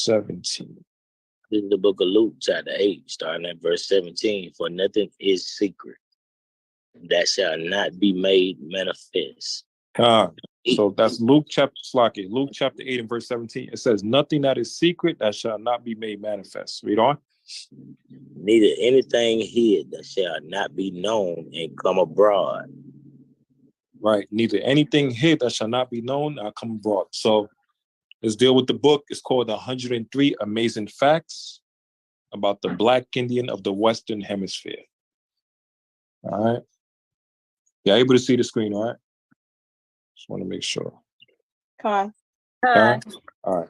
17. This is the book of Luke, chapter 8, starting at verse 17. For nothing is secret that shall not be made manifest. So that's Luke chapter 8 and verse 17. It says, nothing that is secret that shall not be made manifest. Read on. Neither anything hid that shall not be known and come abroad. Right. Neither anything hid that shall not be known or come abroad. So let's deal with the book. It's called The 103 Amazing Facts about the Black Indian of the Western Hemisphere. All right. Yeah, able to see the screen, all right? Just want to make sure. Come on. All right.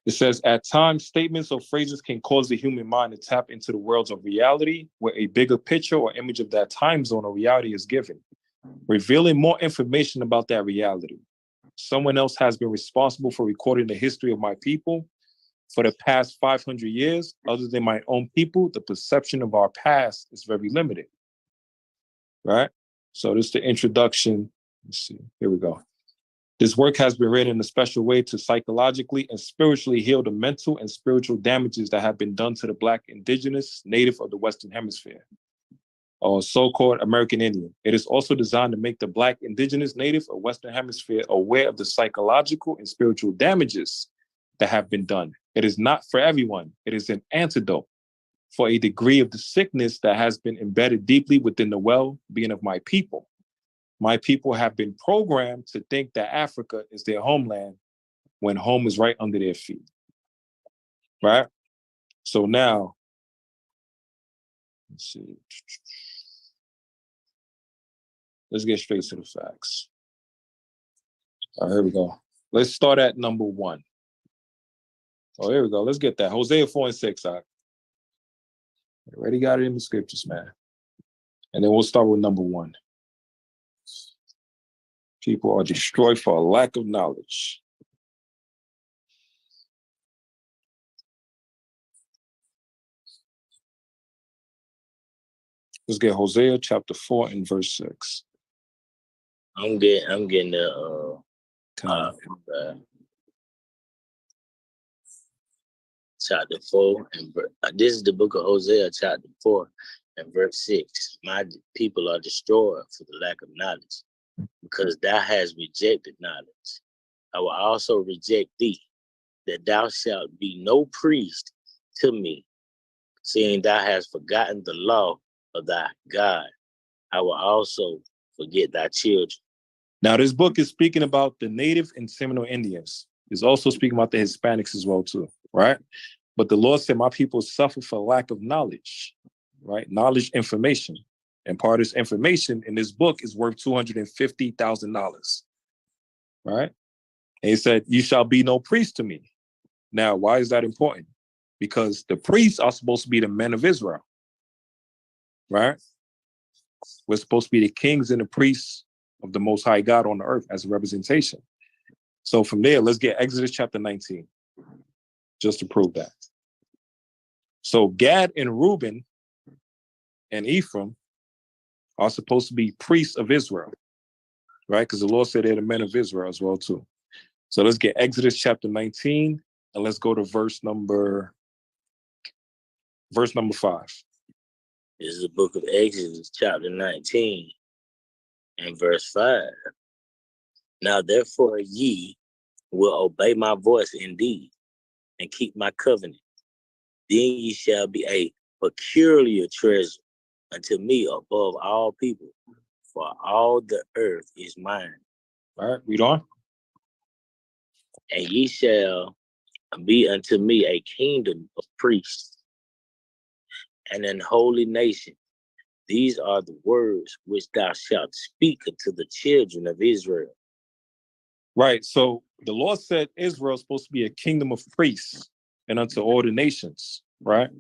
It says, at times, statements or phrases can cause the human mind to tap into the worlds of reality where a bigger picture or image of that time zone or reality is given, revealing more information about that reality. Someone else has been responsible for recording the history of my people for the past 500 years. Other than my own people, the perception of our past is very limited. Right? So this is the introduction. Let's see. Here we go. This work has been written in a special way to psychologically and spiritually heal the mental and spiritual damages that have been done to the Black indigenous native of the Western Hemisphere, or so-called American Indian. It is also designed to make the Black indigenous native of Western Hemisphere aware of the psychological and spiritual damages that have been done. It is not for everyone. It is an antidote for a degree of the sickness that has been embedded deeply within the well-being of my people. My people have been programmed to think that Africa is their homeland when home is right under their feet. Right? So now, let's see. Let's get straight to the facts. All right, here we go. Let's start at number 1. Oh, here we go. Let's get that. Hosea 4 and 6. I already got it in the scriptures, man. And then we'll start with number 1. People are destroyed for a lack of knowledge. Let's get Hosea chapter 4 and verse 6. I'm getting the chapter 4 and this is the book of Hosea chapter 4 and verse 6. My people are destroyed for the lack of knowledge, because thou hast rejected knowledge. I will also reject thee, that thou shalt be no priest to me, seeing thou hast forgotten the law of thy God. I will also forget thy children. Now, this book is speaking about the Native and Seminole Indians. It's also speaking about the Hispanics as well, too, right? But the Lord said, my people suffer for lack of knowledge, right? Knowledge, information. And part of this information in this book is worth $250,000, right? And he said, you shall be no priest to me. Now, why is that important? Because the priests are supposed to be the men of Israel, right? We're supposed to be the kings and the priests of the Most High God on the earth as a representation. So from there, let's get Exodus chapter 19, just to prove that. So Gad and Reuben and Ephraim are supposed to be priests of Israel, right? Because the Lord said they're the men of Israel as well, too. So let's get Exodus chapter 19, and let's go to verse number 5. This is the book of Exodus chapter 19 and verse 5. Now therefore ye will obey my voice indeed, and keep my covenant. Then ye shall be a peculiar treasure unto me above all people, for all the earth is mine. All right, read on. And ye shall be unto me a kingdom of priests and an holy nation. These are the words which thou shalt speak unto the children of Israel. Right, so the Lord said Israel is supposed to be a kingdom of priests and unto all the nations, right?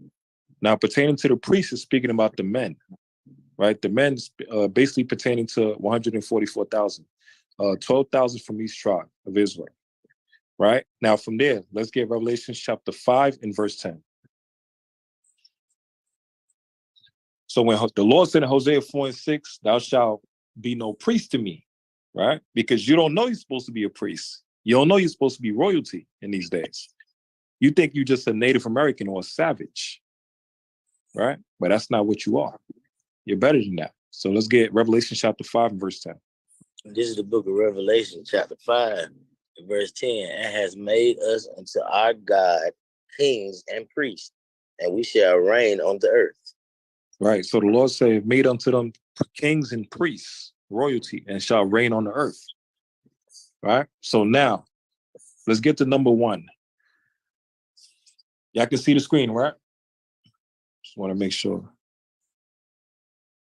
Now, pertaining to the priests is speaking about the men, right? The men basically pertaining to 144,000, 12,000 from each tribe of Israel, right? Now, from there, let's get Revelation chapter 5 and verse 10. So when the Lord said in Hosea 4 and 6, thou shalt be no priest to me, right? Because you don't know you're supposed to be a priest. You don't know you're supposed to be royalty in these days. You think you're just a Native American or a savage, right? But that's not what you are. You're better than that. So let's get Revelation chapter 5 and verse 10. This is the book of Revelation, chapter 5, verse 10. And has made us unto our God kings and priests, and we shall reign on the earth. Right. So the Lord said, made unto them kings and priests, royalty, and shall reign on the earth. Right. So now let's get to number 1. Y'all can see the screen, right? Just want to make sure.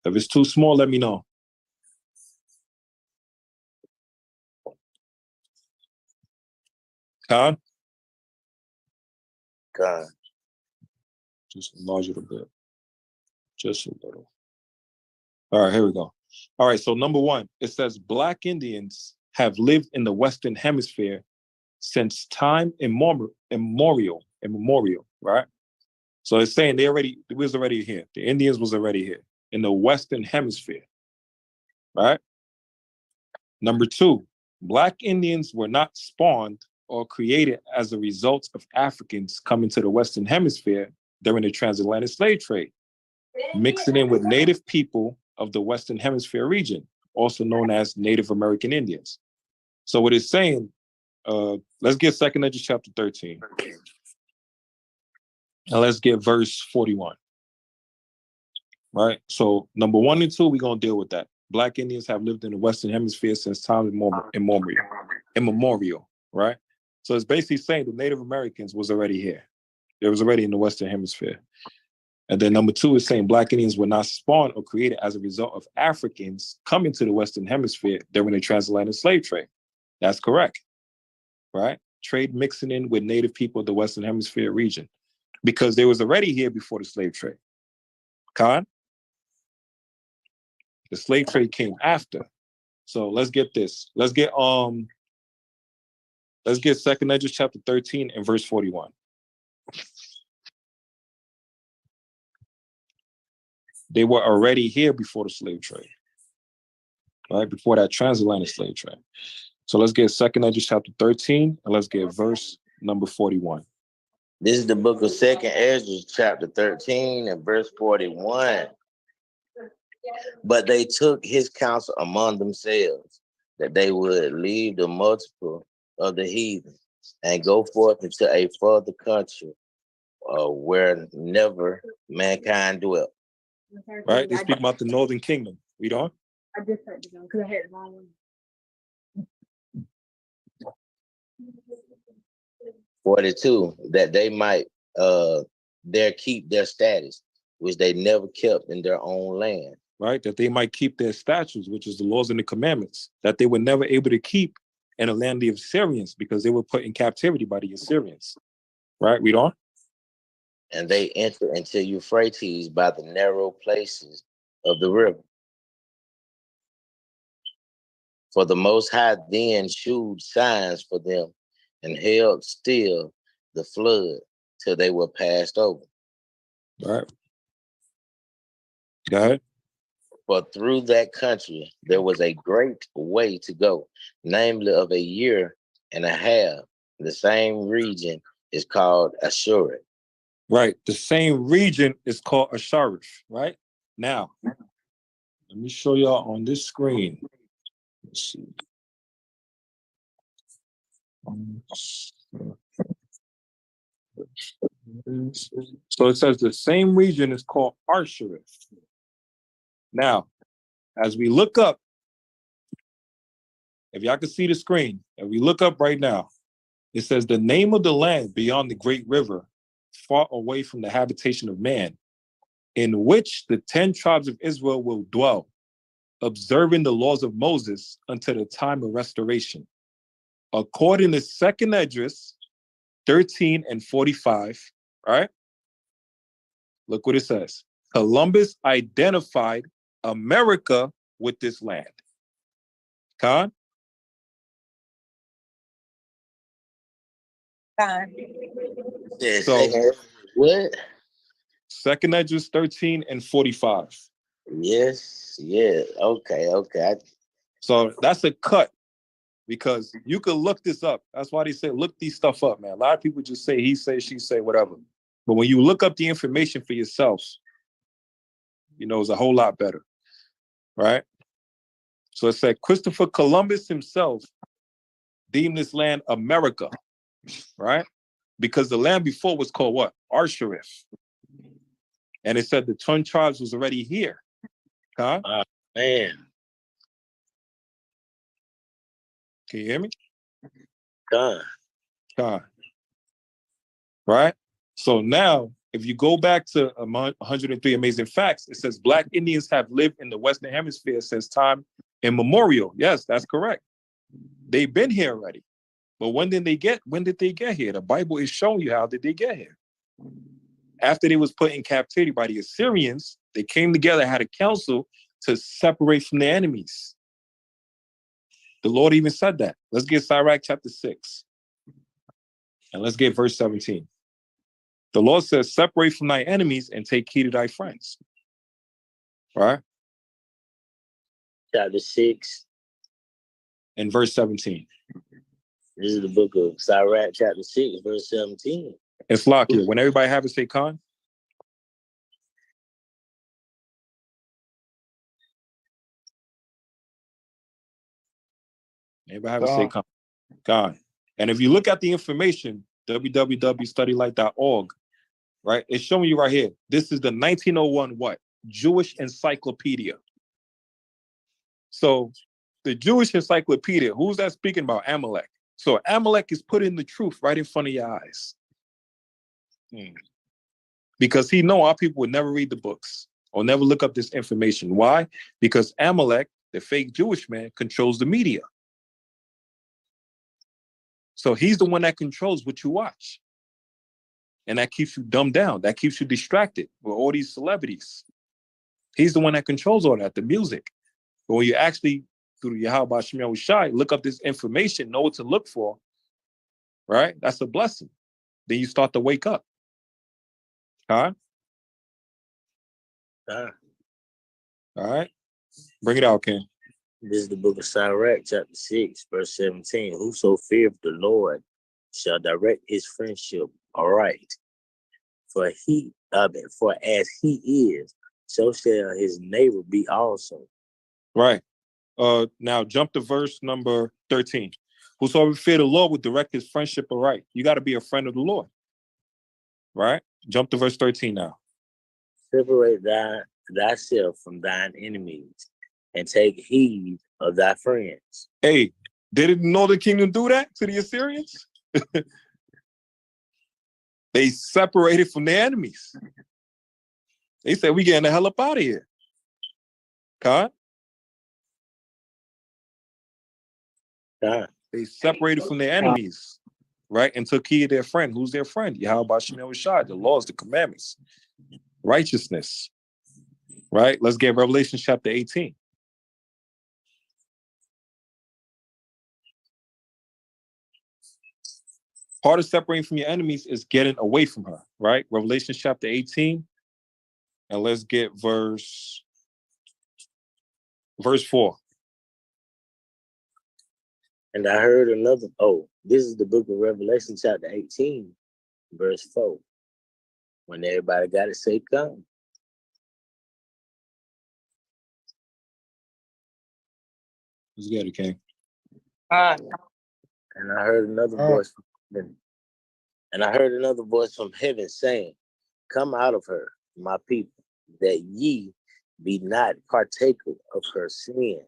If it's too small, let me know. Con? God. Just enlarge it a bit. Just a little. All right, here we go. All right, so number 1, it says Black Indians have lived in the Western Hemisphere since time immemorial, right? So it's saying we was already here. The Indians was already here in the Western Hemisphere, right? Number 2, Black Indians were not spawned or created as a result of Africans coming to the Western Hemisphere during the transatlantic slave trade, mixing in with native people of the Western Hemisphere region, also known as Native American Indians. So what it's saying, let's get 2nd Esdras chapter 13. And let's get verse 41. Right? So number 1 and 2, we're going to deal with that. Black Indians have lived in the Western Hemisphere since time immemorial, right? So it's basically saying the Native Americans was already here. It was already in the Western Hemisphere. And then number 2 is saying Black Indians were not spawned or created as a result of Africans coming to the Western Hemisphere during the transatlantic slave trade. That's correct, right? Trade mixing in with native people of the Western Hemisphere region, because they was already here before the slave trade. Con? The slave trade came after. So let's get this. Let's get 2nd Esdras chapter 13 and verse 41. They were already here before the slave trade, right? Before that transatlantic slave trade. So let's get 2nd Esdras chapter 13 and let's get verse number 41. This is the book of 2nd Esdras, chapter 13 and verse 41. But they took his counsel among themselves, that they would leave the multiple of the heathen and go forth into a further country where never mankind dwelt. Right? They speak about the northern kingdom. We don't? I just heard it because I had the wrong one. 42, that they might there keep their status, which they never kept in their own land. Right? That they might keep their statutes, which is the laws and the commandments, that they were never able to keep in the land of the Assyrians because they were put in captivity by the Assyrians. Right? Read on. And they enter into Euphrates by the narrow places of the river. For the Most High then shewed signs for them and held still the flood till they were passed over. All right. Go ahead. For through that country there was a great way to go, namely of a year and a half. The same region is called Ashur. Right. The same region is called Asharif, right? Now, let me show y'all on this screen. Let's see. So it says the same region is called Arsharif. Now, as we look up, if y'all can see the screen, if we look up right now, it says the name of the land beyond the great river, far away from the habitation of man, in which the 10 tribes of Israel will dwell, observing the laws of Moses until the time of restoration. According to 2nd Esdras 13 and 45, right? Look what it says. Columbus identified America with this land. Con? Yeah, So, what? 2nd Esdras 13 and 45. Yes, yeah. Okay. So that's a cut because you could look this up. That's why they say look these stuff up, man. A lot of people just say he say, she say, whatever. But when you look up the information for yourself, you know, it's a whole lot better, right? So it said Christopher Columbus himself deemed this land America, right? Because the land before was called what? Arsharif. And it said the Twin Tribes was already here. Huh? Man. Can you hear me? God. God. Right? So now, if you go back to 103 Amazing Facts, it says Black Indians have lived in the Western Hemisphere since time immemorial. Yes, that's correct. They've been here already. But when did they get here? The Bible is showing you how did they get here. After they was put in captivity by the Assyrians, they came together, had a council to separate from their enemies. The Lord even said that. Let's get Sirach chapter 6. And let's get verse 17. The Lord says, separate from thy enemies and take heed of thy friends. Right? Chapter 6. And verse 17. This is the book of Sirach, chapter 6, verse 17. It's locked here. When everybody have it, say con. Everybody have it, say con. Con. And if you look at the information, www.studylight.org, right? It's showing you right here. This is the 1901 what? Jewish Encyclopedia. So the Jewish Encyclopedia, who's that speaking about? Amalek. So Amalek is putting the truth right in front of your eyes. Because he know our people would never read the books or never look up this information. Why? Because Amalek, the fake Jewish man, controls the media. So he's the one that controls what you watch. And that keeps you dumbed down. That keeps you distracted with all these celebrities. He's the one that controls all that, the music. But when you actually, through Yahweh Shem Yahushai, look up this information, know what to look for, right? That's a blessing. Then you start to wake up. Huh? All right. Bring it out, Ken. This is the book of Sirach, chapter 6, verse 17. Whoso feareth the Lord shall direct his friendship aright. For as he is, so shall his neighbor be also. Right. Now jump to verse number 13. Whosoever fear the Lord will direct his friendship aright. You got to be a friend of the Lord. Right? Jump to verse 13 now. Separate thyself from thine enemies and take heed of thy friends. Hey, did the northern kingdom do that to the Assyrians? They separated from their enemies. They said, we getting the hell up out of here. God? God. They separated from their enemies, right? And took heed of their friend. Who's their friend? Yahweh Shem Yahushai, the laws, the commandments, righteousness, right? Let's get Revelation chapter 18. Part of separating from your enemies is getting away from her, right? Revelation chapter 18. And let's get verse 4. And I heard another, this is the book of Revelation, chapter 18, verse 4. When everybody got it, say come. Let's get it, King. And I heard another voice from heaven. And I heard another voice from heaven saying, come out of her, my people, that ye be not partaker of her sin,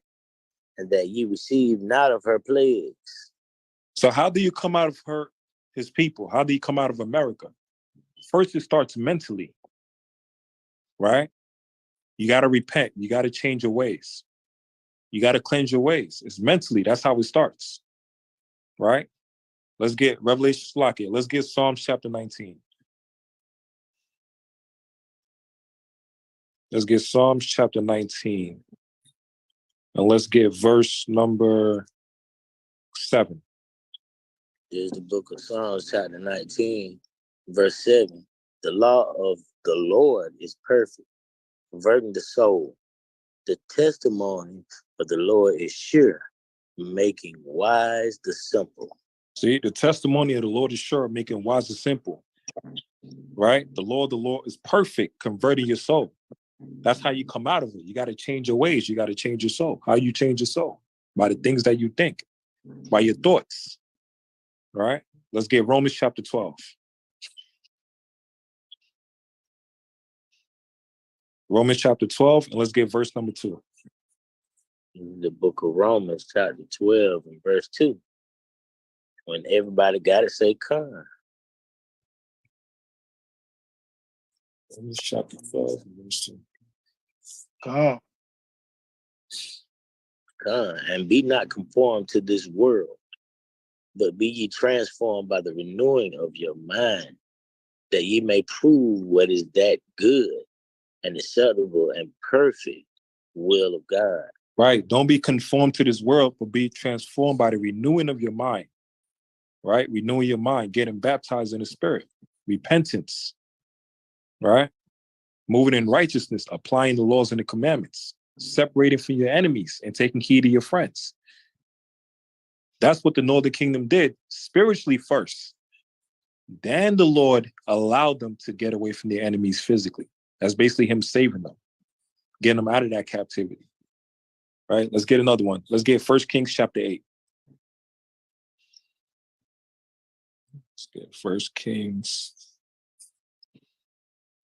and that ye receive not of her plagues. So how do you come out of her, his people? How do you come out of America? First, it starts mentally, right? You got to repent. You got to change your ways. You got to cleanse your ways. It's mentally. That's how it starts, right? Let's get Revelation Slakia. Let's get Psalms chapter 19. Let's get Psalms chapter 19. And let's get verse number 7. There's the book of Psalms, chapter 19, verse 7. The law of the Lord is perfect, converting the soul. The testimony of the Lord is sure, making wise the simple. See, the testimony of the Lord is sure, making wise and simple. Right? The Lord is perfect, converting your soul. That's how you come out of it. You got to change your ways. You got to change your soul. How you change your soul? By the things that you think, by your thoughts. Right? Let's get Romans chapter 12. Romans chapter 12, and let's get verse number 2. In the book of Romans, chapter 12, and verse 2. When everybody got to say, come. Romans chapter 12, verse 2. Come. Come, and be not conformed to this world, but be ye transformed by the renewing of your mind, that ye may prove what is that good and acceptable and perfect will of God. Right. Don't be conformed to this world, but be transformed by the renewing of your mind. Right? Renewing your mind, getting baptized in the Spirit, repentance. Right? Moving in righteousness, applying the laws and the commandments, separating from your enemies and taking heed of your friends. That's what the northern kingdom did spiritually first. Then the Lord allowed them to get away from their enemies physically. That's basically him saving them, getting them out of that captivity. Right? Let's get another one. Let's get 1 Kings chapter 8. Let's get 1 Kings.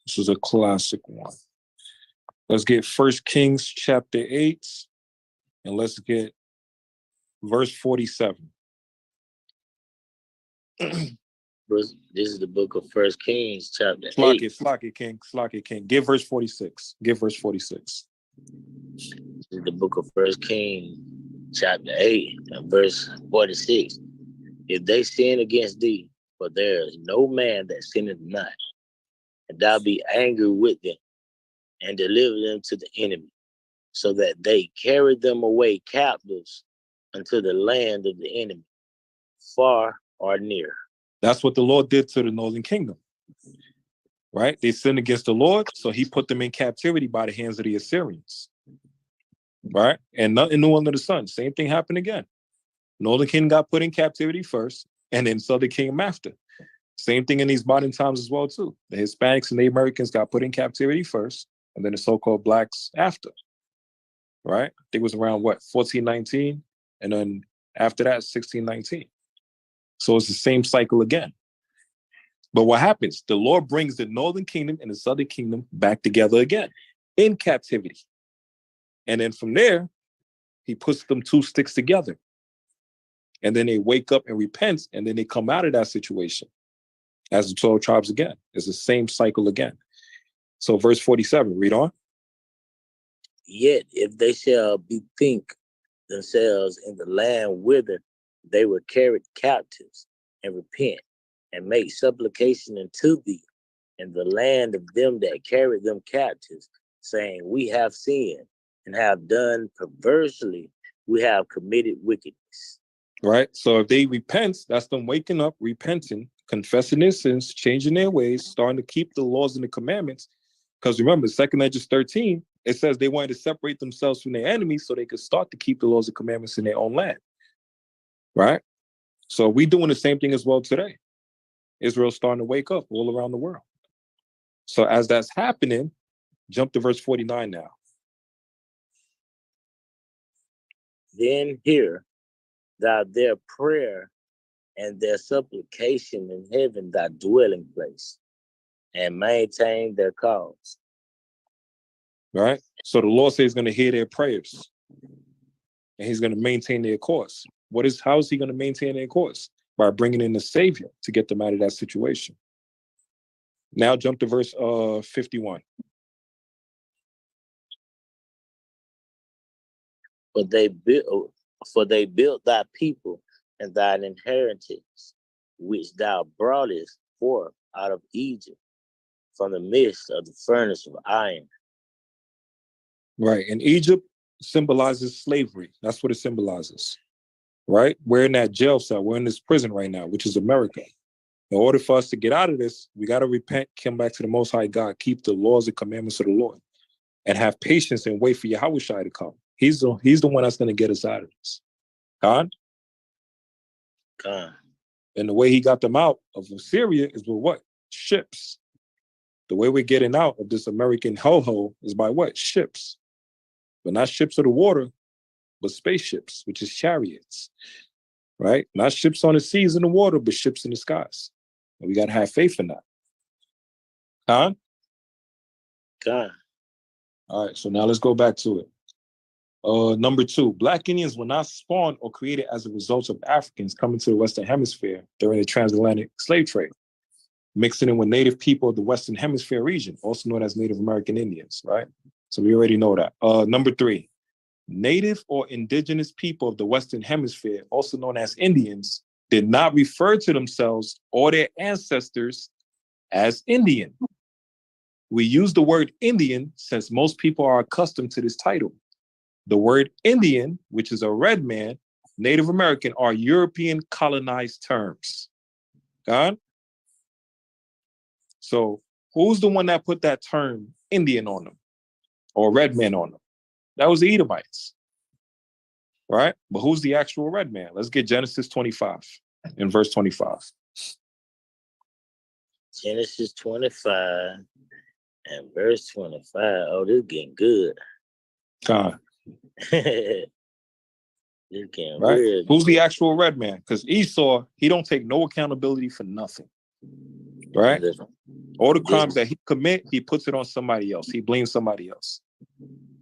This is a classic one. Let's get 1 Kings chapter 8, and let's get verse 47. This is the book of 1 Kings, chapter 8. Slack it, King. Give verse 46. Give verse 46. This is the book of 1 Kings, chapter 8, and verse 46. If they sin against thee, for there is no man that sinneth not, and thou be angry with them, and deliver them to the enemy, so that they carry them away captives unto the land of the enemy, far or near. That's what the Lord did to the northern kingdom. Right? They sinned against the Lord, so he put them in captivity by the hands of the Assyrians. Right? And nothing new under the sun. Same thing happened again. Northern kingdom got put in captivity first, and then southern kingdom after. Same thing in these modern times as well, too. The Hispanics and the Americans got put in captivity first, and then the so-called blacks after. Right? I think it was around, 1419? And then after that, 1619. So it's the same cycle again. But what happens? The Lord brings the northern kingdom and the southern kingdom back together again in captivity. And then from there, he puts them two sticks together. And then they wake up and repent, and then they come out of that situation as the 12 tribes again. It's the same cycle again. So verse 47, read on. Yet if they shall bethink themselves in the land whither they were carried captives, and repent, and make supplication unto thee in the land of them that carried them captives, saying, we have sinned, and have done perversely, we have committed wickedness. Right? So if they repent, that's them waking up, repenting, confessing their sins, changing their ways, starting to keep the laws and the commandments. Because remember, 2 Edges 13, it says they wanted to separate themselves from their enemies so they could start to keep the laws and commandments in their own land. Right? So we're doing the same thing as well today. Israel's starting to wake up all around the world. So as that's happening, jump to verse 49 now. Then hear thou their prayer and their supplication in heaven, thy dwelling place, and maintain their cause. Right? So the Lord says he's going to hear their prayers, and he's going to maintain their course. How is he going to maintain their course? By bringing in the Savior to get them out of that situation. Now jump to verse 51. For they built thy people and thine inheritance, which thou broughtest forth out of Egypt, from the midst of the furnace of iron. Right. And Egypt symbolizes slavery. That's what it symbolizes. Right? We're in that jail cell. We're in this prison right now, which is America. In order for us to get out of this, we got to repent, come back to the Most High God, keep the laws and commandments of the Lord, and have patience and wait for Yahushua to come. He's the one that's going to get us out of this. God. Con. And the way he got them out of Syria is with what? Ships. The way we're getting out of this American ho-ho is by what? Ships. But not ships of the water, but spaceships, which is chariots, right? Not ships on the seas and the water, but ships in the skies. And we got to have faith in that. Huh? Con. All right, so now let's go back to it. Number 2, Black Indians were not spawned or created as a result of Africans coming to the Western Hemisphere during the transatlantic slave trade, mixing in with native people of the Western Hemisphere region, also known as Native American Indians, right? So we already know that. Number 3, Native or indigenous people of the Western Hemisphere, also known as Indians, did not refer to themselves or their ancestors as Indian. We use the word Indian since most people are accustomed to this title. The word Indian, which is a red man, Native American, are European colonized terms. God? So who's the one that put that term Indian on them or red man on them? That was the Edomites, right? But who's the actual red man? Let's get Genesis 25 in verse 25. Genesis 25 and verse 25. Oh, this is getting good. God, This getting right? real Who's good. the actual red man? Because Esau, he don't take no accountability for nothing, right? All the crimes that he commit, he puts it on somebody else. He blames somebody else.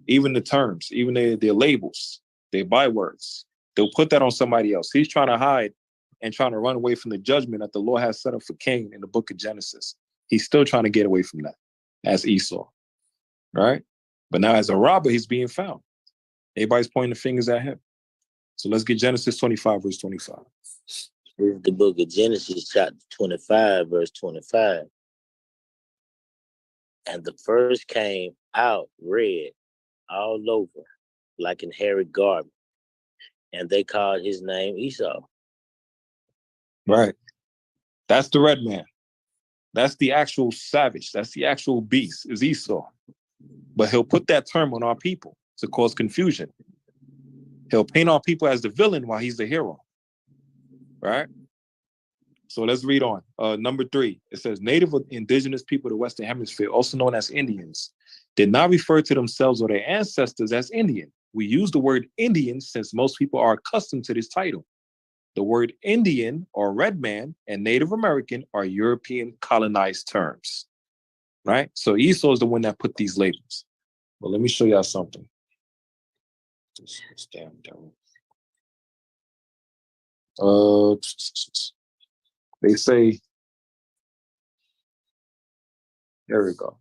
Even the terms, even their labels, their bywords, they'll put that on somebody else. He's trying to hide and trying to run away from the judgment that the Lord has set up for Cain in the book of Genesis. He's still trying to get away from that as Esau, right? But now as a robber, he's being found. Everybody's pointing the fingers at him. So let's get Genesis 25, verse 25. This is the book of Genesis, chapter 25, verse 25. And the first came out red all over, like an hairy garment. And they called his name Esau. Right. That's the red man. That's the actual savage. That's the actual beast, is Esau. But he'll put that term on our people to cause confusion. He'll paint our people as the villain while he's the hero. Right? So let's read on. Number 3, it says, Native or indigenous people of the Western Hemisphere, also known as Indians, did not refer to themselves or their ancestors as Indian. We use the word Indian since most people are accustomed to this title. The word Indian or red man and Native American are European colonized terms, right? So Esau is the one that put these labels. Well, let me show y'all something. They say, there we go.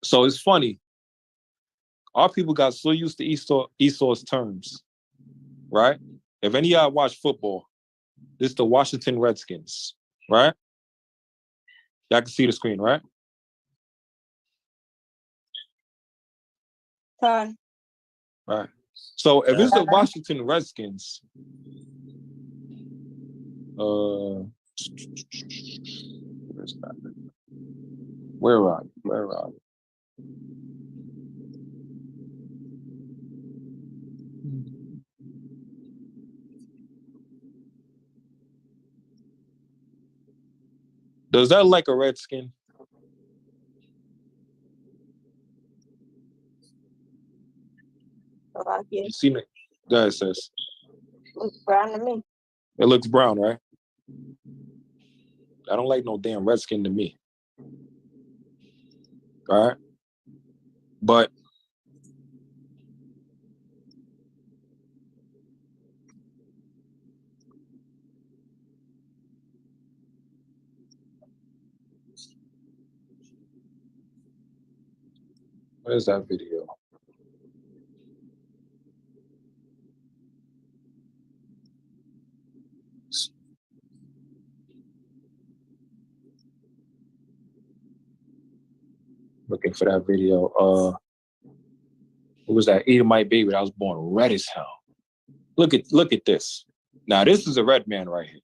So it's funny. Our people got so used to Esau's terms, right? If any of y'all watch football, this is the Washington Redskins, right? Y'all can see the screen, right? Con. Right. So if it's the Washington Redskins, where are you? Where are you? Does that like a redskin? Like You it. seen it? Go ahead, sis. Looks brown to me. It looks brown, right? I don't like no damn redskin to me. All right? But where's that video? Looking for that video. Who was that? Edomite baby that was born red as hell. Look at this. Now this is a red man right here.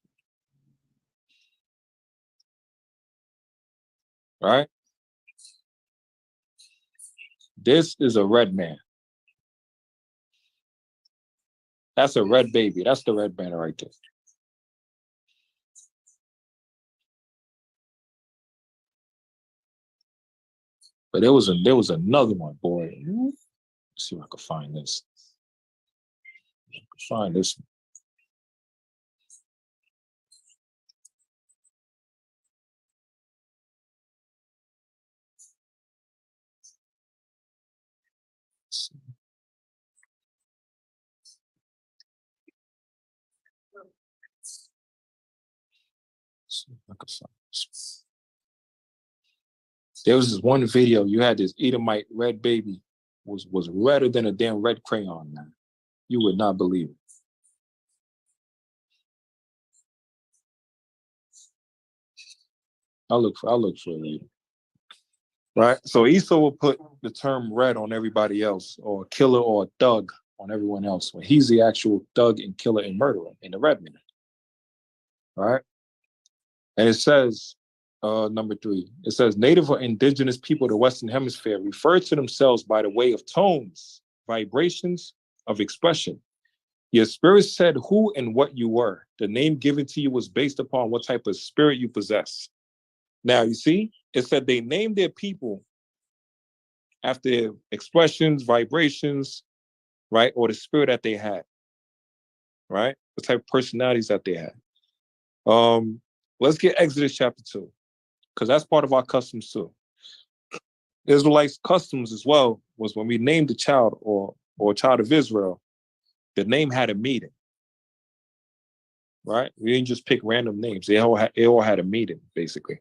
Right? This is a red man. That's a red baby. That's the red banner right there. But there was another one, boy. Let's see if I can find this. Find this one. See if I can find this. There was this one video. You had this Edomite red baby was redder than a damn red crayon, man. You would not believe it. I'll look for it. Right? So Esau will put the term red on everybody else, or killer or thug on everyone else, when he's the actual thug and killer and murderer in the red man. Right? And it says, number 3, it says native or indigenous people of the Western Hemisphere refer to themselves by the way of tones, vibrations of expression. Your spirit said who and what you were. The name given to you was based upon what type of spirit you possess. Now, you see, it said they named their people after expressions, vibrations, right? Or the spirit that they had, right? The type of personalities that they had. Let's get Exodus chapter 2, because that's part of our customs too. Israelites' customs as well was when we named a child or a child of Israel, the name had a meaning, right? We didn't just pick random names. They all had a meaning, basically.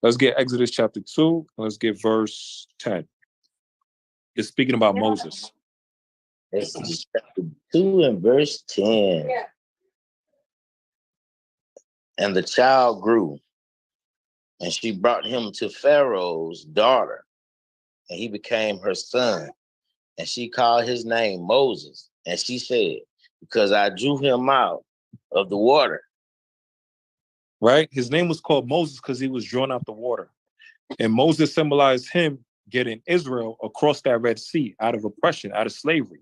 Let's get Exodus chapter 2. Let's get verse 10. It's speaking about Moses. Exodus chapter 2 and verse 10. Yeah. And the child grew, and she brought him to Pharaoh's daughter, and he became her son. And she called his name Moses. And she said, because I drew him out of the water. Right? His name was called Moses because he was drawn out the water. And Moses symbolized him getting Israel across that Red Sea, out of oppression, out of slavery.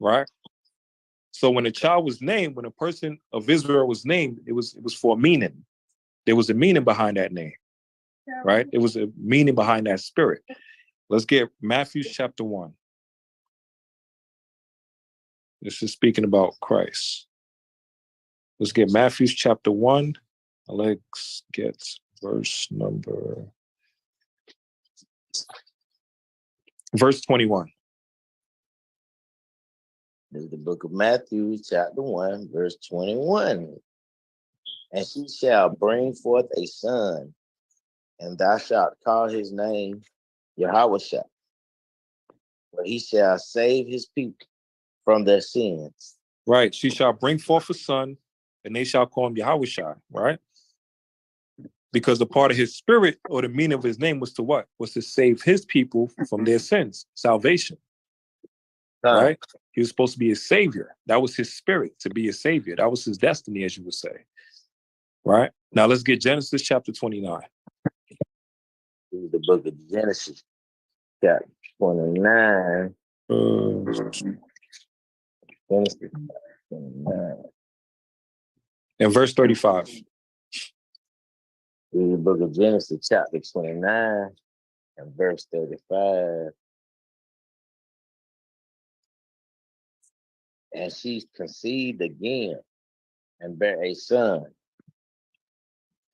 Right? So when a child was named, when a person of Israel was named, it was for a meaning. There was a meaning behind that name. Right? It was a meaning behind that spirit. Let's get Matthew chapter 1. This is speaking about Christ. Let's get Matthew chapter 1. Let's get verse 21. This is the book of Matthew, chapter 1, verse 21. And she shall bring forth a son, and thou shalt call his name Yahweh, for he shall save his people from their sins. Right. She shall bring forth a son, and they shall call him Yahweh, right? Because the part of his spirit, or the meaning of his name, was to what? Was to save his people from their sins, salvation. Right? He was supposed to be a savior. That was his spirit, to be a savior. That was his destiny, as you would say. Right? Now let's get Genesis chapter 29. This is the book of Genesis, chapter 29. Genesis 29. And verse 35. This is the book of Genesis, chapter 29, and verse 35. And she conceived again and bare a son.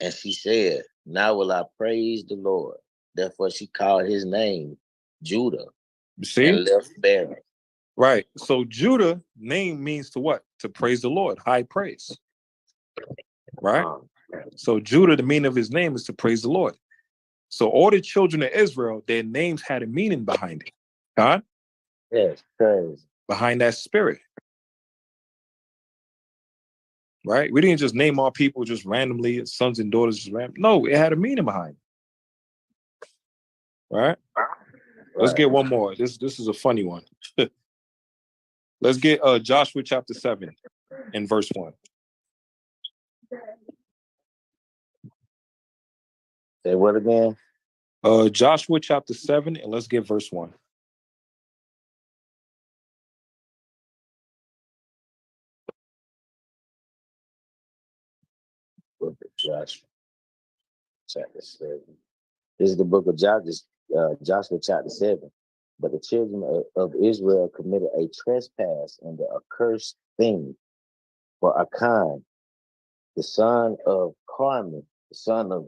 And she said, now will I praise the Lord. Therefore she called his name Judah. See? And left bearing. Right. So Judah name means to what? To praise the Lord, high praise. Right? So Judah, the meaning of his name is to praise the Lord. So all the children of Israel, their names had a meaning behind it. Huh? Yes, praise. Behind that spirit. Right? We didn't just name our people just randomly, sons and daughters just randomly. No, it had a meaning behind it. Right? Let's get one more. This is a funny one. Let's get Joshua chapter 7 and verse 1. Say what again? Joshua chapter 7, and let's get verse 1. book of Joshua, chapter 7. This is the book of Joshua, chapter 7. But the children of Israel committed a trespass and the accursed thing. For Achan, the son of Carmi, the son of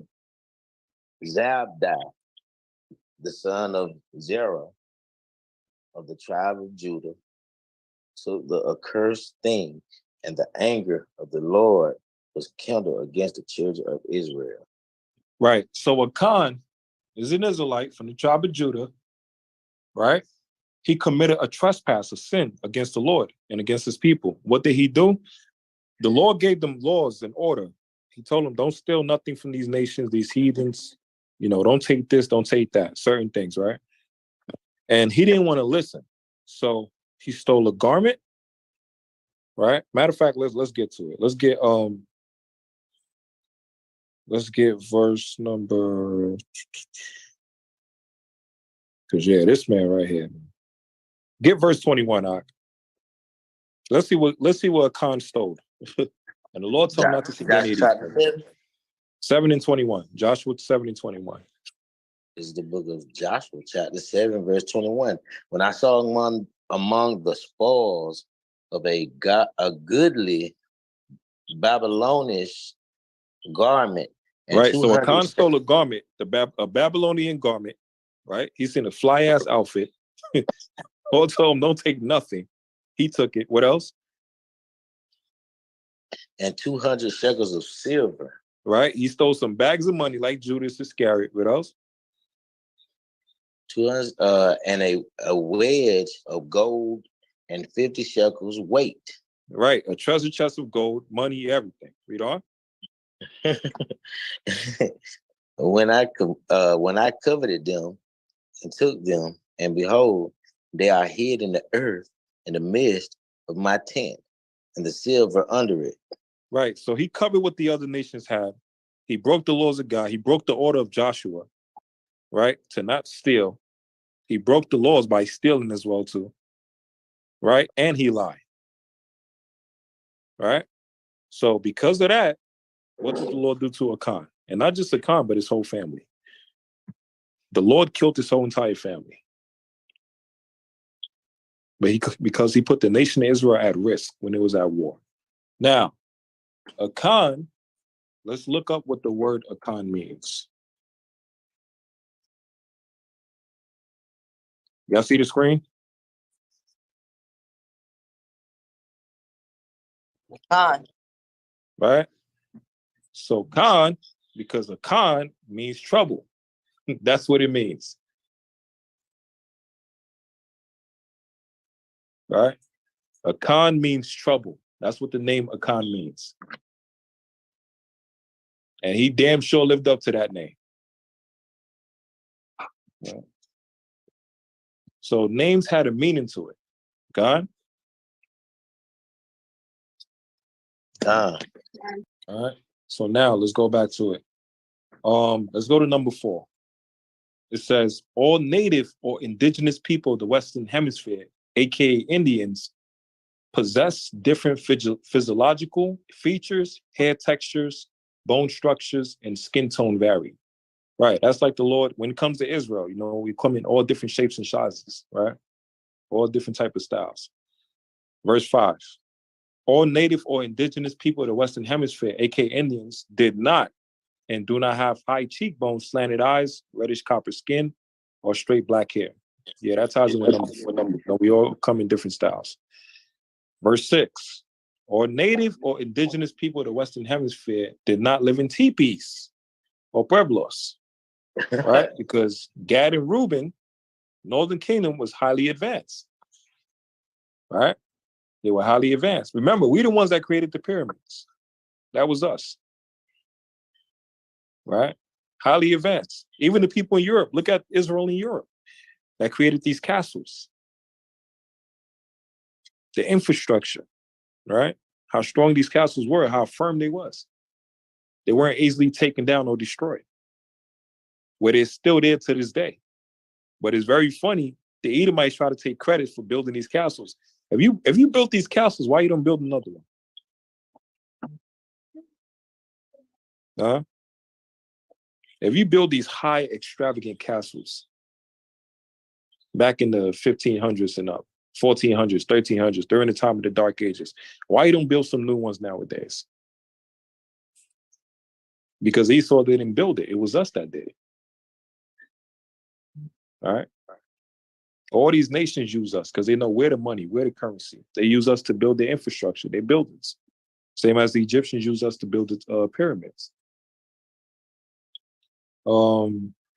Zabdi, the son of Zerah, of the tribe of Judah, took the accursed thing, and the anger of the Lord was kindled against the children of Israel. Right. So Achan is an Israelite from the tribe of Judah, right? He committed a trespass, a sin against the Lord and against his people. What did he do? The Lord gave them laws and order. He told them, don't steal nothing from these nations, these heathens. You know, don't take this, don't take that, certain things, right? And he didn't want to listen. So he stole a garment, right? Matter of fact, let's get to it. Let's get verse number, because yeah, this man right here. Get verse 21, Ak. Let's see what Achan stole. And the Lord told him not to see any of these. 7 and 21. Joshua 7 and 21. This is the book of Joshua, chapter 7, verse 21. When I saw among the spoils of a goodly Babylonish garment. Right. So Achan stole a garment, a Babylonian garment, right? He's in a fly ass outfit. Lord told him, don't take nothing. He took it. What else? And 200 shekels of silver. Right. He stole some bags of money like Judas Iscariot. What else? 200 and a wedge of gold and 50 shekels weight. Right. A treasure chest of gold, money, everything. Read on. When I coveted them and took them, and behold, they are hid in the earth in the midst of my tent, and the silver under it. Right. So he covered what the other nations had. He broke the laws of God. He broke the order of Joshua, right? To not steal. He broke the laws by stealing as well too, right? And he lied, right? So because of that, what did the Lord do to Achan? And not just Achan, but his whole family. The Lord killed his whole entire family. But because he put the nation of Israel at risk when it was at war. Now, Achan, let's look up what the word Achan means. Y'all see the screen? Khan. Right? So Khan, because Achan means trouble. That's what it means. Right? Achan means trouble. That's what the name Achan means. And he damn sure lived up to that name. Yeah. So names had a meaning to it. God? Ah. All right. So now let's go back to it. Let's go to number 4. It says all native or indigenous people of the Western Hemisphere, aka Indians, possess different physiological features, hair textures, bone structures, and skin tone vary. Right. That's like the Lord. When it comes to Israel, you know, we come in all different shapes and sizes, right? All different type of styles. Verse 5. All native or indigenous people of the Western Hemisphere, aka Indians, did not and do not have high cheekbones, slanted eyes, reddish copper skin, or straight black hair. Yeah, that ties in with number 4. We all come in different styles. Verse 6. Or native or indigenous people of the Western Hemisphere did not live in teepees or pueblos, right? Because Gad and Reuben, Northern Kingdom, was highly advanced, right? They were highly advanced. Remember, we're the ones that created the pyramids. That was us, right? Highly advanced. Even the people in Europe, look at Israel and Europe that created these castles. The infrastructure, right? How strong these castles were, how firm they was. They weren't easily taken down or destroyed. Where they're still there to this day. But it's very funny, the Edomites try to take credit for building these castles. If you built these castles, why you don't build another one? Huh? If you build these high, extravagant castles back in the 1500s and up, 1400s, 1300s, during the time of the Dark Ages, why you don't build some new ones nowadays? Because Esau didn't build it. It was us that did it. All right. All these nations use us because they know we're the money, we're the currency. They use us to build their infrastructure, their buildings. Same as the Egyptians use us to build the pyramids.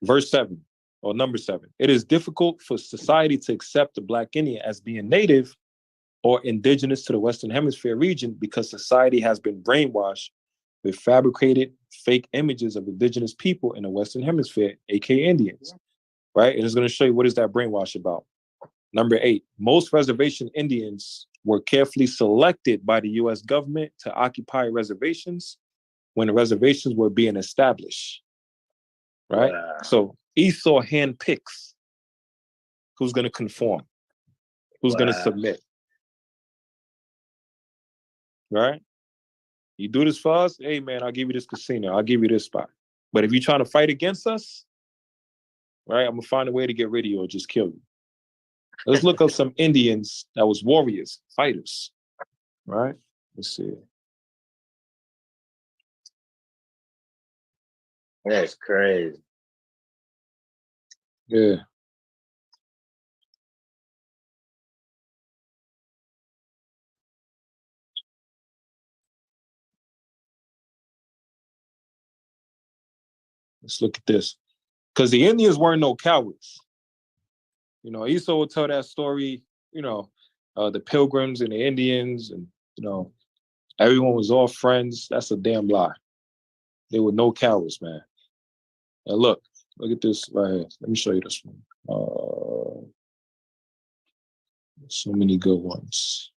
Verse 7 or number 7. It is difficult for society to accept the Black Indian as being native or indigenous to the Western Hemisphere region because society has been brainwashed with fabricated fake images of indigenous people in the Western Hemisphere, aka Indians. Right? And it's going to show you what is that brainwash about. Number 8, most reservation Indians were carefully selected by the U.S. government to occupy reservations when the reservations were being established. Right? Wow. So Esau handpicks who's going to conform, who's going to submit. Right? You do this for us, hey man, I'll give you this casino, I'll give you this spot. But if you're trying to fight against us, right, I'm gonna find a way to get rid of you or just kill you. Let's look up some Indians that was warriors, fighters. Right? Let's see. That's crazy. Yeah. Let's look at this. Because the Indians weren't no cowards. You know, Esau would tell that story, you know, the Pilgrims and the Indians, and, you know, everyone was all friends. That's a damn lie. They were no cowards, man. And look at this right here. Let me show you this one. So many good ones.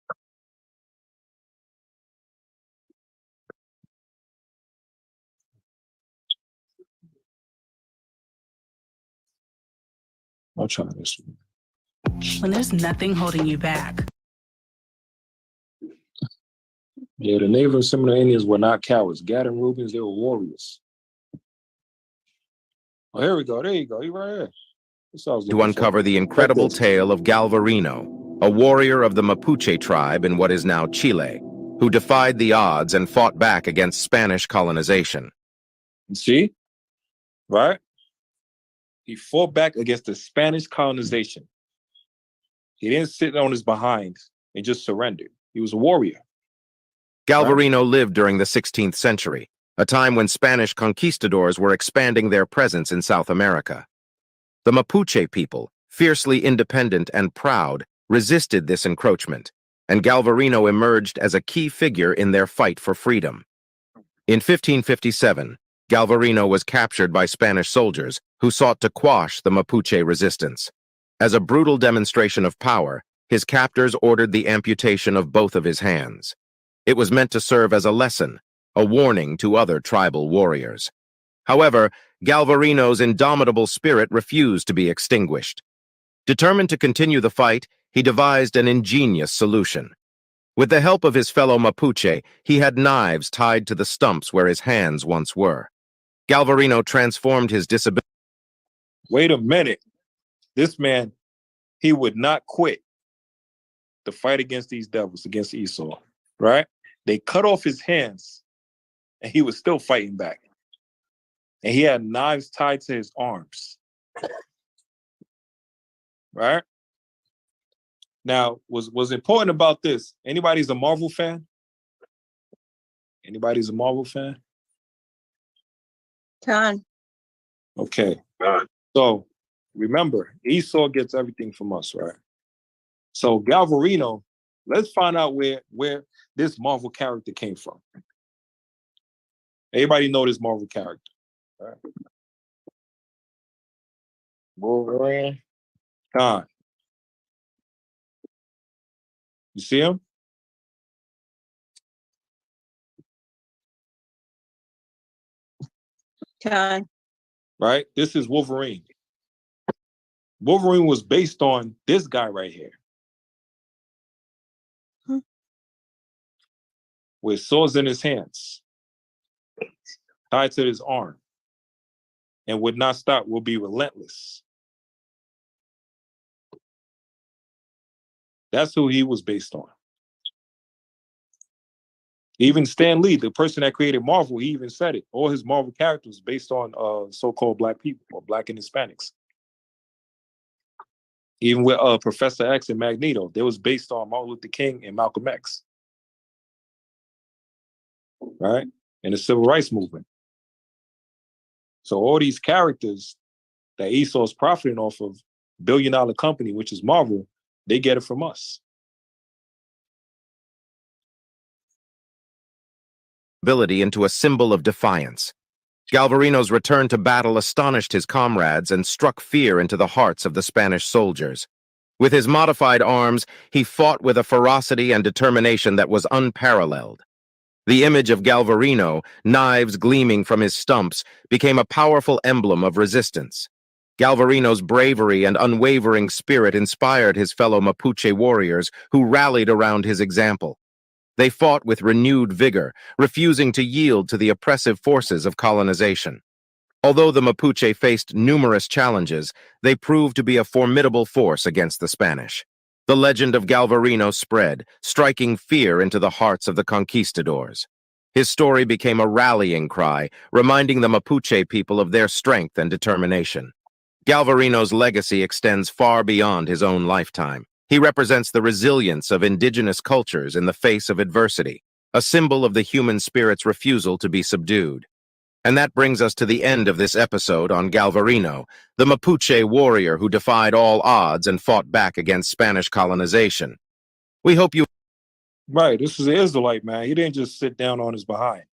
I'll try this one. When there's nothing holding you back. Yeah, the Native and Seminole Indians were not cowards. Gad and Reubens, they were warriors. Oh, here we go. There you go. You're right here. To uncover the incredible tale of Galvarino, a warrior of the Mapuche tribe in what is now Chile, who defied the odds and fought back against Spanish colonization. See? Right? He fought back against the Spanish colonization. He didn't sit on his behind and just surrendered. He was a warrior. Galvarino lived during the 16th century, a time when Spanish conquistadors were expanding their presence in South America. The Mapuche people, fiercely independent and proud, resisted this encroachment, and Galvarino emerged as a key figure in their fight for freedom. In 1557, Galvarino was captured by Spanish soldiers who sought to quash the Mapuche resistance. As a brutal demonstration of power, his captors ordered the amputation of both of his hands. It was meant to serve as a lesson, a warning to other tribal warriors. However, Galvarino's indomitable spirit refused to be extinguished. Determined to continue the fight, he devised an ingenious solution. With the help of his fellow Mapuche, he had knives tied to the stumps where his hands once were. Galvarino transformed his disability. Wait a minute. This man, he would not quit the fight against these devils, against Esau, right? They cut off his hands, and he was still fighting back. And he had knives tied to his arms. Right? Now, what's important about this, anybody's a Marvel fan? Anybody's a Marvel fan? Con. Okay. So remember, Esau gets everything from us, right? So Galvarino, let's find out where this Marvel character came from. Everybody know this Marvel character, right? Wolverine. Khan. You see him? Con. Right? This is Wolverine. Wolverine was based on this guy right here. With swords in his hands. tied to his arm, and would not stop, will be relentless. That's who he was based on. Even Stan Lee, the person that created Marvel, he even said it. All his Marvel characters based on so-called black people or black and Hispanics. Even with Professor X and Magneto, they was based on Martin Luther King and Malcolm X. Right? And the Civil Rights Movement. So all these characters that Esau's profiting off of, billion-dollar company, which is Marvel, they get it from us. Into a symbol of defiance. Galvarino's return to battle astonished his comrades and struck fear into the hearts of the Spanish soldiers. With his modified arms, he fought with a ferocity and determination that was unparalleled. The image of Galvarino, knives gleaming from his stumps, became a powerful emblem of resistance. Galvarino's bravery and unwavering spirit inspired his fellow Mapuche warriors who rallied around his example. They fought with renewed vigor, refusing to yield to the oppressive forces of colonization. Although the Mapuche faced numerous challenges, they proved to be a formidable force against the Spanish. The legend of Galvarino spread, striking fear into the hearts of the conquistadors. His story became a rallying cry, reminding the Mapuche people of their strength and determination. Galvarino's legacy extends far beyond his own lifetime. He represents the resilience of indigenous cultures in the face of adversity, a symbol of the human spirit's refusal to be subdued. And that brings us to the end of this episode on Galvarino, the Mapuche warrior who defied all odds and fought back against Spanish colonization. We hope you... Right, this is an Israelite, man. He didn't just sit down on his behind.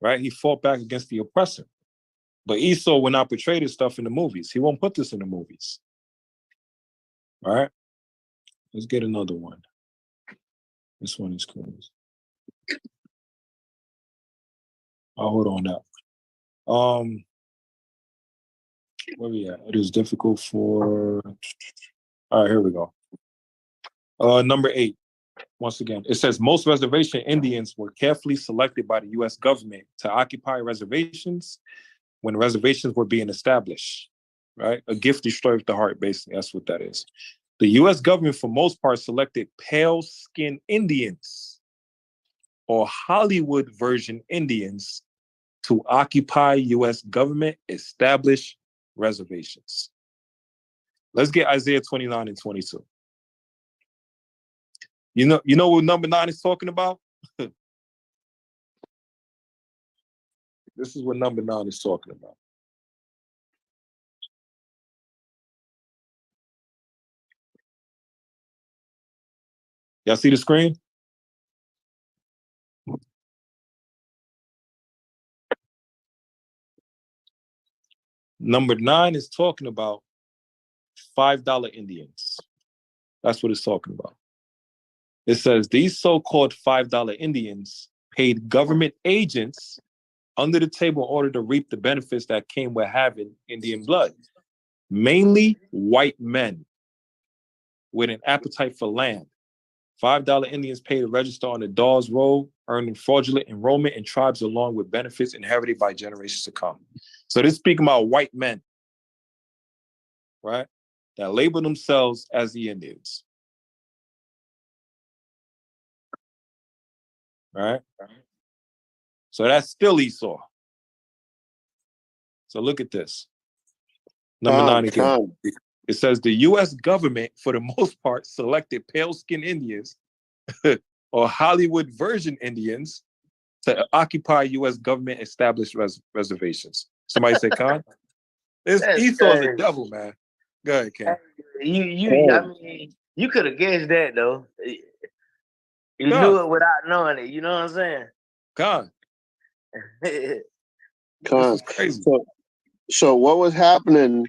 Right? He fought back against the oppressor. But Esau will not portray this stuff in the movies. He won't put this in the movies. All right, let's get another one. This one is cool. I'll hold on that. Where we at? It is difficult for. All right, here we go. Number 8. Once again, it says most reservation Indians were carefully selected by the U.S. government to occupy reservations when reservations were being established. Right, a gift destroyed the heart. Basically, that's what that is. The U.S. government, for most part, selected pale-skinned Indians or Hollywood version Indians to occupy U.S. government-established reservations. Let's get Isaiah 29 and 22. You know what number 9 is talking about? This is what number 9 is talking about. Y'all see the screen? Number 9 is talking about $5 Indians. That's what it's talking about. It says these so-called $5 Indians paid government agents under the table in order to reap the benefits that came with having Indian blood. Mainly white men with an appetite for land. $5 Indians paid to register on the Dawes Roll, earning fraudulent enrollment in tribes along with benefits inherited by generations to come. So this is speaking about white men, right, that label themselves as the Indians. Right? So that's still Esau. So look at this. Number 9 again. It says the U.S. government, for the most part, selected pale-skinned Indians or Hollywood version Indians to occupy U.S. government-established reservations. Somebody say, Khan? Esau's the devil, man. Go ahead, Ken. I mean, you could have guessed that, though. You knew it without knowing it. You know what I'm saying? Khan. This is crazy. So what was happening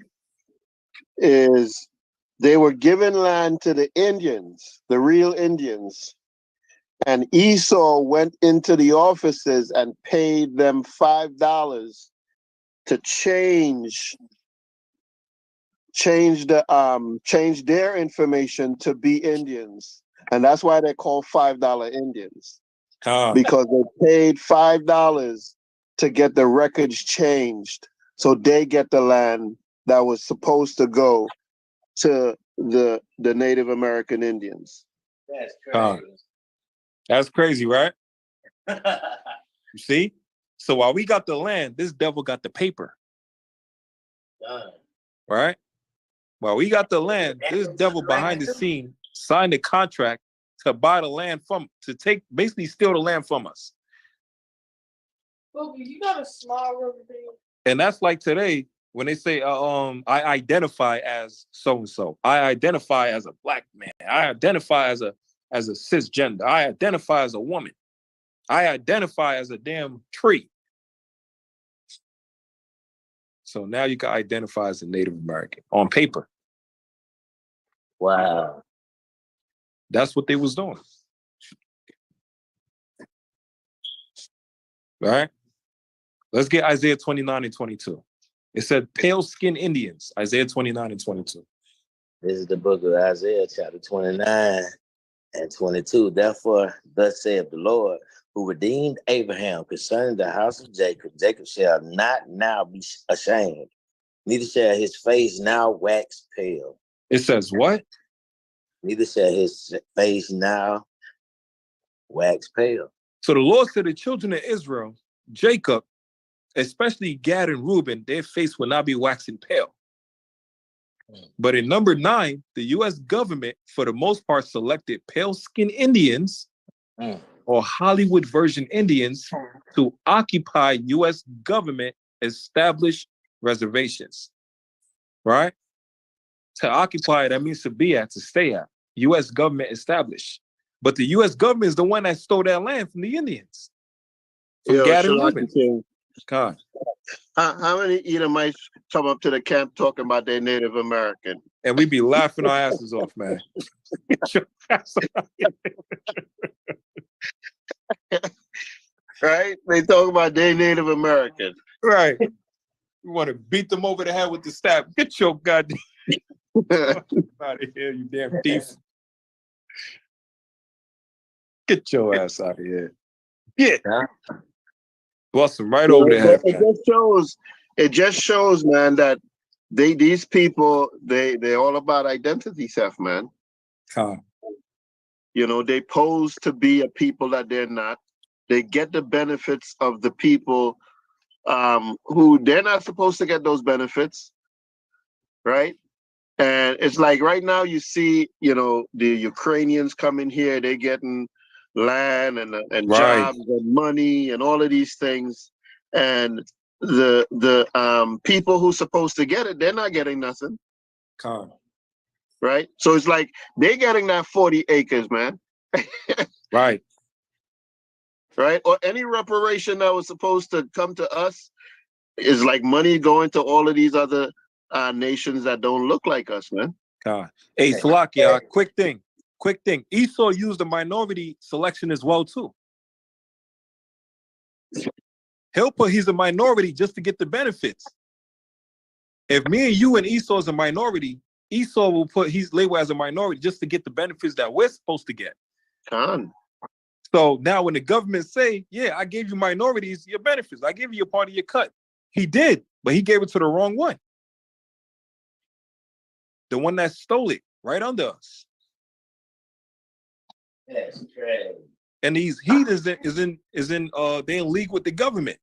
is they were giving land to the Indians, the real Indians, and Esau went into the offices and paid them $5 to change their information to be Indians, and that's why they're called $5 Indians, because they paid $5 to get the records changed so they get the land that was supposed to go to the Native American Indians. That's Con. That's crazy, right? You see? So while we got the land, this devil got the paper, right? While we got the land, this devil behind the scene signed a contract to buy the land basically steal the land from us. Boogie, you got a small rubber band. And that's like today when they say, I identify as so-and-so. I identify as a black man. I identify as a cisgender. I identify as a woman. I identify as a damn tree. So now you can identify as a Native American on paper. Wow. That's what they was doing. All right. Let's get Isaiah 29 and 22. It said pale skin Indians, Isaiah 29 and 22. This is the book of Isaiah, chapter 29 and 22. Therefore, thus saith the Lord, who redeemed Abraham concerning the house of Jacob. Jacob shall not now be ashamed, neither shall his face now wax pale. It says what? Neither shall his face now wax pale. So the Lord said the children of Israel, Jacob, especially Gad and Reuben, their face will not be waxing pale. But in number 9, the U.S. government, for the most part, selected pale-skinned Indians or Hollywood version Indians to occupy U.S. government established reservations, right? To occupy, that means to be at, to stay at. U.S. government established. But the U.S. government is the one that stole that land from the Indians. From Gad and Reuben. God. How many Edomites come up to the camp talking about their Native American? And we be laughing our asses off, man. Right? They talk about their Native American. Right. You want to beat them over the head with the staff. Get your goddamn out of here, you damn thief. Get your ass out of here. Yeah. Bust them right over the head. It just shows, man, that these people, they're all about identity theft, man. Huh. You know, they pose to be a people that they're not. They get the benefits of the people who they're not supposed to get those benefits, right? And it's like right now you see, you know, the Ukrainians coming here, they're getting land and Right. jobs and money and all of these things. And the people who's supposed to get it, they're not getting nothing. Huh. Right? So it's like they're getting that 40 acres, man. Right. Right? Or any reparation that was supposed to come to us is like money going to all of these other nations that don't look like us, man. Huh. Hey, Salakia, quick thing. Esau used the minority selection as well, too. He's a minority just to get the benefits. If me and you and Esau is a minority, Esau will put his label as a minority just to get the benefits that we're supposed to get. Con. So now when the government say, yeah, I gave you minorities your benefits, I gave you a part of your cut. He did, but he gave it to the wrong one. The one that stole it right under us. That's crazy. And these heathens they're in league with the government.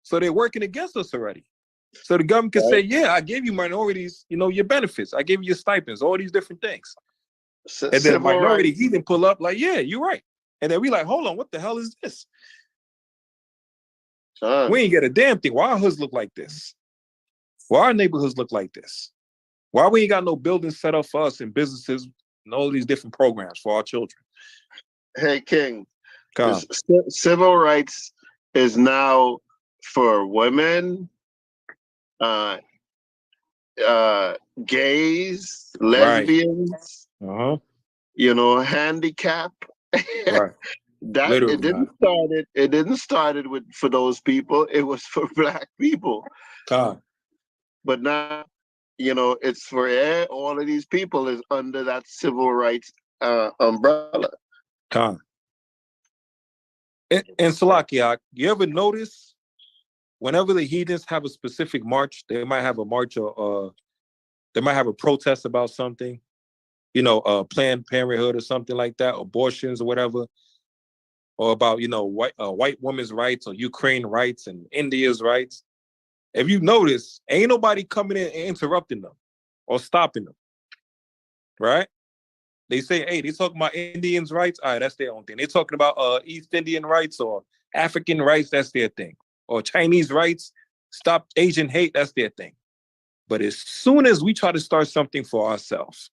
So they're working against us already. So the government can say, yeah, I gave you minorities, you know, your benefits. I gave you your stipends, all these different things. And then the minority heathen pull up like, yeah, you're right. And then we like, hold on, what the hell is this? We ain't get a damn thing. Why our hoods look like this? Why our neighborhoods look like this? Why we ain't got no buildings set up for us and businesses and all these different programs for our children? Hey, King, civil rights is now for women, gays, lesbians, right. You know, handicap. Right. It didn't start it for those people. It was for Black people. But now, you know, it's for all of these people is under that civil rights umbrella. And Salakia, you ever notice whenever the heathens have a specific march, they might have a march or they might have a protest about something, Planned Parenthood or something like that, abortions or whatever, or about white women's rights or Ukraine rights and India's rights. If you notice, ain't nobody coming in and interrupting them or stopping them, right? They say, hey, they talking about Indians' rights. All right, that's their own thing. They talking about East Indian rights or African rights. That's their thing. Or Chinese rights. Stop Asian hate. That's their thing. But as soon as we try to start something for ourselves,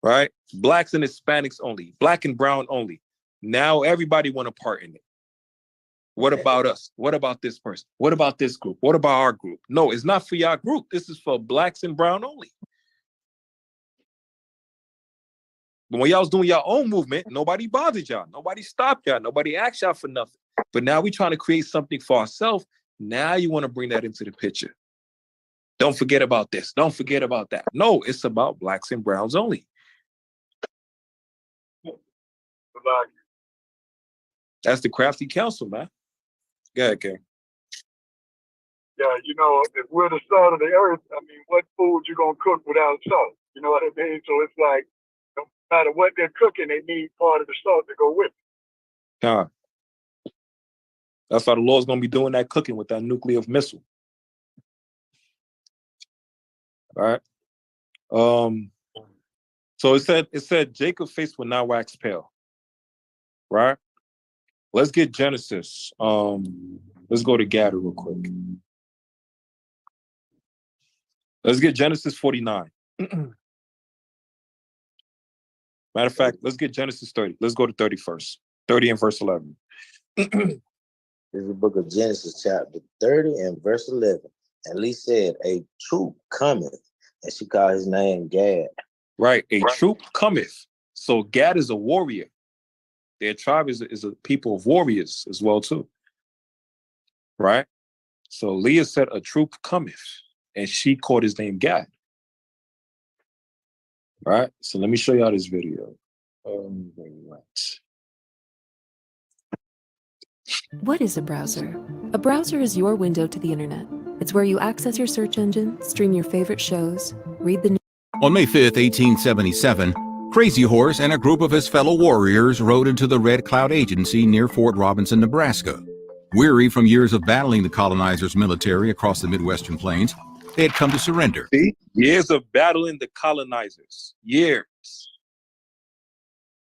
right? Blacks and Hispanics only, black and brown only. Now everybody want a part in it. What about us? What about this person? What about this group? What about our group? No, it's not for your group. This is for blacks and brown only. But when y'all was doing your own movement, nobody bothered y'all. Nobody stopped y'all. Nobody asked y'all for nothing. But now we trying to create something for ourselves. Now you want to bring that into the picture. Don't forget about this. Don't forget about that. No, it's about blacks and browns only. That's the crafty council, man. Go ahead, Karen. Yeah, if we're the salt of the earth, what food you gonna cook without salt? You know what I mean? So it's like, no matter what they're cooking, they need part of the salt to go with it. That's why the Lord's gonna be doing that cooking with that nuclear missile. All right. So it said Jacob's face will not wax pale. Right? Let's get Genesis. Let's go to Gad real quick. Let's get Genesis 49. Matter of fact, let's get Genesis 30. Let's go to 30 first. 30 and verse 11. This is the book of Genesis, chapter 30 and verse 11. And Lee said, a troop cometh, and she called his name Gad. Right, a troop cometh. So Gad is a warrior. Their tribe is a people of warriors as well, too. Right? So Leah said, a troop cometh, and she called his name Gad. Right? So let me show y'all this video. What is a browser? A browser is your window to the internet. It's where you access your search engine, stream your favorite shows, read the news. On May 5th, 1877, Crazy Horse and a group of his fellow warriors rode into the Red Cloud Agency near Fort Robinson, Nebraska. Weary from years of battling the colonizers' military across the Midwestern plains, they had come to surrender. See? Years of battling the colonizers. Years.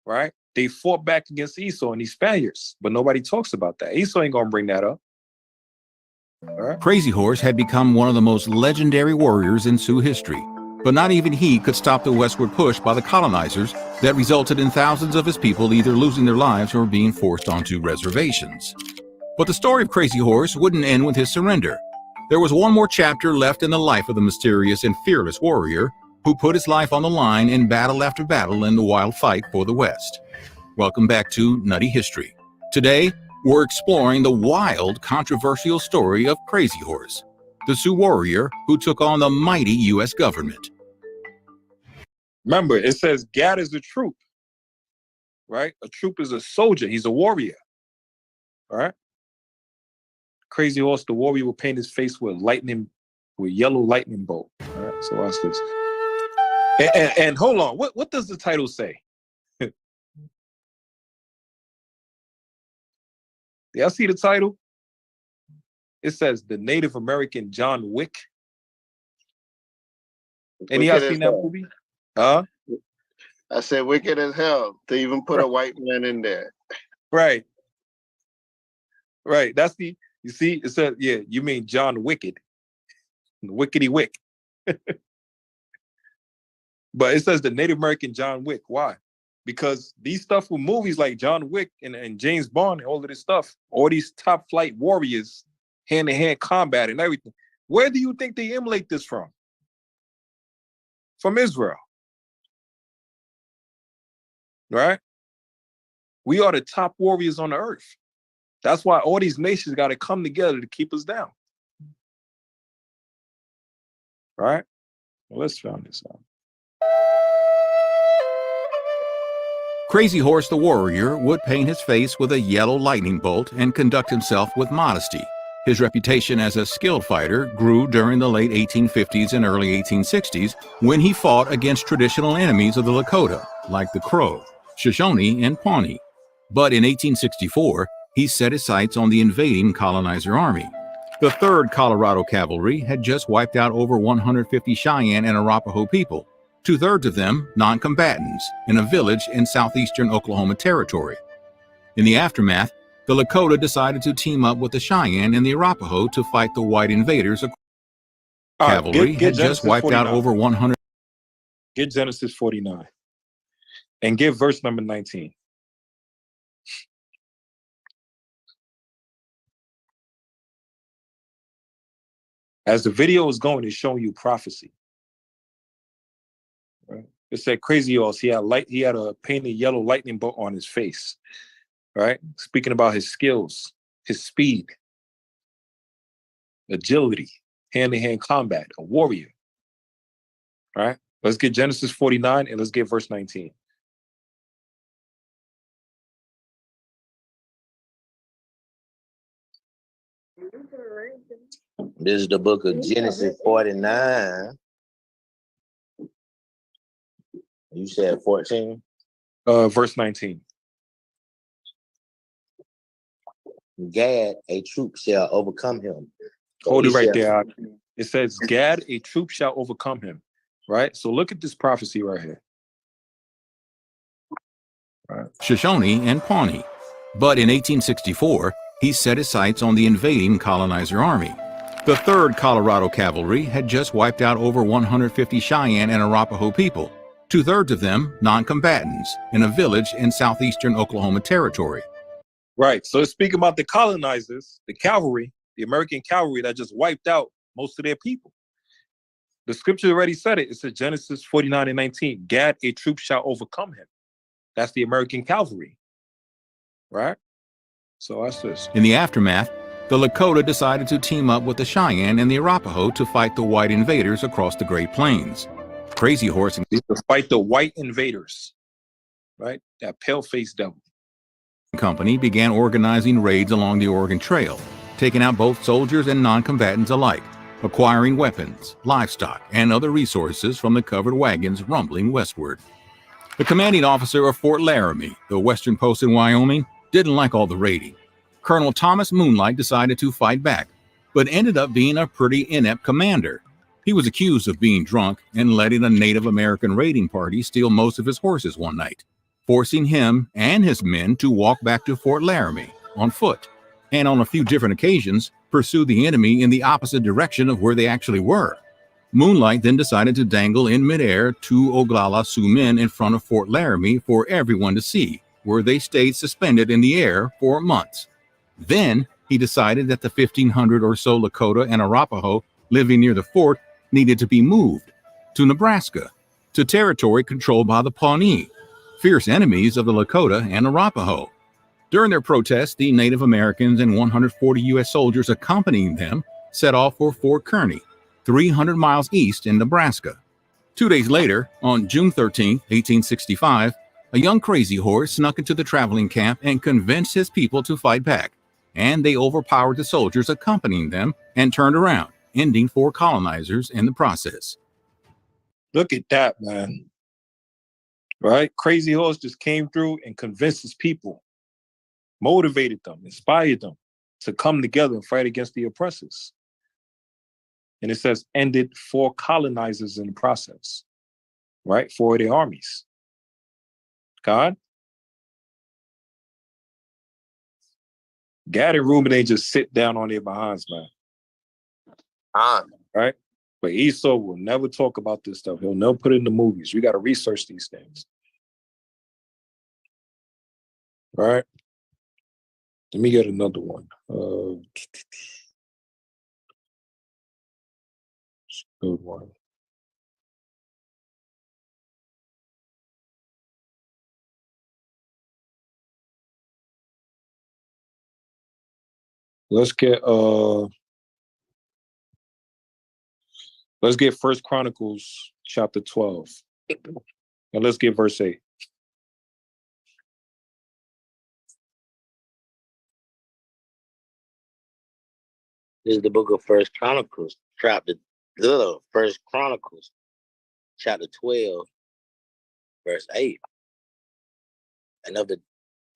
Right? They fought back against Esau and these Spaniards, but nobody talks about that. Esau ain't gonna bring that up. All right? Crazy Horse had become one of the most legendary warriors in Sioux history, but not even he could stop the westward push by the colonizers that resulted in thousands of his people either losing their lives or being forced onto reservations. But the story of Crazy Horse wouldn't end with his surrender. There was one more chapter left in the life of the mysterious and fearless warrior who put his life on the line in battle after battle in the wild fight for the West. Welcome back to Nutty History. Today, we're exploring the wild, controversial story of Crazy Horse, the Sioux warrior who took on the mighty U.S. government. Remember, it says Gad is a troop, right? A troop is a soldier. He's a warrior, all right? Crazy Horse, the warrior, will paint his face with yellow lightning bolt. All right, so watch this. And hold on, what does the title say? Y'all see the title? It says The Native American John Wick. Any y'all seen that movie? I said wicked as hell to even put a white man in there. Right. Right. That's you see, it says, yeah, you mean John Wicked. Wickety Wick. But it says the Native American John Wick. Why? Because these stuff with movies like John Wick and James Bond and all of this stuff, all these top flight warriors, hand-to-hand combat and everything. Where do you think they emulate this from? From Israel. Right? We are the top warriors on the earth. That's why all these nations got to come together to keep us down. Right? Well, let's find this out. Crazy Horse the warrior would paint his face with a yellow lightning bolt and conduct himself with modesty. His reputation as a skilled fighter grew during the late 1850s and early 1860s when he fought against traditional enemies of the Lakota, like the Crow, Shoshone, and Pawnee. But in 1864, he set his sights on the invading colonizer army. The 3rd Colorado Cavalry had just wiped out over 150 Cheyenne and Arapaho people, 2/3 of them non-combatants, in a village in southeastern Oklahoma Territory. In the aftermath, the Lakota decided to team up with the Cheyenne and the Arapaho to fight the white invaders. Cavalry had just wiped out over 100. Get Genesis 49 and get verse number 19. As the video is going, it's showing you prophecy. Right? It said Crazy Horse. He had a painted yellow lightning bolt on his face. Right? Speaking about his skills, his speed, agility, hand-to-hand combat, a warrior. All right? Let's get Genesis 49 and let's get verse 19. This is the book of Genesis 49. You said 14? Verse 19. Gad, a troop shall overcome him. Hold it right there. It says, Gad, a troop shall overcome him. Right? So look at this prophecy right here. Right. Shoshone and Pawnee. But in 1864, he set his sights on the invading colonizer army. The 3rd Colorado Cavalry had just wiped out over 150 Cheyenne and Arapaho people, 2/3 of them non-combatants, in a village in southeastern Oklahoma Territory. Right. So it's speaking about the colonizers, the cavalry, the American cavalry that just wiped out most of their people. The scripture already said it. It said Genesis 49 and 19. Gad, a troop shall overcome him. That's the American cavalry. Right? So watch this. In the aftermath, the Lakota decided to team up with the Cheyenne and the Arapaho to fight the white invaders across the Great Plains. Crazy Horse and to fight the white invaders. Right? That pale-faced devil. Company began organizing raids along the Oregon Trail, taking out both soldiers and non-combatants alike, acquiring weapons, livestock, and other resources from the covered wagons rumbling westward. The commanding officer of Fort Laramie, the western post in Wyoming, didn't like all the raiding. Colonel Thomas Moonlight decided to fight back, but ended up being a pretty inept commander. He was accused of being drunk and letting a Native American raiding party steal most of his horses one night, forcing him and his men to walk back to Fort Laramie on foot, and on a few different occasions pursue the enemy in the opposite direction of where they actually were. Moonlight then decided to dangle in midair 2 Oglala Sioux men in front of Fort Laramie for everyone to see, where they stayed suspended in the air for months. Then he decided that the 1,500 or so Lakota and Arapaho living near the fort needed to be moved to Nebraska, to territory controlled by the Pawnee, fierce enemies of the Lakota and Arapaho. During their protest, the Native Americans and 140 U.S. soldiers accompanying them set off for Fort Kearny, 300 miles east in Nebraska. 2 days later, on June 13, 1865, a young Crazy Horse snuck into the traveling camp and convinced his people to fight back, and they overpowered the soldiers accompanying them and turned around, ending 4 colonizers in the process. Look at that, man. Right? Crazy Horse just came through and convinced his people, motivated them, inspired them to come together and fight against the oppressors. And it says ended 4 colonizers in the process, right? 4 of their armies. God? Gad and Reuben, they just sit down on their behinds, man. Right? But Esau will never talk about this stuff. He'll never put it in the movies. We got to research these things. Right? Let me get another one. Good one. Let's get 1 Chronicles chapter 12. And let's get verse 8. This is the book of First Chronicles, First Chronicles, chapter 12, verse 8. And of the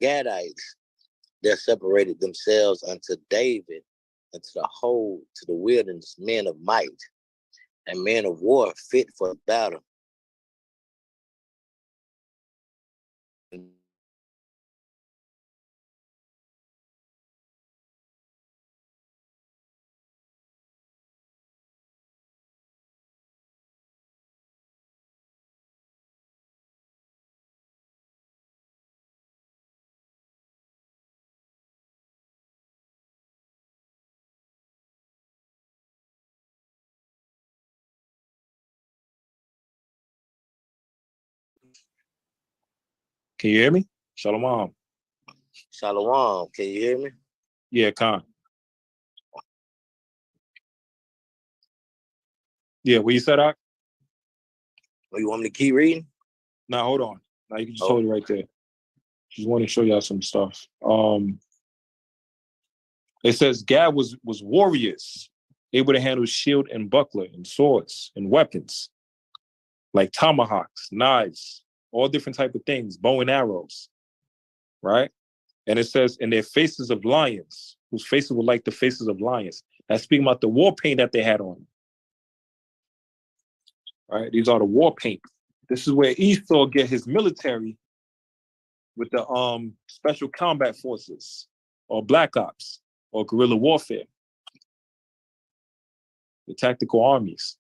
Gadites, there separated themselves unto David and to the wilderness men of might and men of war fit for battle. Can you hear me? Shalom. Shalom, can you hear me? Yeah, Khan. Yeah, what you said, Ak? Oh, you want me to keep reading? Now, hold on. Now you can just Oh. hold it right there. Just want to show y'all some stuff. It says Gad was warriors, able to handle shield and buckler and swords and weapons, like tomahawks, knives, all different type of things, bow and arrows, right? And it says, in their faces of lions, whose faces were like the faces of lions. That's speaking about the war paint that they had on. Right? These are the war paint. This is where Esau get his military with the special combat forces or black ops or guerrilla warfare, the tactical armies,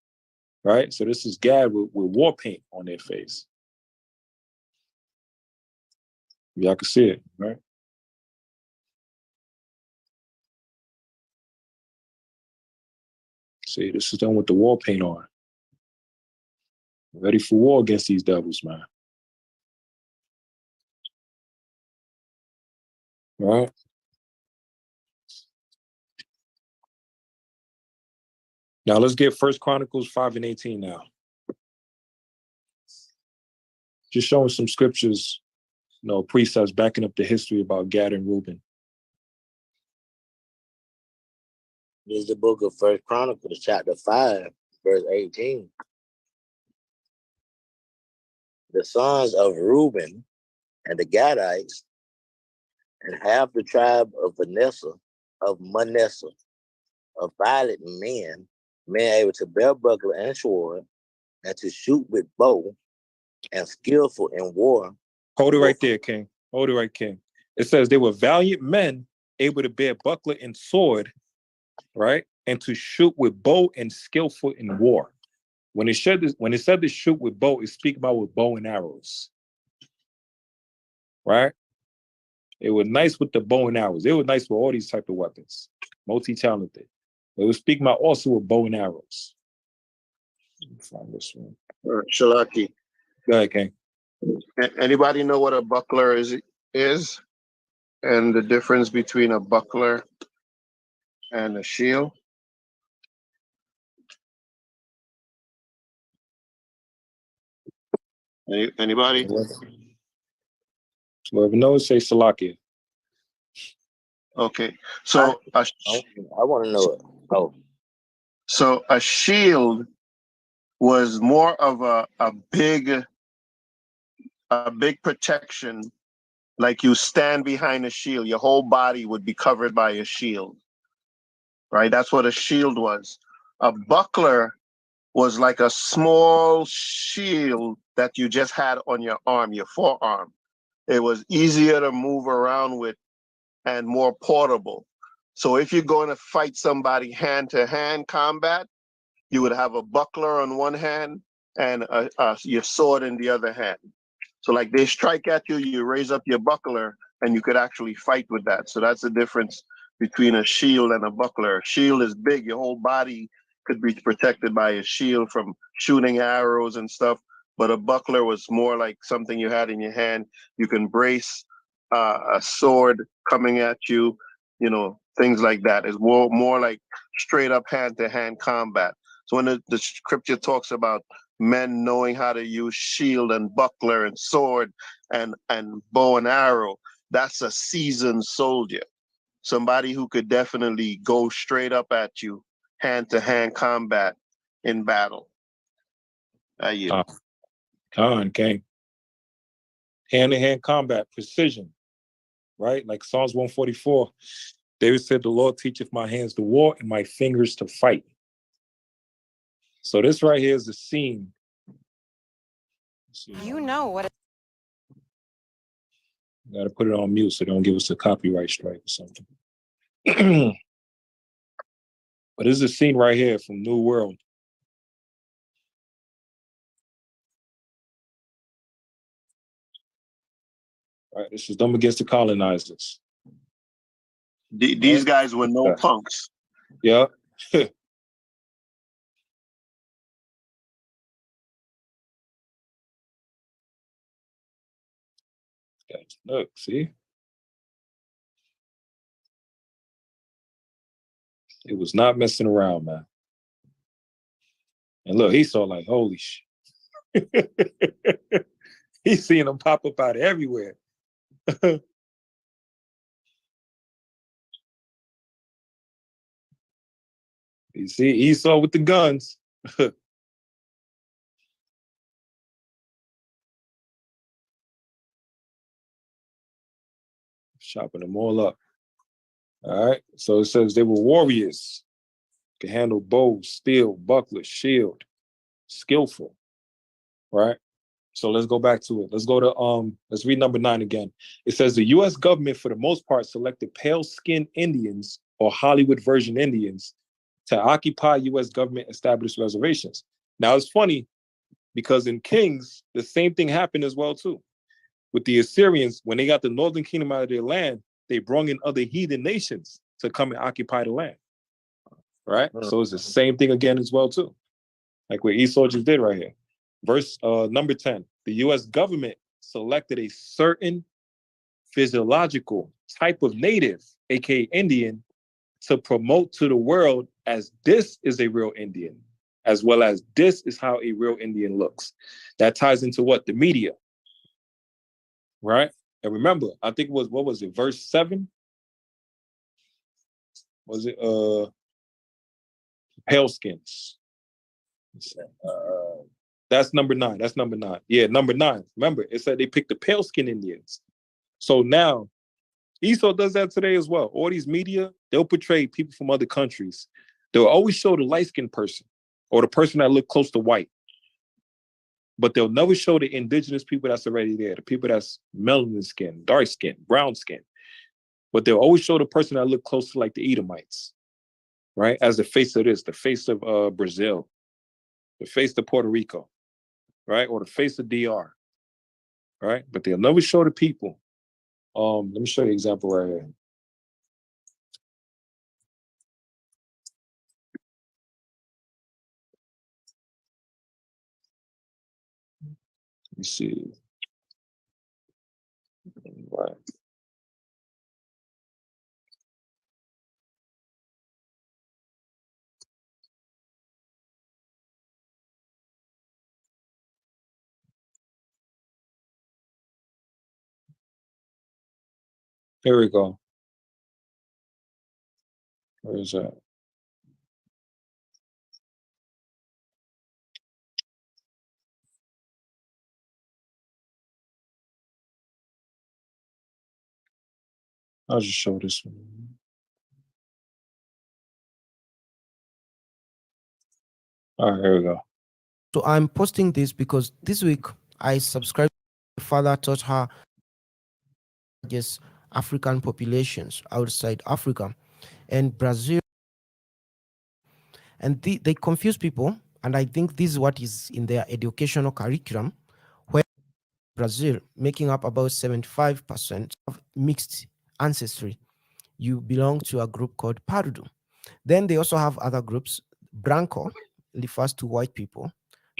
right? So this is Gad with war paint on their face. Y'all can see it, right? See, this is done with the war paint on. Ready for war against these devils, man. Right? Now let's get 1 Chronicles 5 and 18 now. Just showing some scriptures, precepts backing up the history about Gad and Reuben. This is the book of First Chronicles, chapter 5, verse 18. The sons of Reuben and the Gadites, and half the tribe of Manasseh, of violent men able to bear buckler and sword, and to shoot with bow, and skillful in war. Hold it right there, King. Hold it right, King. It says they were valiant men, able to bear buckler and sword, right? And to shoot with bow and skillful in war. When it said to shoot with bow, it's speaking about with bow and arrows. Right? They were nice with the bow and arrows. They were nice with all these type of weapons. Multi-talented. They were speaking about also with bow and arrows. Find this one. Shalaki. Go ahead, King. Anybody know what a buckler is? And the difference between a buckler and a shield? Anybody? Whoever knows, say Salakia. Okay. So I want to know it. Oh. So a shield was more of a big protection. Like you stand behind a shield, your whole body would be covered by a shield. Right? That's what a shield was. A buckler was like a small shield that you just had on your arm, your forearm. It was easier to move around with and more portable. So if you're going to fight somebody hand-to-hand combat, you would have a buckler on one hand and your sword in the other hand. So like they strike at you, you raise up your buckler and you could actually fight with that. So that's the difference between a shield and a buckler. A shield is big, your whole body could be protected by a shield from shooting arrows and stuff. But a buckler was more like something you had in your hand. You can brace a sword coming at you, things like that. It's more like straight up hand-to-hand combat. So when the scripture talks about men knowing how to use shield and buckler and sword and bow and arrow, that's a seasoned soldier. somebody who could definitely go straight up at you, hand-to-hand combat in battle. Khan, King. Hand-to-hand combat, precision, right? Like Psalms 144, David said, the Lord teacheth my hands to war and my fingers to fight. So this right here is the scene. You know what? Got to put it on mute so they don't give us a copyright strike or something. But this is a scene right here from New World. All right, this is them against the colonizers. These guys were no punks. Yeah. Look, see? It was not messing around, man. And look, he saw like, holy shit. He's seeing them pop up out of everywhere. You see, Esau with the guns. Chopping them all up. All right. So it says they were warriors. Could handle bows, steel, buckler, shield, skillful. Right. So let's go back to it. Let's go to let's read number 9 again. It says the US government, for the most part, selected pale-skinned Indians or Hollywood version Indians to occupy US government established reservations. Now it's funny because in Kings, the same thing happened as well, too. With the Assyrians, when they got the northern kingdom out of their land, they brought in other heathen nations to come and occupy the land. Right? So it's the same thing again as well, too. Like what Esau just did right here. Verse number 10, the US government selected a certain physiological type of native, aka Indian, to promote to the world as this is a real Indian, as well as this is how a real Indian looks. That ties into what? The media. Right? And remember, I think it was, what was it, verse 7? Was it pale skins? That's number 9. That's number 9. Yeah, number 9. Remember, it said they picked the pale skin Indians. So now, Esau does that today as well. All these media, they'll portray people from other countries. They'll always show the light-skinned person or the person that look close to white. But they'll never show the indigenous people that's already there, the people that's melanin skin, dark skin, brown skin. But they'll always show the person that look close to like the Edomites, right? As the face of this, the face of Brazil, the face of Puerto Rico, right? Or the face of DR, right? But they'll never show the people. Let me show you an example right here. Let me see. Right. Here we go. Where is that? I'll just show this one. All right, here we go. So I'm posting this because this week I subscribed to Father taught her just African populations outside Africa and Brazil. And they confuse people. And I think this is what is in their educational curriculum, where Brazil, making up about 75% of mixed ancestry, you belong to a group called Pardo. Then they also have other groups. Branco refers to white people.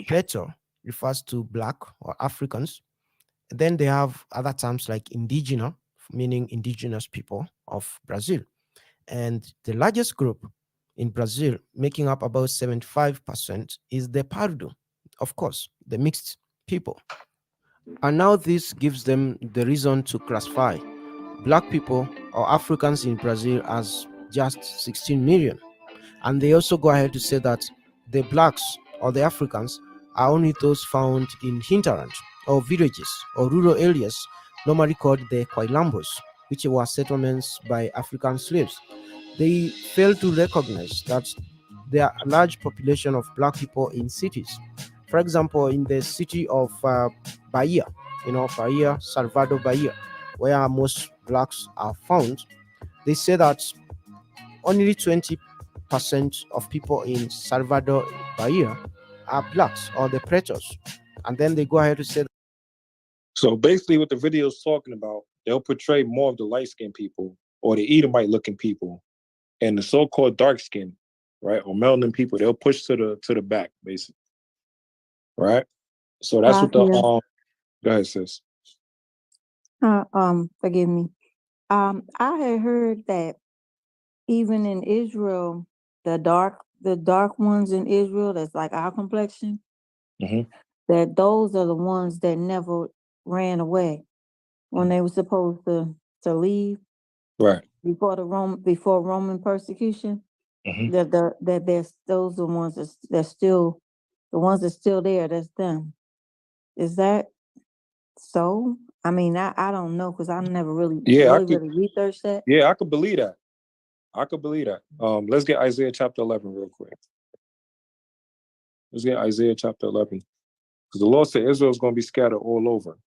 Preto refers to black or Africans. Then they have other terms like indigenous, meaning indigenous people of Brazil. And the largest group in Brazil, making up about 75%, is the Pardo, of course, the mixed people. And now this gives them the reason to classify black people or Africans in Brazil as just 16 million. And they also go ahead to say that the blacks or the Africans are only those found in hinterland or villages or rural areas, normally called the Quilambos, which were settlements by African slaves. They fail to recognize that there are a large population of black people in cities. For example, in the city of Bahia, Bahia, Salvador Bahia, where most blacks are found, they say that only 20% of people in Salvador Bahia are blacks or the pretos. And then they go ahead to say that. So basically, what the video is talking about, they'll portray more of the light-skinned people or the Edomite-looking people, and the so-called dark-skinned, right, or melanin people, they'll push to the back, basically, right? So that's what the Rafael, go ahead, sis. forgive me. I had heard that even in Israel, the dark ones in Israel, that's like our complexion, Mhm. that those are the ones that never ran away when they were supposed to leave Right. before Roman persecution. Mhm. That there's those the ones that's still the ones that's still there. That's them. Is that so? I mean, I don't know because I never really Yeah, really researched that. I could believe that. I could believe that. Let's get Isaiah chapter 11 real quick. Let's get Isaiah chapter 11. Because the Lord said Israel is going to be scattered all over.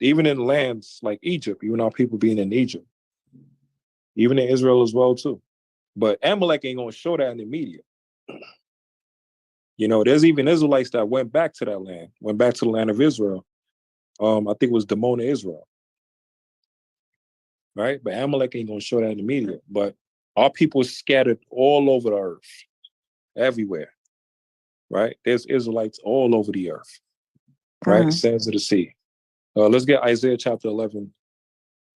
Even in lands like Egypt, even our people being in Egypt. Even in Israel as well, too. But Amalek ain't going to show that in the media. There's even Israelites that went back to that land, went back to the land of Israel. I think it was Damona, Israel. Right? But Amalek ain't going to show that in the media. But our people scattered all over the earth, everywhere. Right? There's Israelites all over the earth. Right? Sands of the sea. Let's get Isaiah chapter 11,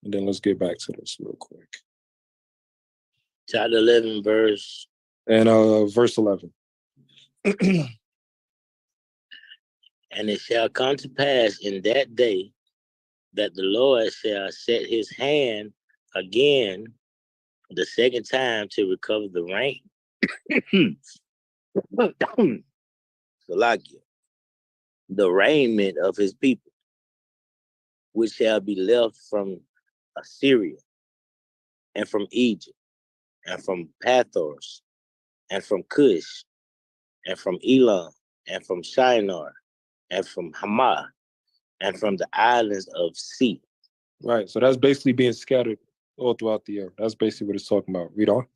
and then let's get back to this real quick. Chapter 11, verse. And verse 11. And it shall come to pass in that day that the Lord shall set his hand again the second time to recover the rain. The raiment of his people, which shall be left from Assyria, and from Egypt, and from Pathros, and from Cush, and from Elam, and from Shinar, and from Hamath, and from the islands of sea. Right. So that's basically being scattered all throughout the earth. That's basically what it's talking about. Read on.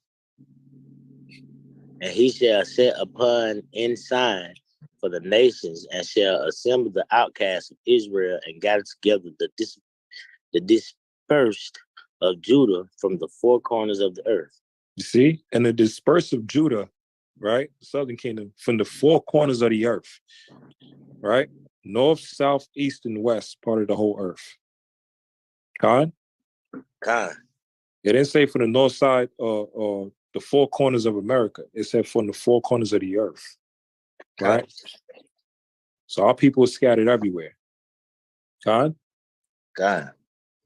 And he shall set upon ensign for the nations, and shall assemble the outcasts of Israel, and gather together the dispersed of Judah from the four corners of the earth. You see? And the dispersed of Judah, right? The southern kingdom, from the four corners of the earth. Right? North, south, east, and west, part of the whole earth. Khan? Khan. It didn't say from the north side or the four corners of America. It said from the four corners of the earth. Right? Khan. So our people are scattered everywhere. Khan? Khan.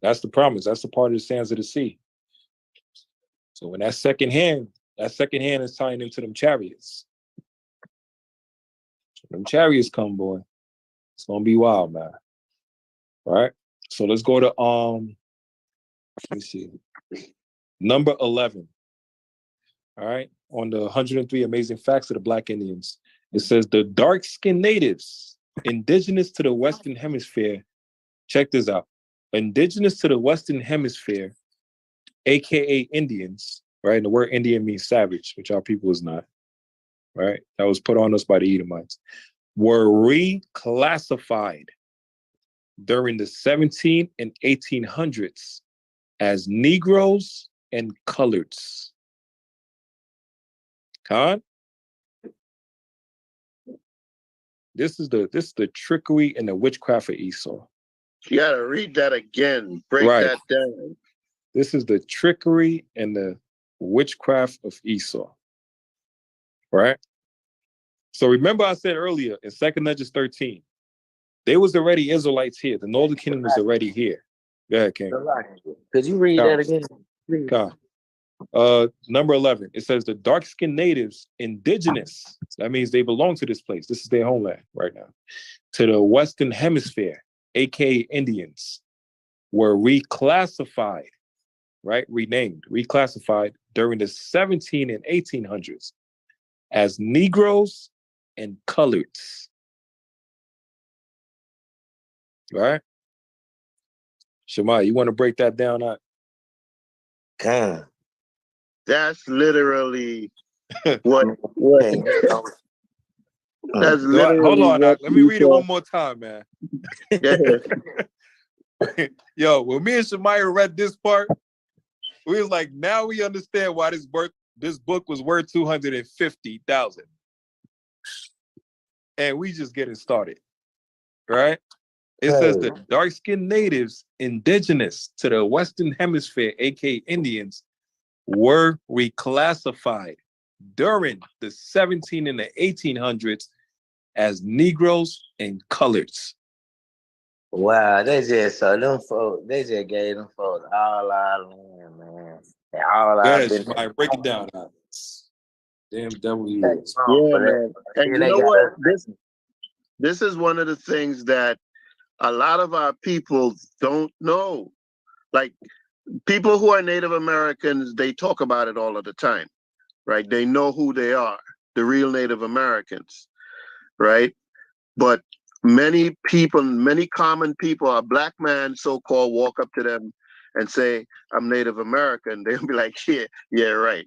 That's the promise. That's the part of the sands of the sea. So when that second hand is tying into them chariots. When them chariots come, boy, it's gonna be wild, man. Right? So let's go to let me see. Number 11. All right. On the 103 amazing facts of the Black Indians, it says the dark-skinned natives indigenous to the Western Hemisphere. Check this out. Indigenous to the Western Hemisphere, aka Indians, right? And the word Indian means savage, which our people is not. Right? That was put on us by the Edomites. Were reclassified during the 17 and 1800s as Negroes and coloreds. Khan? This is the trickery and the witchcraft of Esau. You gotta read that again. Break that down. This is the trickery and the witchcraft of Esau. Right? So remember I said earlier in 2 Judges 13, there was already Israelites here. The northern kingdom was already here. Go ahead, King. Could you read that again? God. Number 11, it says the dark-skinned natives, indigenous, that means they belong to this place. This is their homeland right now. To the Western Hemisphere, aka Indians, were reclassified, right? Reclassified during the 17 and 1800s as Negroes and coloreds. Right? Shemai, you want to break that down? That's literally what that's literally hold on. what Let me read it one more time, man. Yo, when me and Shemaya read this part, we was like, now we understand why this book was worth 250,000. And we just getting started. Right? It says the dark-skinned natives indigenous to the Western Hemisphere, aka Indians, were reclassified during the 17 and the 1800s as Negroes and coloreds. Wow, they just gave them folks all our land, man. And all our business. Break it down. Damn W. Yeah, man. And you know what? This is one of the things that a lot of our people don't know. Like, people who are Native Americans, they talk about it all of the time, right? They know who they are, the real Native Americans, right? But many people, many common people, a black man so-called, walk up to them and say, I'm Native American. They'll be like, yeah, right.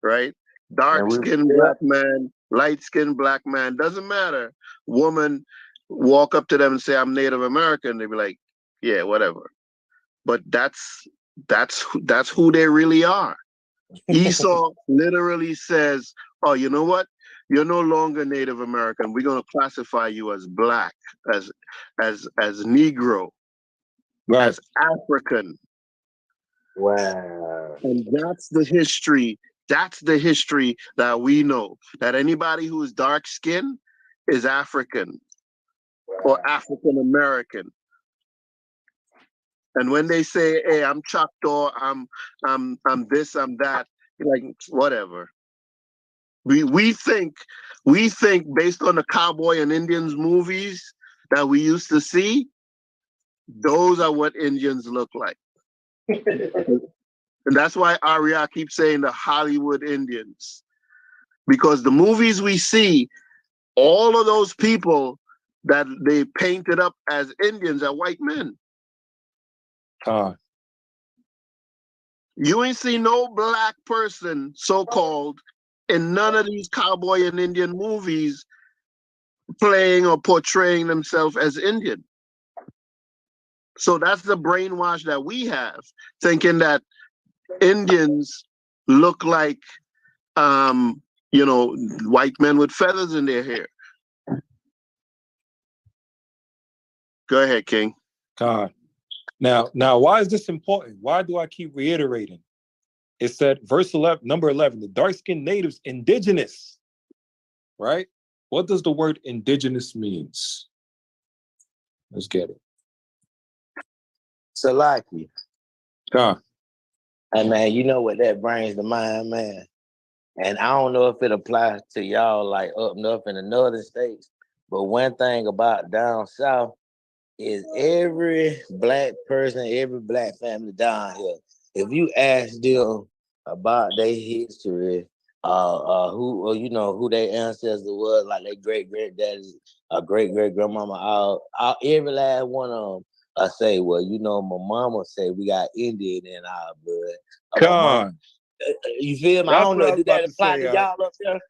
Right? Dark-skinned black man, light-skinned black man, doesn't matter. Woman walk up to them and say, I'm Native American. They'll be like, yeah, whatever. But that's who they really are. Esau literally says, oh, you know what? You're no longer Native American. We're going to classify you as black, as Negro, right, as African. Wow. And that's the history. That's the history that we know. That anybody who is dark skinned is African or African American. And when they say, hey, I'm Choctaw, I'm this, I'm that, like, whatever. We think based on the cowboy and Indians movies that we used to see, those are what Indians look like. And that's why Arya keeps saying the Hollywood Indians. Because the movies we see, all of those people that they painted up as Indians are white men. You ain't see no black person, so-called, in none of these cowboy and Indian movies playing or portraying themselves as Indian. So that's the brainwash that we have, thinking that Indians look like, white men with feathers in their hair. Go ahead, King. Now, why is this important? Why do I keep reiterating? It said, verse 11, number 11, the dark-skinned natives, indigenous, right? What does the word indigenous means? Let's get it. Salaki. God. Hey, man, you know what that brings to mind, man? And I don't know if it applies to y'all like up north in the northern states, but one thing about down south is every black person, every black family down here, if you ask them about their history, who their ancestors was, like their great-great-daddy, great-great-grandmama, every last one of them, I say, well, my mama say we got Indian in our blood. Come on. You feel me? That's I don't know. what I was Do that about to apply say, to y'all up there?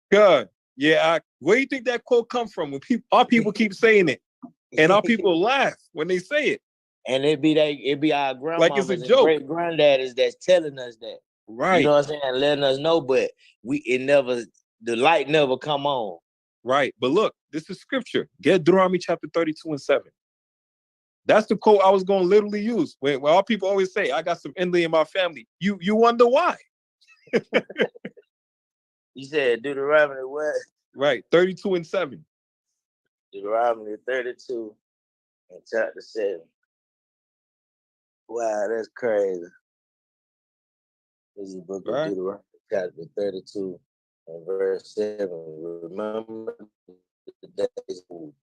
Good. Yeah. Where do you think that quote come from? When our people keep saying it, and our people laugh when they say it, and it be our grandmas like it's a joke. Great granddaddies that's telling us that. Right. You know what I'm saying? Letting us know, but the light never come on. Right. But look, this is scripture. Get Deuteronomy chapter 32 and 7. That's the quote I was going to literally use. When all people always say, I got some Indian in my family. You wonder why. You said Deuteronomy what? Right. 32 and 7. Deuteronomy 32 and chapter 7. Wow, that's crazy. This is the book of Right. Deuteronomy, chapter 32 and verse 7. Remember the days who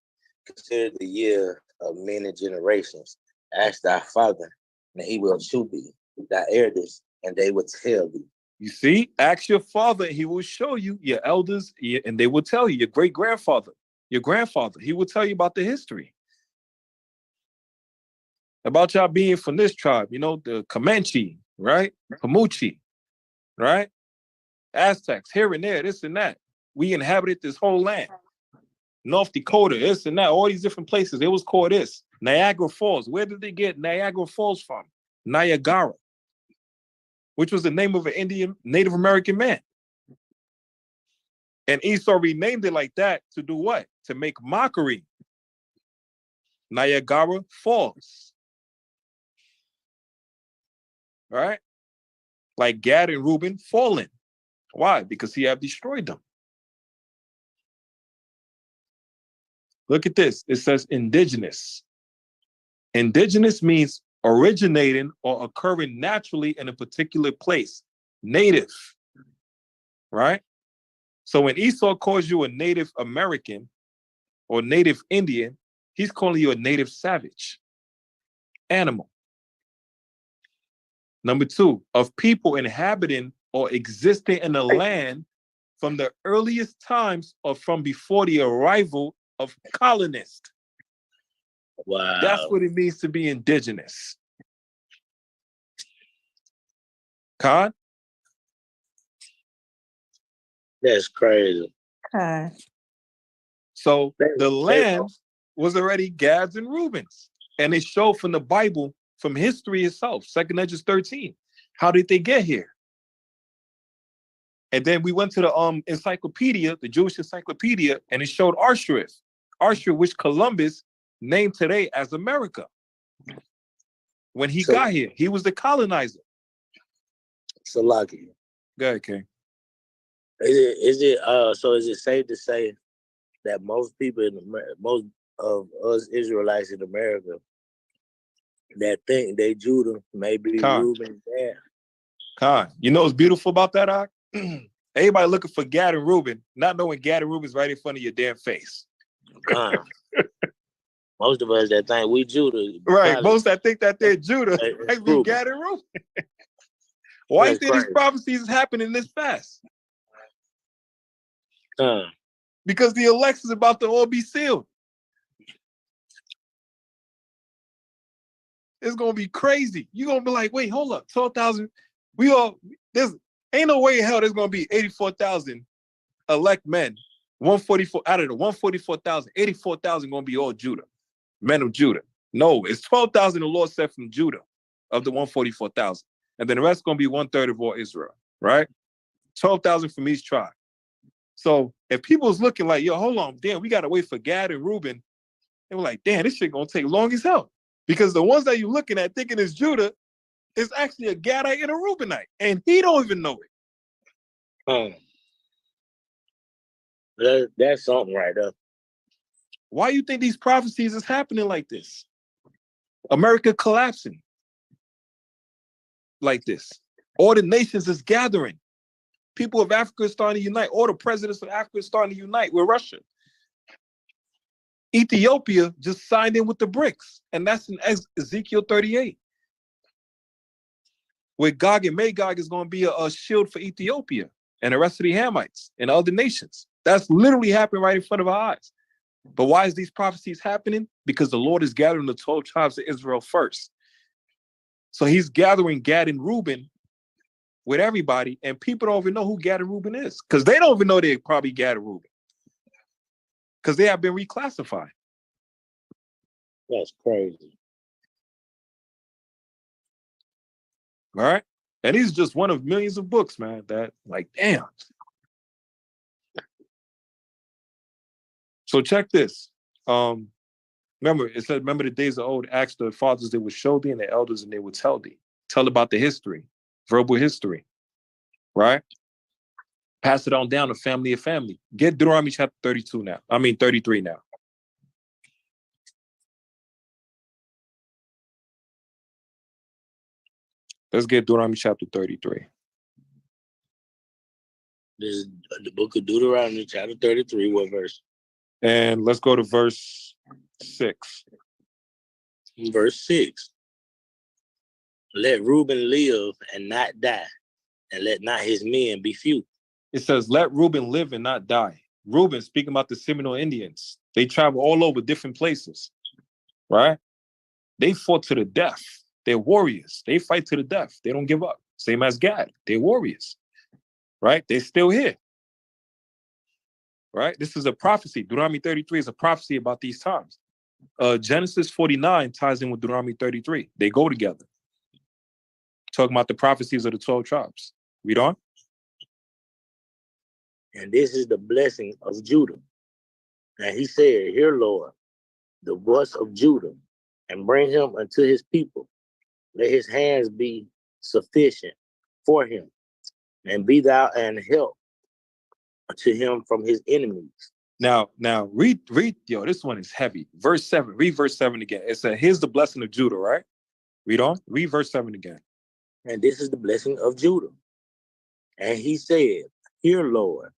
consider the year of many generations. Ask thy father, and he will shew thee thy elders, and they will tell thee. You see, ask your father, and he will show you your elders, and they will tell you, your great grandfather, your grandfather, he will tell you about the history. About y'all being from this tribe, you know, the Comanche, right? Pamuchi, right? Aztecs, here and there, this and that. We inhabited this whole land. North Dakota, this and that, all these different places. It was called this. Niagara Falls. Where did they get Niagara Falls from? Niagara, which was the name of an Indian Native American man. And Esau renamed it like that to do what? To make mockery. Niagara Falls. Right? Like Gad and Reuben fallen. Why? Because he have destroyed them. Look at this. It says indigenous. Indigenous means originating or occurring naturally in a particular place. Native. Right? So when Esau calls you a Native American or Native Indian, he's calling you a native savage. Animal. Number 2, of people inhabiting or existing in the land from the earliest times or from before the arrival of colonists. Wow. That's what it means to be indigenous. Khan? That's crazy. So the land was already Gad's and Reuben's. And it showed from the Bible, from history itself, 2 Edges 13. How did they get here? And then we went to the encyclopedia, the Jewish encyclopedia, and it showed Arshrif, which Columbus named today as America. When he got here, he was the colonizer. Salaki. Go ahead, King. Is it safe to say that most people most of us Israelites in America that think they Judah may be Reuben and Khan, you know what's beautiful about that, Ak? Everybody looking for Gad and Reuben, not knowing Gad and Reuben's right in front of your damn face. Most of us that think we Judah. Right, most that think that they're Judah, they be Gad and Reuben. Why do you think these prophecies is happening this fast? Because the election is about to all be sealed. It's gonna be crazy. You're gonna be like, wait, hold up, 12,000. There's ain't no way in hell there's gonna be 84,000 elect men. 144 out of the 144,000, 84,000 gonna be all Judah, men of Judah. No, it's 12,000 the Lord said from Judah of the 144,000, and then the rest gonna be 1/3 of all Israel, right? 12,000 from each tribe. So if people's looking like, yo, hold on, damn, we gotta wait for Gad and Reuben, they were like, damn, this shit gonna take long as hell. Because the ones that you're looking at thinking is Judah is actually a Gadite and a Reubenite, and he don't even know it. That's something right there. Why you think these prophecies is happening like this? America collapsing like this. All the nations is gathering. People of Africa are starting to unite. All the presidents of Africa are starting to unite with Russia. Ethiopia just signed in with the BRICS, and that's in Ezekiel 38. Where Gog and Magog is going to be a shield for Ethiopia and the rest of the Hamites and other nations. That's literally happening right in front of our eyes. But why is these prophecies happening? Because the Lord is gathering the 12 tribes of Israel first. So he's gathering Gad and Reuben with everybody, and people don't even know who Gad and Reuben is, because they don't even know they're probably Gad and Reuben, because they have been reclassified. That's crazy. All right. And he's just one of millions of books, man, that like, damn. So check this. Remember, it said, remember the days of old, ask the fathers, they would show thee, and the elders, and they would tell thee. Tell about the history, verbal history, right? Pass it on down to family of family. Get Deuteronomy chapter 32 now. 33 now. Let's get Deuteronomy chapter 33. This is the book of Deuteronomy, chapter 33, what verse? And let's go to verse 6. Verse 6. Let Reuben live and not die, and let not his men be few. It says, let Reuben live and not die. Reuben, speaking about the Seminole Indians, they travel all over different places, right? They fought to the death. They're warriors. They fight to the death. They don't give up. Same as Gad. They're warriors, right? They're still here, right? This is a prophecy. Deuteronomy 33 is a prophecy about these times. Genesis 49 ties in with Deuteronomy 33. They go together. Talking about the prophecies of the 12 tribes. Read on. And this is the blessing of Judah. And he said, hear, Lord, the voice of Judah, and bring him unto his people. Let his hands be sufficient for him, and be thou an help to him from his enemies. Now, read, yo, this one is heavy. Verse 7, read verse 7 again. It said, here's the blessing of Judah, right? Read on, read verse 7 again. And this is the blessing of Judah. And he said, hear, Lord,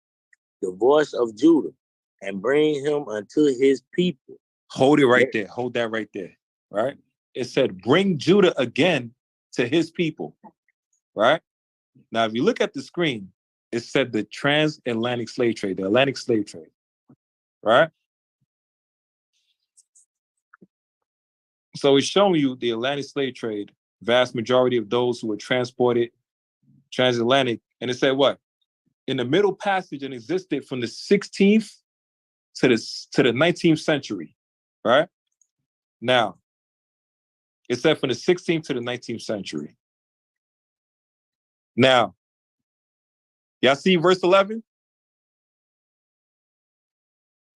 the voice of Judah, and bring him unto his people. Hold it right there. Hold that right there, right? It said, bring Judah again to his people, right? Now, if you look at the screen, it said the transatlantic slave trade, the Atlantic slave trade, right? So it's showing you the Atlantic slave trade, vast majority of those who were transported transatlantic. And it said what? In the Middle Passage, it existed from the 16th to the 19th century, right? Now, it said from the 16th to the 19th century. Now, y'all see verse 11?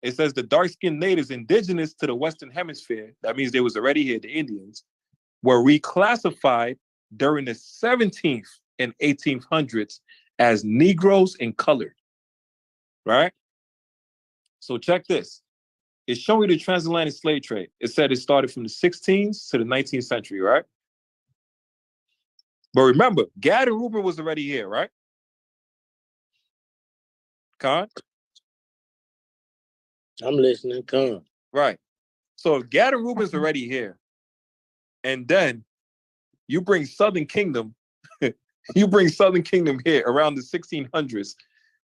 It says the dark-skinned natives indigenous to the Western Hemisphere, that means they was already here, the Indians, were reclassified during the 17th and 1800s as Negroes and colored, right? So check this. It's showing you the transatlantic slave trade. It said it started from the 16th to the 19th century, right? But remember, Gad and Reuben was already here, right? Khan? I'm listening, Khan. Right. So if Gad and Reuben's already here, and then you bring Southern Kingdom, you bring Southern Kingdom here around the 1600s,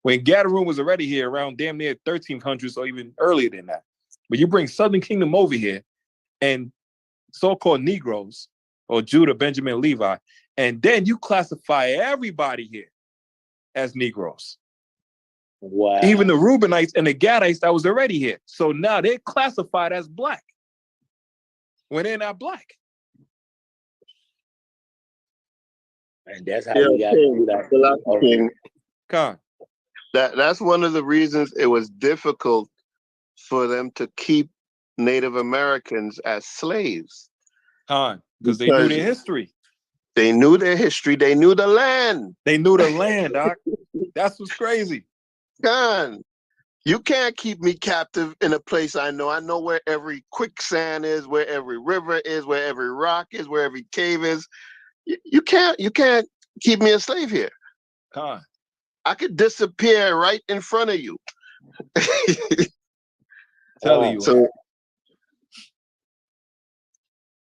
when Gad and Reuben was already here around damn near 1300s or even earlier than that. But you bring Southern Kingdom over here and so-called Negroes or Judah, Benjamin, Levi, and then you classify everybody here as Negroes. Wow. Even the Reubenites and the Gadites that was already here. So now they're classified as black when they're not black. And that's how we got that. Khan. That's one of the reasons it was difficult for them to keep Native Americans as slaves. Khan, because they knew their history. They knew their history. They knew the land. They knew the land, Doc. That's what's crazy. Khan, you can't keep me captive in a place I know. I know where every quicksand is, where every river is, where every rock is, where every cave is. You can't keep me a slave here. Khan. I could disappear right in front of you. Telling you. So,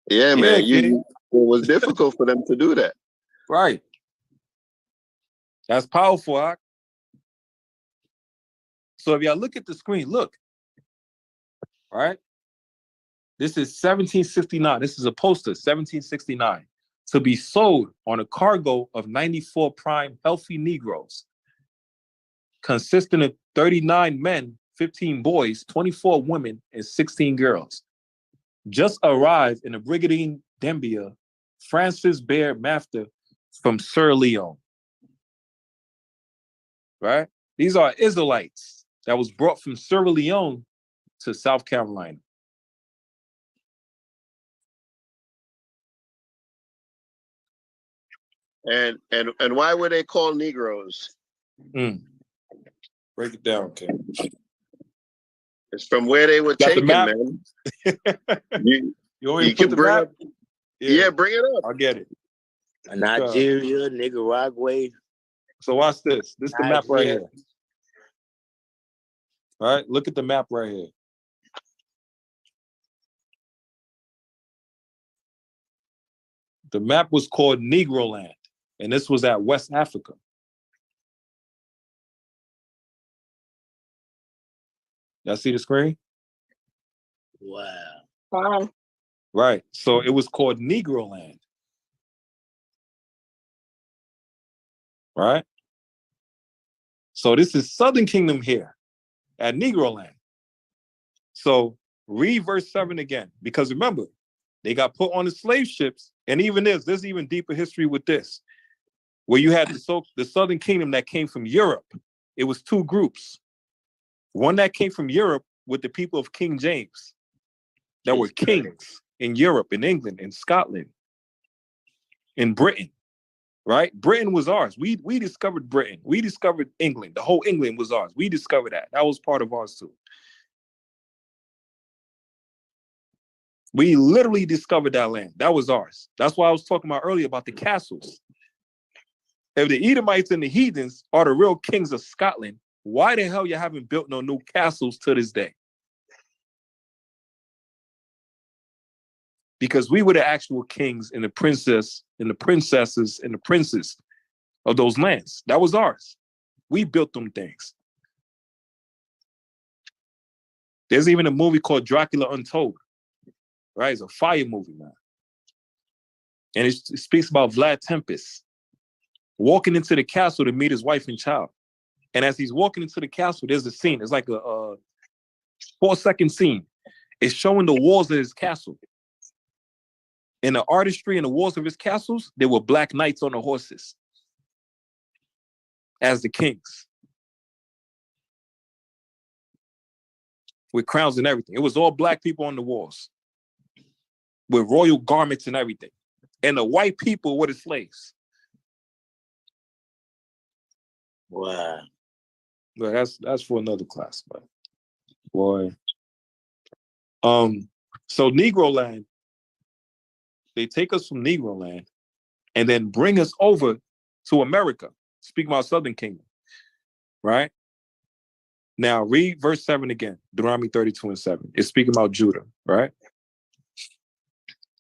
yeah, man, it was difficult for them to do that. Right. That's powerful, Doc. So if y'all look at the screen, look. All right. This is 1769. This is a poster, 1769, to be sold on a cargo of 94 prime healthy Negroes, consisting of 39 men, 15 boys, 24 women, and 16 girls. Just arrived in the Brigantine Dembia, Francis Bear Mafta from Sierra Leone. Right? These are Israelites that was brought from Sierra Leone to South Carolina. And why were they called Negroes? Break it down, okay. It's from where they were taken, man. You want me to put the bring map? up, yeah, bring it up. I'll get it. Nigeria, Nicaragua, So watch this. This is the map right Nigeria. here. All right, look at the map right here. The map was called Negro Land, and this was at West Africa. Y'all see the screen? Wow. Right. So it was called Negro Land. Right? So this is Southern Kingdom here at Negro Land. So read verse 7 again, because remember, they got put on the slave ships, and even there's even deeper history with this, where you had the Southern Kingdom that came from Europe. It was two groups. One that came from Europe with the people of King James, that were kings in Europe, in England, in Scotland, in Britain, right? Britain was ours. We discovered Britain. We discovered England. The whole England was ours. We discovered that. That was part of ours too. We literally discovered that land. That was ours. That's why I was talking about earlier about the castles. If the Edomites and the heathens are the real kings of Scotland, why the hell you haven't built no new castles to this day? Because we were the actual kings and the princess and the princesses and the princes of those lands. That was ours. We built them things. There's even a movie called Dracula Untold, right? It's a fire movie, man. And it speaks about Vlad Tepes walking into the castle to meet his wife and child. And as he's walking into the castle, there's a scene. It's like a 4-second scene. It's showing the walls of his castle. In the artistry in the walls of his castles, there were black knights on the horses as the kings, with crowns and everything. It was all black people on the walls with royal garments and everything. And the white people were the slaves. Wow. But that's for another class, but boy. So Negro Land, they take us from Negro Land and then bring us over to America. Speaking about Southern Kingdom, right? Now read verse 7 again, Deuteronomy 32:7. It's speaking about Judah, right?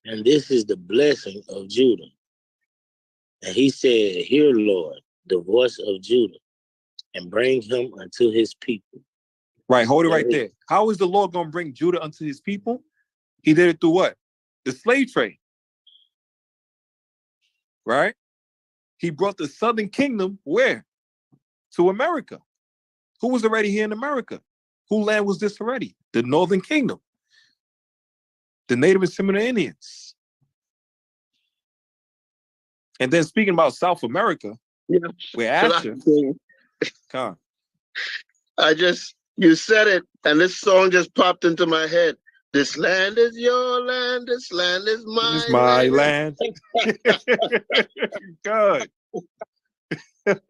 And this is the blessing of Judah. And he said, hear, Lord, the voice of Judah, and bring him unto his people. Right, hold it right there. How is the Lord going to bring Judah unto his people? He did it through what? The slave trade. Right? He brought the Southern Kingdom where? To America. Who was already here in America? Whose land was this already? The Northern Kingdom. The Native and Seminole Indians. And then speaking about South America, where Asher, come on. You said it, and this song just popped into my head. This land is your land, this land is my It's my land. Good.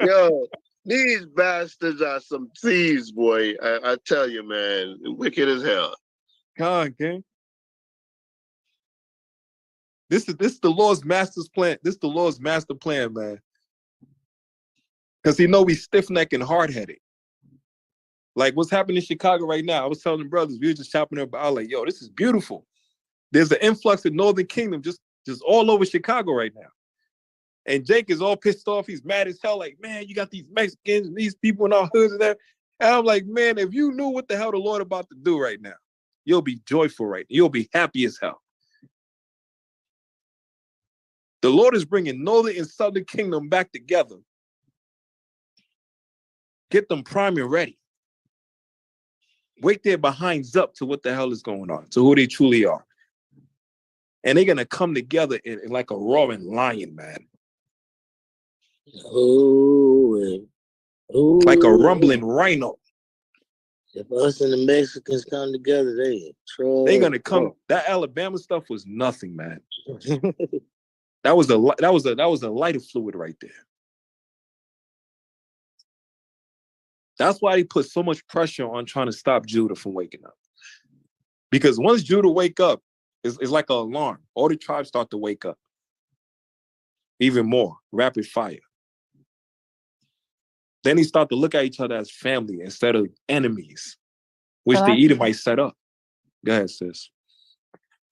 Yo, these bastards are some thieves, boy. I tell you, man, wicked as hell. Come on, King. This is the Lord's master's plan. This is the Lord's master plan, man. Because he know we stiff-necked and hard-headed. Like what's happening in Chicago right now. I was telling the brothers, we were just chopping up. I was like, yo, this is beautiful. There's an influx of Northern Kingdom just all over Chicago right now. And Jake is all pissed off. He's mad as hell. Like, man, you got these Mexicans and these people in our hoods and that. And I'm like, man, if you knew what the hell the Lord about to do right now, you'll be joyful right now. You'll be happy as hell. The Lord is bringing Northern and Southern Kingdom back together. Get them prime and ready. Wait their behinds up to what the hell is going on, to who they truly are. And they're going to come together in like a roaring lion, man. Like a rumbling rhino. If us and the Mexicans come together, they're going to come. That Alabama stuff was nothing, man. That was a lighter fluid right there. That's why they put so much pressure on trying to stop Judah from waking up. Because once Judah wake up, it's like an alarm. All the tribes start to wake up. Even more, rapid fire. Then he started to look at each other as family instead of enemies, which But the Edomites set up. Go ahead, sis.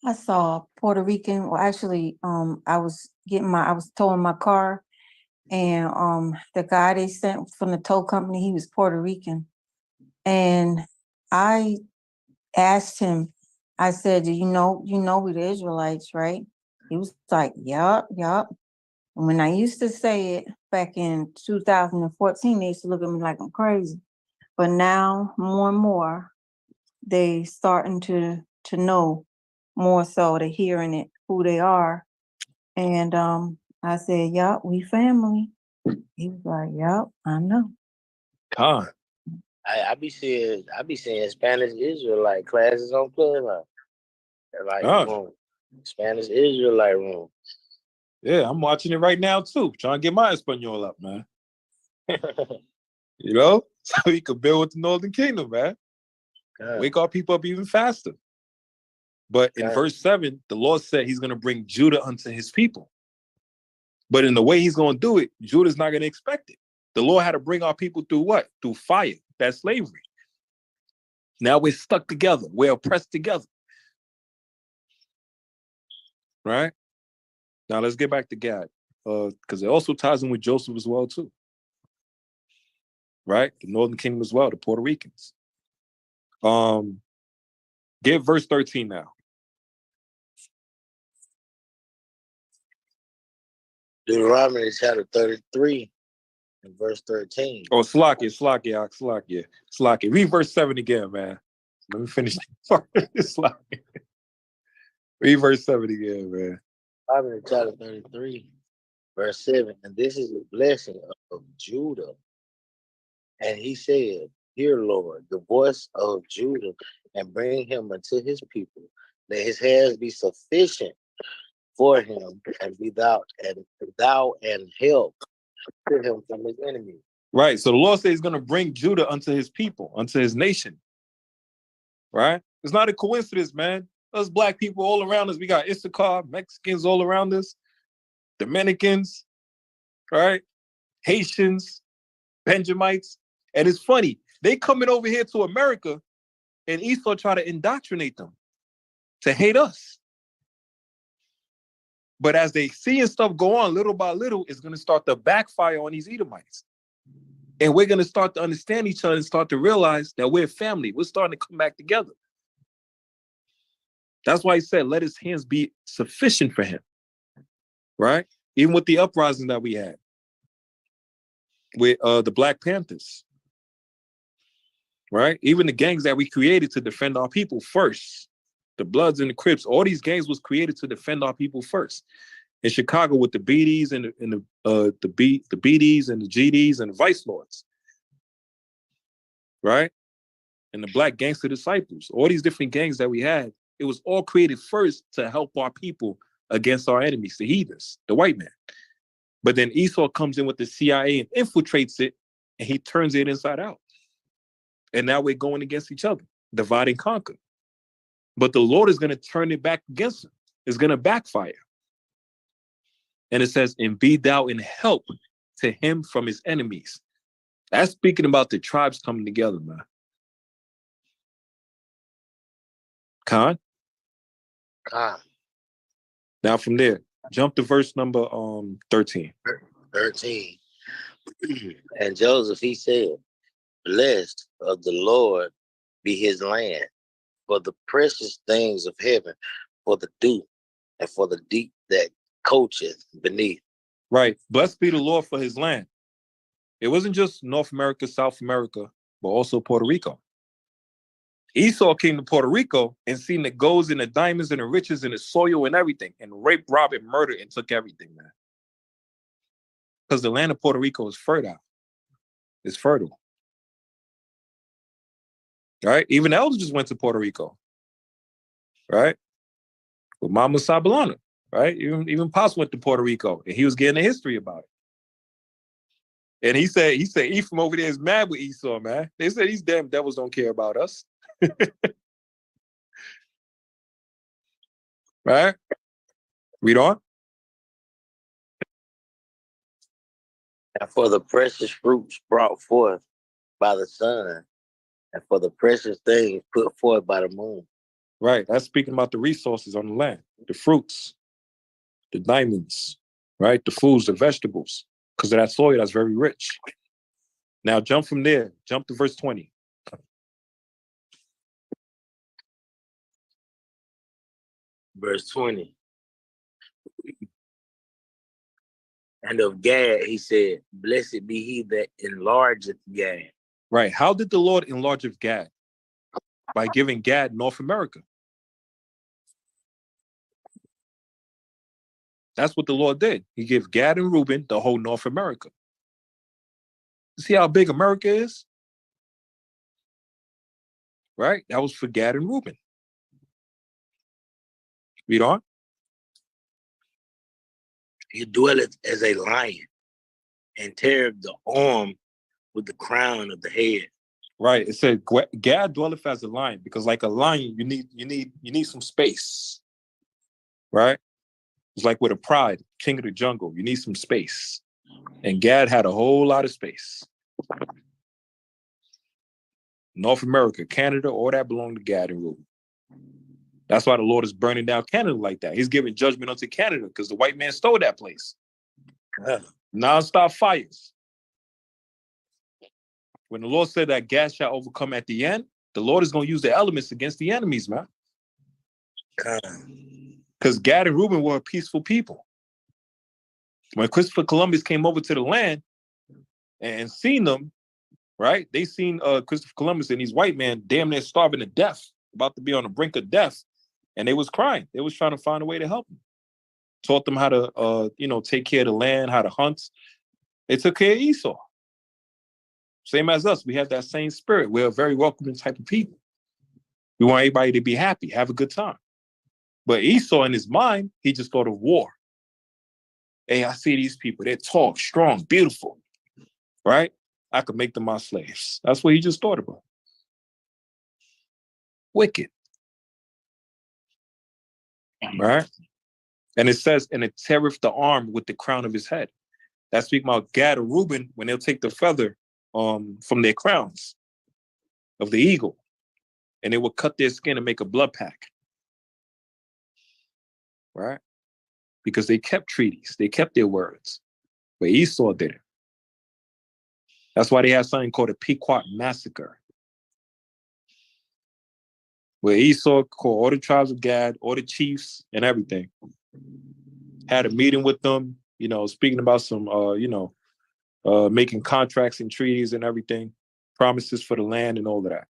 I saw Puerto Rican, well, actually, I was towing my car, and the guy they sent from the tow company, he was Puerto Rican. And I asked him, I said, you know we the Israelites, right? He was like, yup. And when I used to say it back in 2014, they used to look at me like I'm crazy. But now, more and more, they starting to know more so. They're hearing it, who they are. And I said, yup, we family. He was like, yup, I know. Con. I be seeing Spanish Israelite classes on Clubhouse. Like room. Spanish Israelite room. Yeah, I'm watching it right now too. Trying to get my Espanol up, man. You know? So he could build with the Northern Kingdom, man. Wake our people up even faster. But in verse 7, the Lord said he's going to bring Judah unto his people. But in the way he's going to do it, Judah's not going to expect it. The Lord had to bring our people through what? Through fire. That's slavery. Now we're stuck together. We're oppressed together. Right? Now let's get back to Gad. Because it also ties in with Joseph as well, too. Right? The Northern Kingdom as well, the Puerto Ricans. Get verse 13 now. Deuteronomy chapter 33 and verse 13. Oh, Slakia. Read verse 7 again, man. Let me finish. Read verse 7 again, man. Deuteronomy chapter 33, verse 7. And this is the blessing of Judah. And he said, hear, Lord, the voice of Judah, and bring him unto his people. Let his hands be sufficient for him, and be thou and help to him from his enemy. Right. So the Lord says he's going to bring Judah unto his people, unto his nation. Right? It's not a coincidence, man. Us black people all around us. We got Issachar, Mexicans all around us, Dominicans, right? Haitians, Benjamites. And it's funny. They coming over here to America, and Esau try to indoctrinate them to hate us. But as they seeing stuff go on little by little, it's going to start to backfire on these Edomites. And we're going to start to understand each other and start to realize that we're family. We're starting to come back together. That's why he said, let his hands be sufficient for him. Right? Even with the uprising that we had with the Black Panthers. Right? Even the gangs that we created to defend our people first. The Bloods and the Crips, all these gangs was created to defend our people first. In Chicago with the BDs and the BDs and the GDs and the Vice Lords. Right? And the Black Gangster Disciples. All these different gangs that we had, it was all created first to help our people against our enemies, the heathens, the white man. But then Esau comes in with the CIA and infiltrates it, and he turns it inside out. And now we're going against each other, divide and conquer. But the Lord is going to turn it back against him. It's going to backfire. And it says, and be thou in help to him from his enemies. That's speaking about the tribes coming together, man. Khan? Now from there, jump to verse number 13. 13. And Joseph, he said, blessed of the Lord be his land, for the precious things of heaven, for the dew, and for the deep that coacheth beneath. Right. Blessed be the Lord for his land. It wasn't just North America, South America, but also Puerto Rico. Esau came to Puerto Rico and seen the golds and the diamonds and the riches and the soil and everything, and raped, robbed, and murdered and took everything, man. Because the land of Puerto Rico is fertile. It's fertile. Right? Even the elders just went to Puerto Rico. Right? With Mama Sabalana. Right? Even Pops went to Puerto Rico, and he was getting a history about it. And he said Ephraim over there is mad with Esau, man. They said these damn devils don't care about us. Right? Read on. And for the precious fruits brought forth by the sun, and for the precious things put forth by the moon. Right. That's speaking about the resources on the land, the fruits, the diamonds, right? The foods, the vegetables, because of that soil that's very rich. Now jump from there, jump to verse 20. Verse 20. And of Gad, he said, blessed be he that enlargeth Gad. Right. How did the Lord enlarge of Gad? By giving Gad North America. That's what the Lord did. He gave Gad and Reuben the whole North America. See how big America is? Right? That was for Gad and Reuben. Read on. He dwelleth as a lion, and teareth the arm with the crown of the head. Right. It said Gad dwelleth as a lion, because like a lion, you need some space. Right? It's like with a pride, king of the jungle, you need some space. And Gad had a whole lot of space. North America, Canada, all that belonged to Gad and Reuben. That's why the Lord is burning down Canada like that. He's giving judgment unto Canada because the white man stole that place. Non-stop fires. When the Lord said that Gad shall overcome at the end, the Lord is going to use the elements against the enemies, man. Because Gad and Reuben were a peaceful people. When Christopher Columbus came over to the land and seen them, right? They seen Christopher Columbus and these white men damn near starving to death, about to be on the brink of death. And they was crying. They was trying to find a way to help them. Taught them how to, take care of the land, how to hunt. They took care of Esau. Same as us. We have that same spirit. We're a very welcoming type of people. We want everybody to be happy, have a good time. But Esau, in his mind, he just thought of war. Hey, I see these people. They're tall, strong, beautiful, right? I could make them my slaves. That's what he just thought about. Wicked. Right? And it says, and it teareth the arm with the crown of his head. That's speaking about Gad or Reuben when they'll take the feather from their crowns of the eagle, and they will cut their skin and make a blood pack. Right? Because they kept treaties, they kept their words. But Esau didn't. That's why they have something called a Pequot massacre, where Esau called all the tribes of Gad, all the chiefs and everything, had a meeting with them, speaking about some, making contracts and treaties and everything, promises for the land and all of that.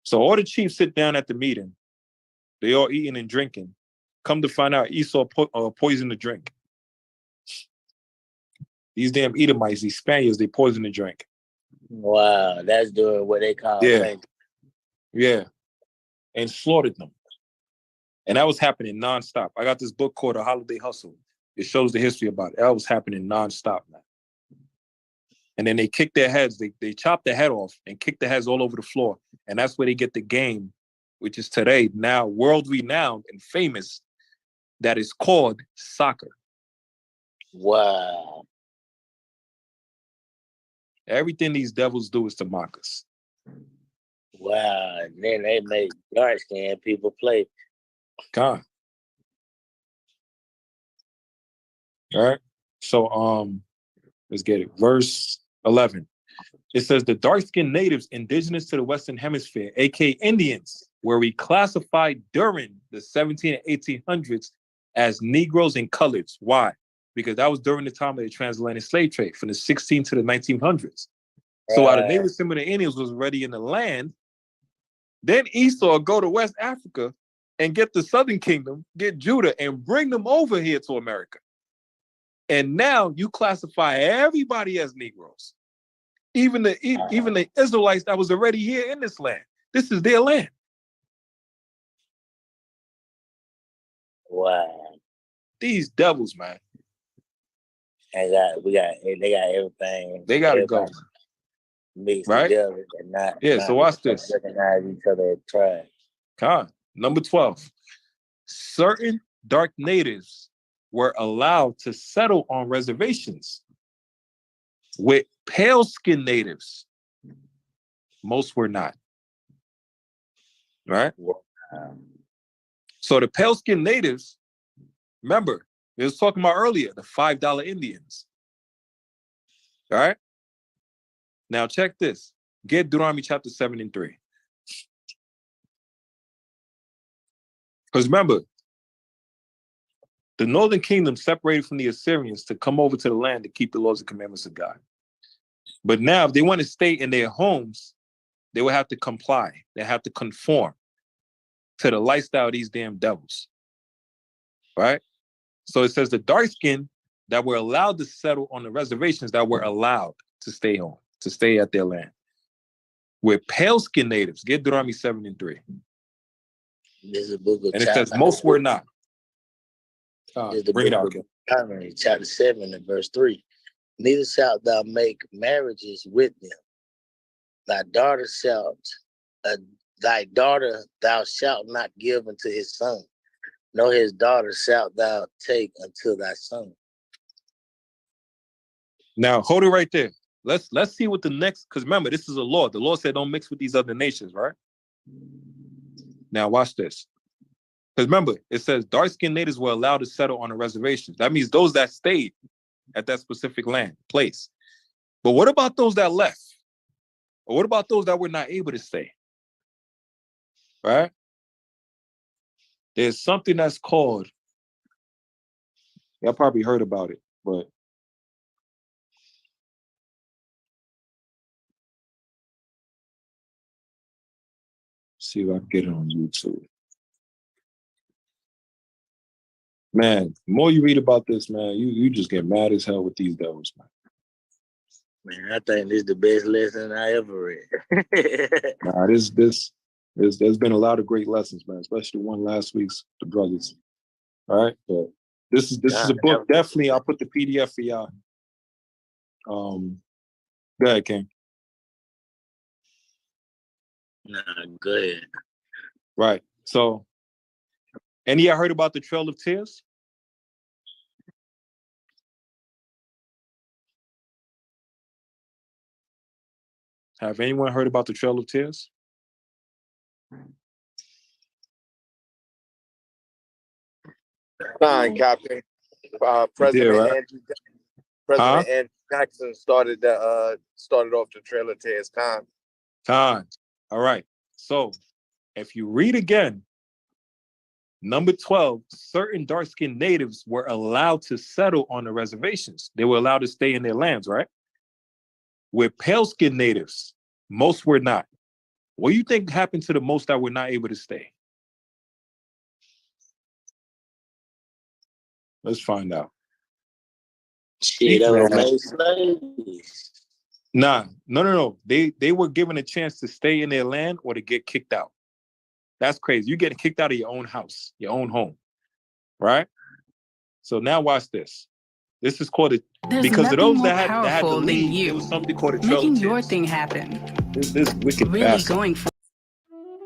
So all the chiefs sit down at the meeting. They all eating and drinking. Come to find out Esau poisoned the drink. These damn Edomites, these Spaniards, they poisoned the drink. Wow, that's doing what they call Yeah. And slaughtered them. And that was happening nonstop. I got this book called The Holiday Hustle. It shows the history about it. That was happening nonstop, man. And then they kick their heads. They chop their head off and kick their heads all over the floor. And that's where they get the game, which is today now world renowned and famous, that is called soccer. Wow. Everything these devils do is to mock us. Wow. And then they make dark skinned people play. God. All right. So let's get it. Verse 11. It says the dark-skinned natives indigenous to the Western Hemisphere, aka Indians, were reclassified during the 17 and 1800s as Negroes and coloreds. Why? Because that was during the time of the transatlantic slave trade from the 16 to the 1900s. So while the native Seminole Indians was already in the land, then Esau go to West Africa and get the Southern Kingdom, get Judah, and bring them over here to America. And now you classify everybody as Negroes. Even the Israelites that was already here in this land. This is their land. Wow. These devils, man. They got everything. They gotta go. Mixed right? together and not. So watch this. Recognize each other as tribes. Number 12. Certain dark natives were allowed to settle on reservations. With pale-skinned natives, most were not. Right? So the pale-skinned natives, remember, we was talking about earlier, the $5 Indians. All right? Now check this. Get Deuteronomy chapter 7 and 3. Because remember, the northern kingdom separated from the Assyrians to come over to the land to keep the laws and commandments of God. But now, if they want to stay in their homes, they will have to comply. They have to conform to the lifestyle of these damn devils. Right? So it says the dark skin that were allowed to settle on the reservations that were allowed to stay home, to stay at their land. With pale skinned natives, get Deuteronomy 7 and 3. There's a book of And it says most were not. There's the Bring it book out, of again. Deuteronomy, chapter 7 and verse 3. Neither shalt thou make marriages with them. Thy daughter thou shalt not give unto his son, nor his daughter shalt thou take unto thy son. Now hold it right there. Let's see what the next, because remember, this is a law. The law said don't mix with these other nations, right? Now watch this. Because remember, it says dark-skinned natives were allowed to settle on the reservations. That means those that stayed at that specific land, place. But what about those that left? Or what about those that were not able to stay? Right? There's something that's called, y'all probably heard about it, but see if I can get it on YouTube. Man, the more you read about this, man, you just get mad as hell with these devils, man. Man, I think this is the best lesson I ever read. Nah, there's been a lot of great lessons, man, especially one last week's The Brothers. All right, but this is a book. Definitely, I'll put the PDF for y'all. Go ahead, King. Nah, go ahead. Right. So, any of y'all heard about the Trail of Tears? Have anyone heard about the Trail of Tears? Fine, Captain. President Andrew Jackson started off the Trail of Tears. Time. All right. So, if you read again, number 12, certain dark-skinned natives were allowed to settle on the reservations. They were allowed to stay in their lands, right? With pale-skinned natives, most were not. What do you think happened to the most that were not able to stay? Let's find out. Shit, that was made slaves. Nah, no. They were given a chance to stay in their land or to get kicked out. That's crazy. You get kicked out of your own house, your own home, right? So now watch this. This is called because of those that had to leave, there was something called a Trail of Tears. Making your thing happen. This wicked really bastard. Going for.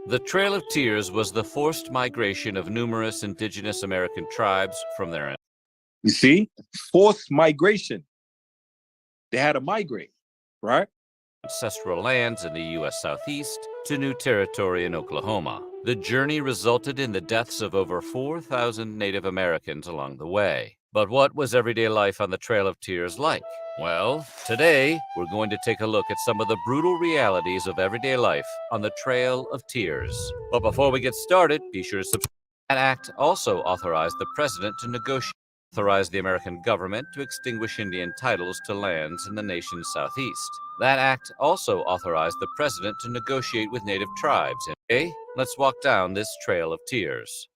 The Trail of Tears was the forced migration of numerous indigenous American tribes from their. You see, forced migration. They had to migrate, right? Ancestral lands in the U.S. Southeast to new territory in Oklahoma. The journey resulted in the deaths of over 4,000 Native Americans along the way. But what was everyday life on the Trail of Tears like? Well, today we're going to take a look at some of the brutal realities of everyday life on the Trail of Tears. But before we get started, be sure to subscribe. That act also authorized the president to negotiate. Authorized the American government to extinguish Indian titles to lands in the nation's southeast. That act also authorized the president to negotiate with native tribes. Okay, let's walk down this Trail of Tears.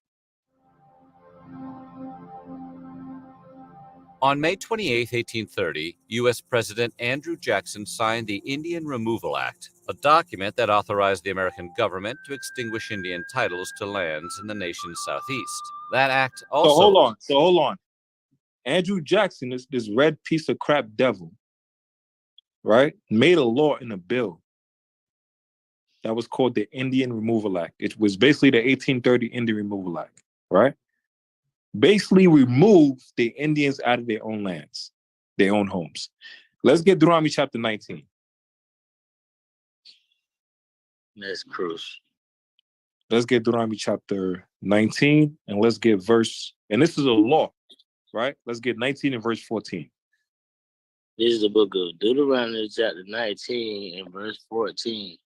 On May 28, 1830, U.S. President Andrew Jackson signed the Indian Removal Act, a document that authorized the American government to extinguish Indian titles to lands in the nation's southeast. That act also... So hold on. Andrew Jackson, this red piece of crap devil, right, made a law in a bill that was called the Indian Removal Act. It was basically the 1830 Indian Removal Act, right? Basically removed the Indians out of their own lands, their own homes. Let's get Deuteronomy chapter 19. That's crucial. Let's get Deuteronomy chapter 19, and let's get verse, and this is a law, right? Let's get 19 and verse 14. This is the book of Deuteronomy chapter 19 and verse 14.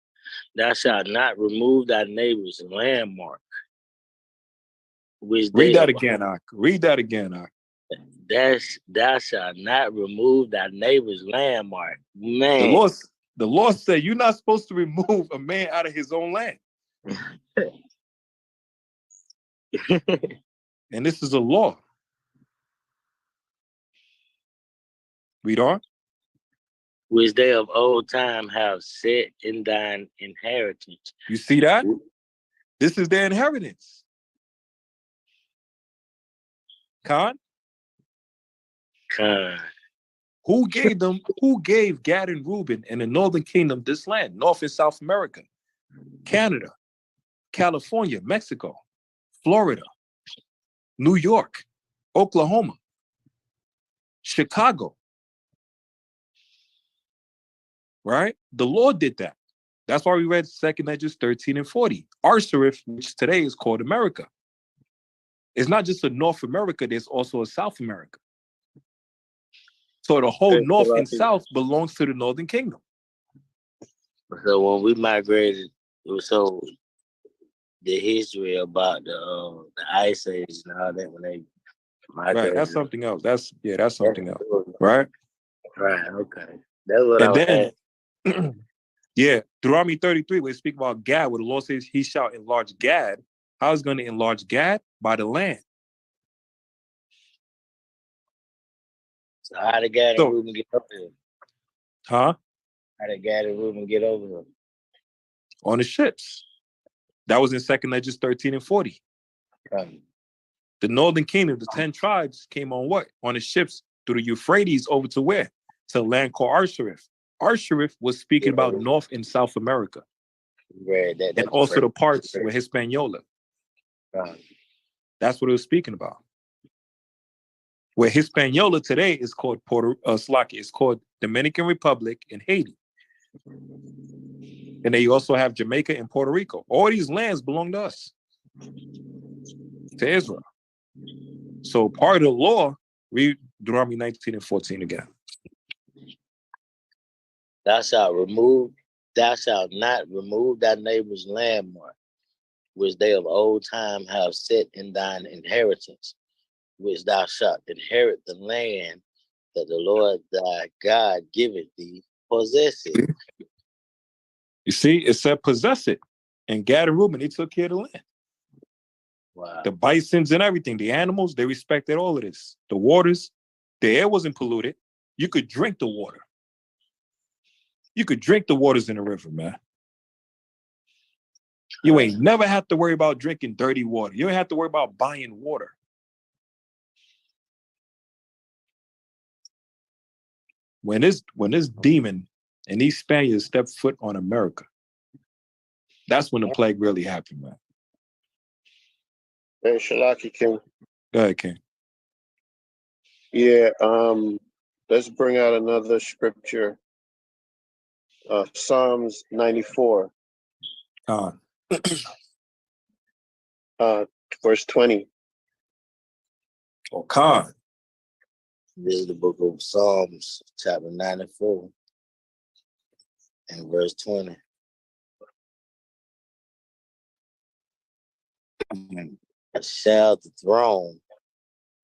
Thou shalt not remove thy neighbor's landmark. Read that again, Ak. Read that again, Ak. Thou shalt not remove thy neighbor's landmark. Man. The law said you're not supposed to remove a man out of his own land. And this is a law. Read on. Which they of old time have set in thine inheritance. You see that? This is their inheritance. Khan? Who gave Gad and Reuben and the Northern Kingdom this land? North and South America, Canada, California, Mexico, Florida, New York, Oklahoma, Chicago. Right? The Lord did that. That's why we read 2nd Esdras 13 and 40. Arsarif, which today is called America. It's not just a North America, there's also a South America. So the whole North and South belongs to the Northern Kingdom. So when we migrated, so the history about the Ice Age and all that when they migrated. Right, that's something else. That's something else. Right? Right, okay. That's what and then, yeah, Deuteronomy 33, where they speak about Gad, where the Lord says he shall enlarge Gad. How is going to enlarge Gad? By the land. So how did Gad and Reuben get over here? Huh? How did Gad and Reuben get over here? On the ships. That was in 2nd Esdras 13 and 40. The Northern Kingdom, the 10 tribes, came on what? On the ships through the Euphrates over to where? To a land called Arsarif. Arsarif was speaking about North and South America. Right, and also the parts with Hispaniola. That's what it was speaking about. Where Hispaniola today is called it's called Dominican Republic and Haiti. And then you also have Jamaica and Puerto Rico. All these lands belong to us, to Israel. So part of the law, read Deuteronomy 19 and 14 again. Thou shalt not remove thy neighbor's landmark, which they of old time have set in thine inheritance, which thou shalt inherit the land that the Lord thy God giveth thee, possess it. You see, it said possess it. And Gad and Reuben, they took care of the land. Wow. The bisons and everything, the animals, they respected all of this. The waters, the air wasn't polluted. You could drink the water. You could drink the waters in the river, man. You ain't never have to worry about drinking dirty water. You ain't have to worry about buying water. When this demon and these Spaniards stepped foot on America, that's when the plague really happened, man. Hey, Shalaki King. Go ahead, King. Yeah, let's bring out another scripture. Psalms 94. Verse 20. Oh, Khan. This is the book of Psalms, chapter 94, and verse 20. Shall the throne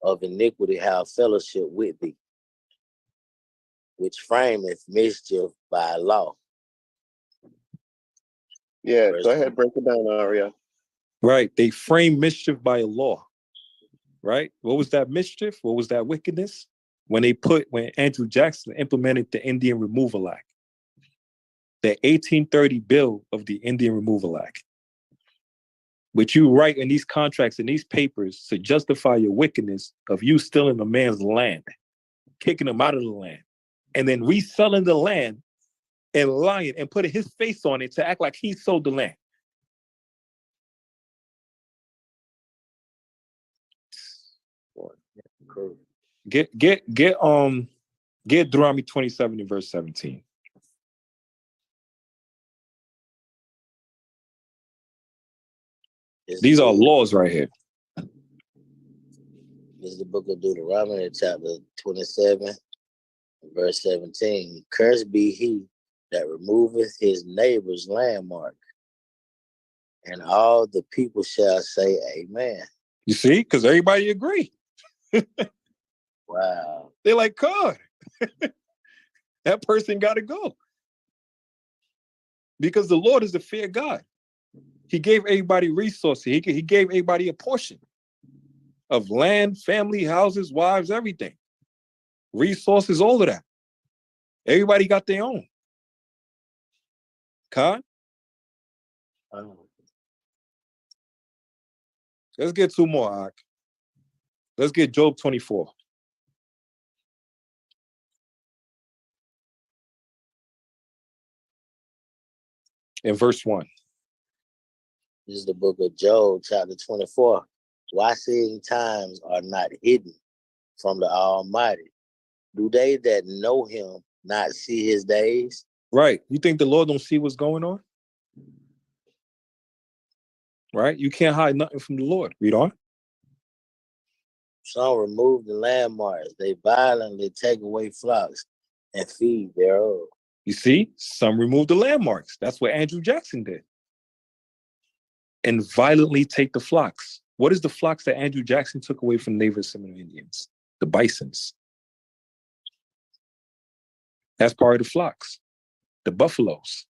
of iniquity have fellowship with thee, which frameth mischief by law? Yeah, go ahead, break it down, Arya. Right, they frame mischief by a law. Right? What was that mischief? What was that wickedness? When Andrew Jackson implemented the Indian Removal Act, the 1830 bill of the Indian Removal Act, which you write in these contracts and these papers to justify your wickedness of you stealing a man's land, kicking him out of the land, and then reselling the land and lying and putting his face on it to act like he sold the land. Get Get Deuteronomy 27 and verse 17. These are laws right here. This is the book of Deuteronomy, chapter 27, verse 17. Cursed be he that removeth his neighbor's landmark. And all the people shall say, Amen. You see? Because everybody agree. Wow. They're like, God, that person got to go. Because the Lord is the fair God. He gave everybody resources. He gave everybody a portion of land, family, houses, wives, everything. Resources, all of that. Everybody got their own. Khan? Let's get two more, Ak. Let's get Job 24. In verse 1. This is the book of Job, chapter 24. Why seeing times are not hidden from the Almighty? Do they that know him not see his days? Right. You think the Lord don't see what's going on? Right? You can't hide nothing from the Lord. Read on. Some remove the landmarks. They violently take away flocks and feed thereof. You see, some remove the landmarks. That's what Andrew Jackson did. And violently take the flocks. What is the flocks that Andrew Jackson took away from Native Seminole Indians? The bisons. That's part of the flocks. The buffaloes.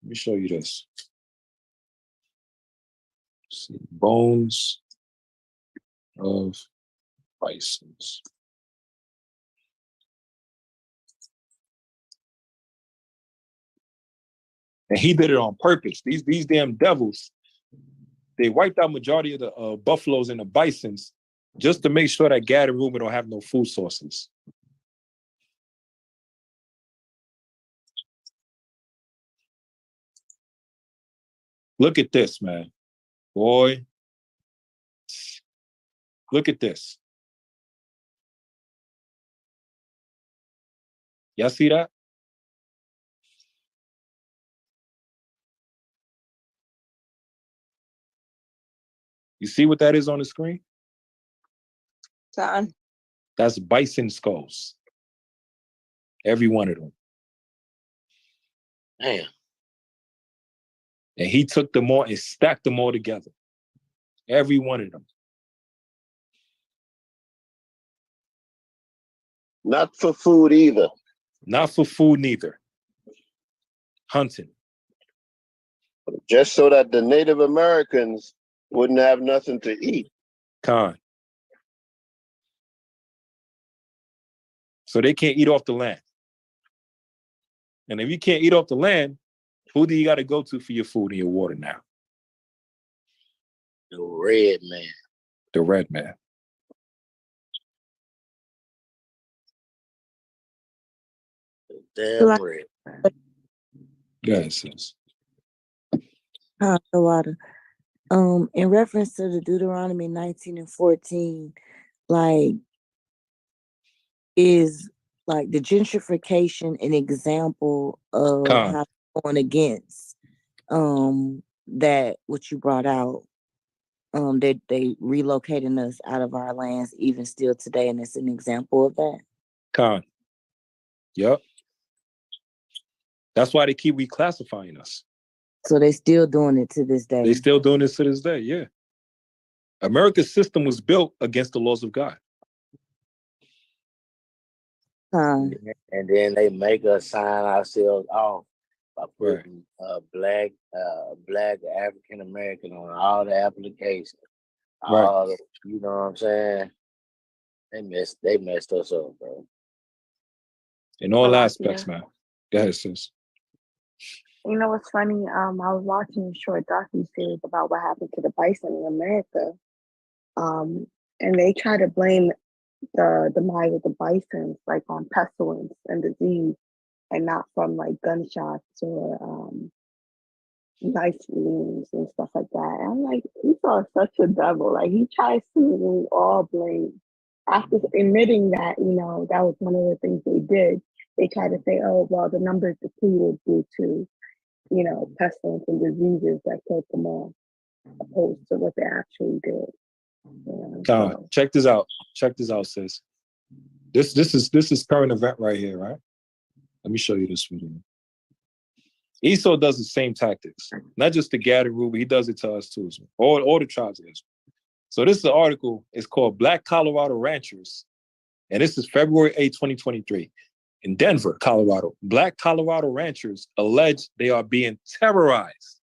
Let me show you this. See, bones of bisons. And he did it on purpose. These damn devils, they wiped out majority of the buffaloes and the bisons just to make sure that Gad and Reuben don't have no food sources. Look at this, man. Boy. Look at this. Y'all see that? You see what that is on the screen? Son. That's bison skulls. Every one of them. Damn. And he took them all and stacked them all together. Every one of them. Not for food either. Not for food neither. Hunting. Just so that the Native Americans wouldn't have nothing to eat. Khan. So they can't eat off the land. And if you can't eat off the land, who do you got to go to for your food and your water now? The red man. The red man. The damn red man. Yes, sis. The water. In reference to the Deuteronomy 19 and 14, like, is like the gentrification an example of how going against that what you brought out, that they relocating us out of our lands even still today, and it's an example of that? Khan. Yep. That's why they keep reclassifying us. So they still doing it to this day. They still doing this to this day, yeah. America's system was built against the laws of God. And then they make us sign ourselves off by putting black African American on all the applications. All the, you know what I'm saying? They messed us up, bro. In all aspects, man. Go ahead, sis. You know what's funny? I was watching a short docu-series about what happened to the bison in America. And they try to blame the demise of the bisons like on pestilence and disease, and not from like gunshots or knife wounds and stuff like that. And I'm like, Esau is such a devil. Like, he tries to all blame after admitting that, that was one of the things they did, they tried to say, oh, well, the numbers depleted due to, pestilence and diseases that killed them all, opposed to what they actually did. So. Check this out. Check this out, sis. This is current event right here, right? Let me show you this video. Esau does the same tactics, not just the Gad and Reuben, he does it to us too. All the tribes of Israel. So this is the article. It's called Black Colorado Ranchers. And this is February 8, 2023. In Denver, Colorado. Black Colorado ranchers allege they are being terrorized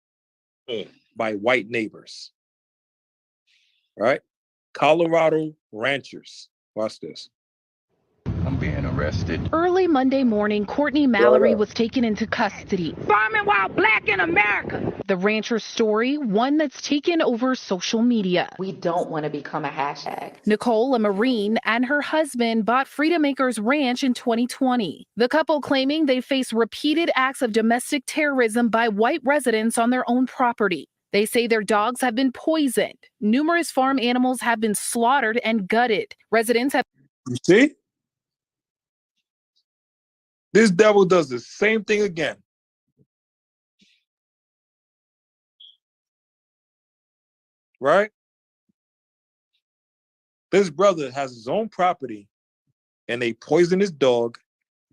by white neighbors. Right? Colorado ranchers. Watch this. I'm being arrested. Early Monday morning, Courtney Mallory was taken into custody. Farming while black in America. The rancher's story, one that's taken over social media. We don't want to become a hashtag. Nicole, a Marine, and her husband bought Freedom Acres Ranch in 2020. The couple claiming they face repeated acts of domestic terrorism by white residents on their own property. They say their dogs have been poisoned. Numerous farm animals have been slaughtered and gutted. Residents have... You see? This devil does the same thing again. Right? This brother has his own property and they poisoned his dog,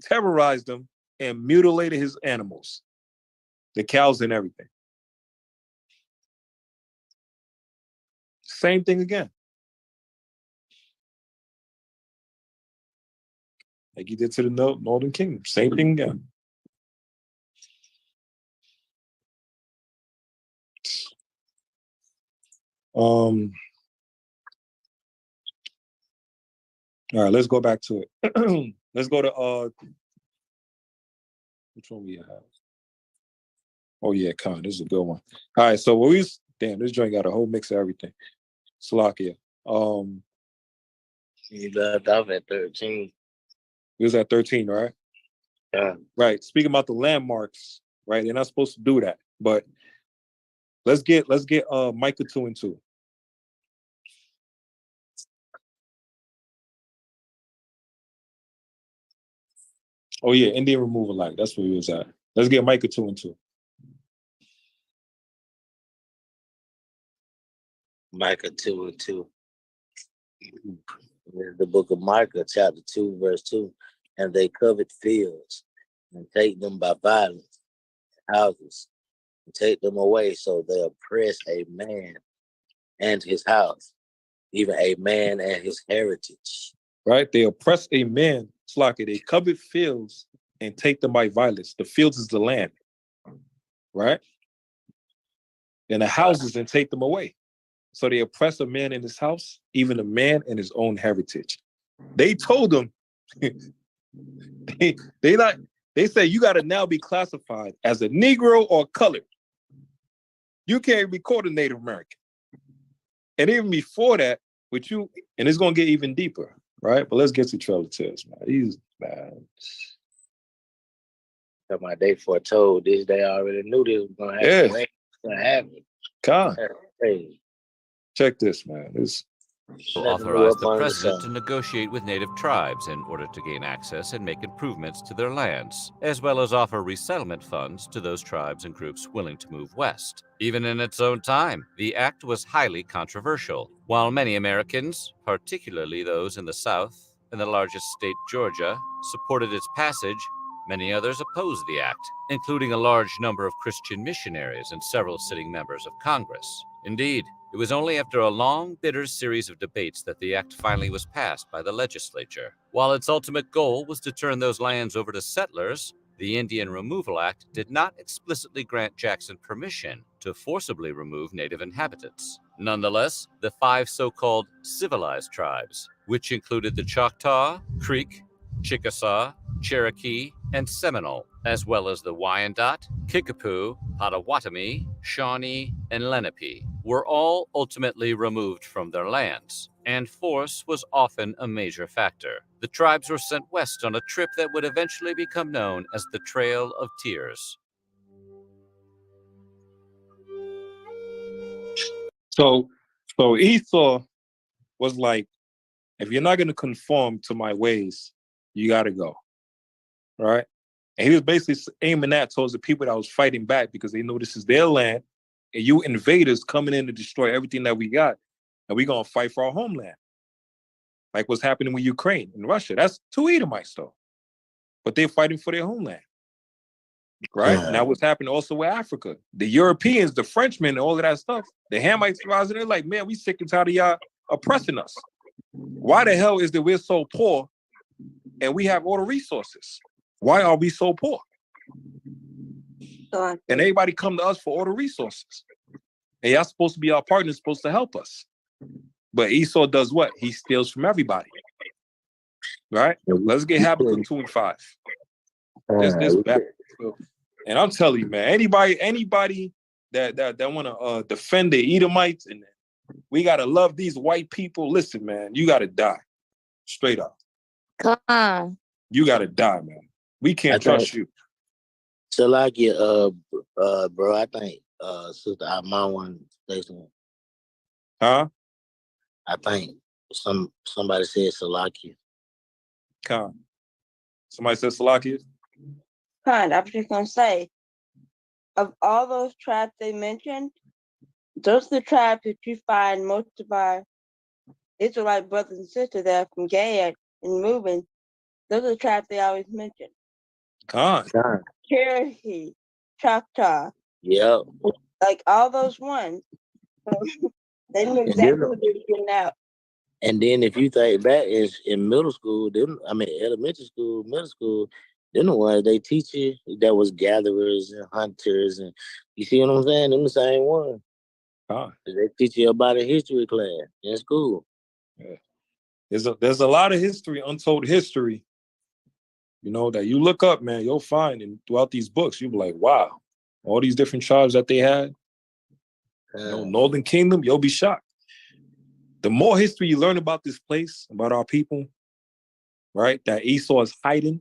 terrorized him, and mutilated his animals, the cows and everything. Same thing again. Like he did to the Northern Kingdom. Same thing again. All right, let's go back to it. Let's go to which one we have? Oh yeah, Khan. This is a good one. All right, so damn, this joint got a whole mix of everything. Slovakia. You left off at 13. We was at 13, right? Yeah. Right. Speaking about the landmarks, right? They're not supposed to do that. But let's get Micah 2 and 2. Oh yeah, Indian removal light. That's where we was at. Let's get Micah 2 and 2. Micah 2 and 2. The book of Micah, chapter 2, verse 2. And they covet fields and take them by violence, houses, and take them away. So they oppress a man and his house, even a man and his heritage. Right? They oppress a man, Slocky. They covet fields and take them by violence. The fields is the land. Right? And the houses and take them away. So they oppress a man in his house, even a man in his own heritage. They told him, they say you got to now be classified as a Negro or colored. You can't be called a Native American. And even before that, with you, and it's gonna get even deeper, right? But let's get to Trail of Tears, man. He's bad. They foretold this. They already knew this was gonna happen. Yeah. It was gonna happen. God. Hey. Check this, man. This authorized the president to negotiate with native tribes in order to gain access and make improvements to their lands, as well as offer resettlement funds to those tribes and groups willing to move west. Even in its own time, the act was highly controversial. While many Americans, particularly those in the South and the largest state, Georgia, supported its passage, many others opposed the act, including a large number of Christian missionaries and several sitting members of Congress. Indeed, it was only after a long, bitter series of debates that the act finally was passed by the legislature. While its ultimate goal was to turn those lands over to settlers, the Indian Removal Act did not explicitly grant Jackson permission to forcibly remove native inhabitants. Nonetheless, the 5 so-called civilized tribes, which included the Choctaw, Creek, Chickasaw, Cherokee, and Seminole, as well as the Wyandot, Kickapoo, Potawatomi, Shawnee, and Lenape, were all ultimately removed from their lands, and force was often a major factor. The tribes were sent west on a trip that would eventually become known as the Trail of Tears. So Esau was like, if you're not going to conform to my ways, you got to go. Right? And he was basically aiming that towards the people that was fighting back because they know this is their land and you invaders coming in to destroy everything that we got. And we're going to fight for our homeland. Like what's happening with Ukraine and Russia. That's two Edomites, though. But they're fighting for their homeland. Right? Now what's happening also with Africa. The Europeans, the Frenchmen, and all of that stuff, the Hamites rising, they're like, man, we sick and tired of y'all oppressing us. Why the hell is that we're so poor and we have all the resources? Why are we so poor? And everybody come to us for all the resources. And y'all supposed to be our partners, supposed to help us. But Esau does what? He steals from everybody. Right? Let's get Habakkuk 2 and 5. This back. And I'm telling you, man, anybody that want to defend the Edomites, and we got to love these white people. Listen, man, you got to die. Straight up. Come on. You got to die, man. We can't trust you. So like bro, I think Sister Alma wanted to say something. Huh? I think somebody said Salakia. Con. Somebody said Salakia? Con, I was just gonna say, of all those tribes they mentioned, those are the tribes that you find most of our Israelite brothers and sisters that are from Gad and Reuben. Those are the tribes they always mention. Con. Cherokee, Choctaw. Yep. Like all those ones. They knew exactly what they were getting out. And then if you think back in middle school, elementary school, middle school, them the ones they teach you that was gatherers and hunters, and you see what I'm saying? Them the same one. They teach you about a history class in school. Yeah. There's a lot of history, untold history, that you look up, man, you'll find, and throughout these books, you'll be like, wow, all these different tribes that they had, Northern Kingdom, you'll be shocked. The more history you learn about this place, about our people, right, that Esau is hiding,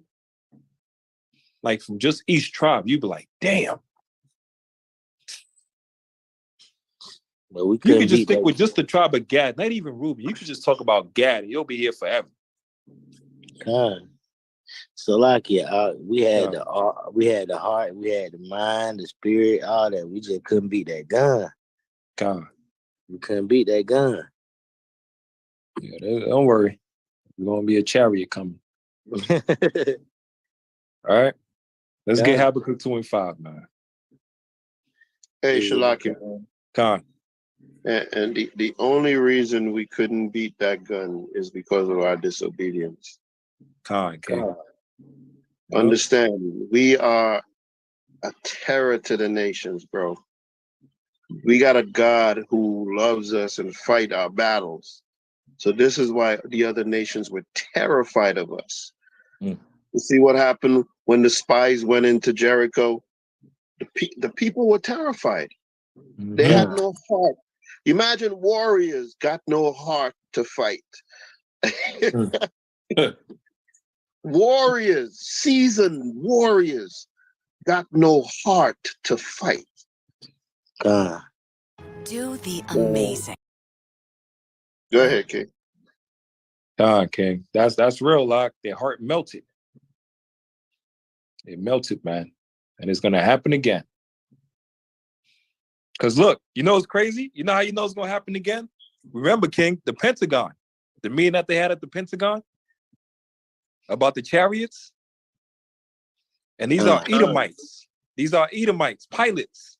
like from just each tribe, you'd be like, damn. But we you could just stick with just the tribe of Gad, not even Reuben. You could just talk about Gad, and you'll be here forever. God. So like we had the heart, we had the mind, the spirit, all that. We just couldn't beat that gun. God. We couldn't beat that gun. Yeah, don't worry. There's gonna be a chariot coming. All right. Let's get Habakkuk 2 and 5, man. Hey, Shalaki. Khan. And the only reason we couldn't beat that gun is because of our disobedience. Khan. Understand, we are a terror to the nations, bro. We got a God who loves us and fight our battles. So this is why the other nations were terrified of us. You see what happened when the spies went into Jericho? The people were terrified. They had no heart. Imagine warriors got no heart to fight. Warriors, seasoned warriors, got no heart to fight. God. Do the amazing. Go ahead, King. King. That's real, Lock. Their heart melted. It melted, man. And it's gonna happen again. Because look, it's crazy? You know how you know it's gonna happen again? Remember, King, the Pentagon. The meeting that they had at the Pentagon about the chariots. And these are Edomites. These are Edomites, pilots.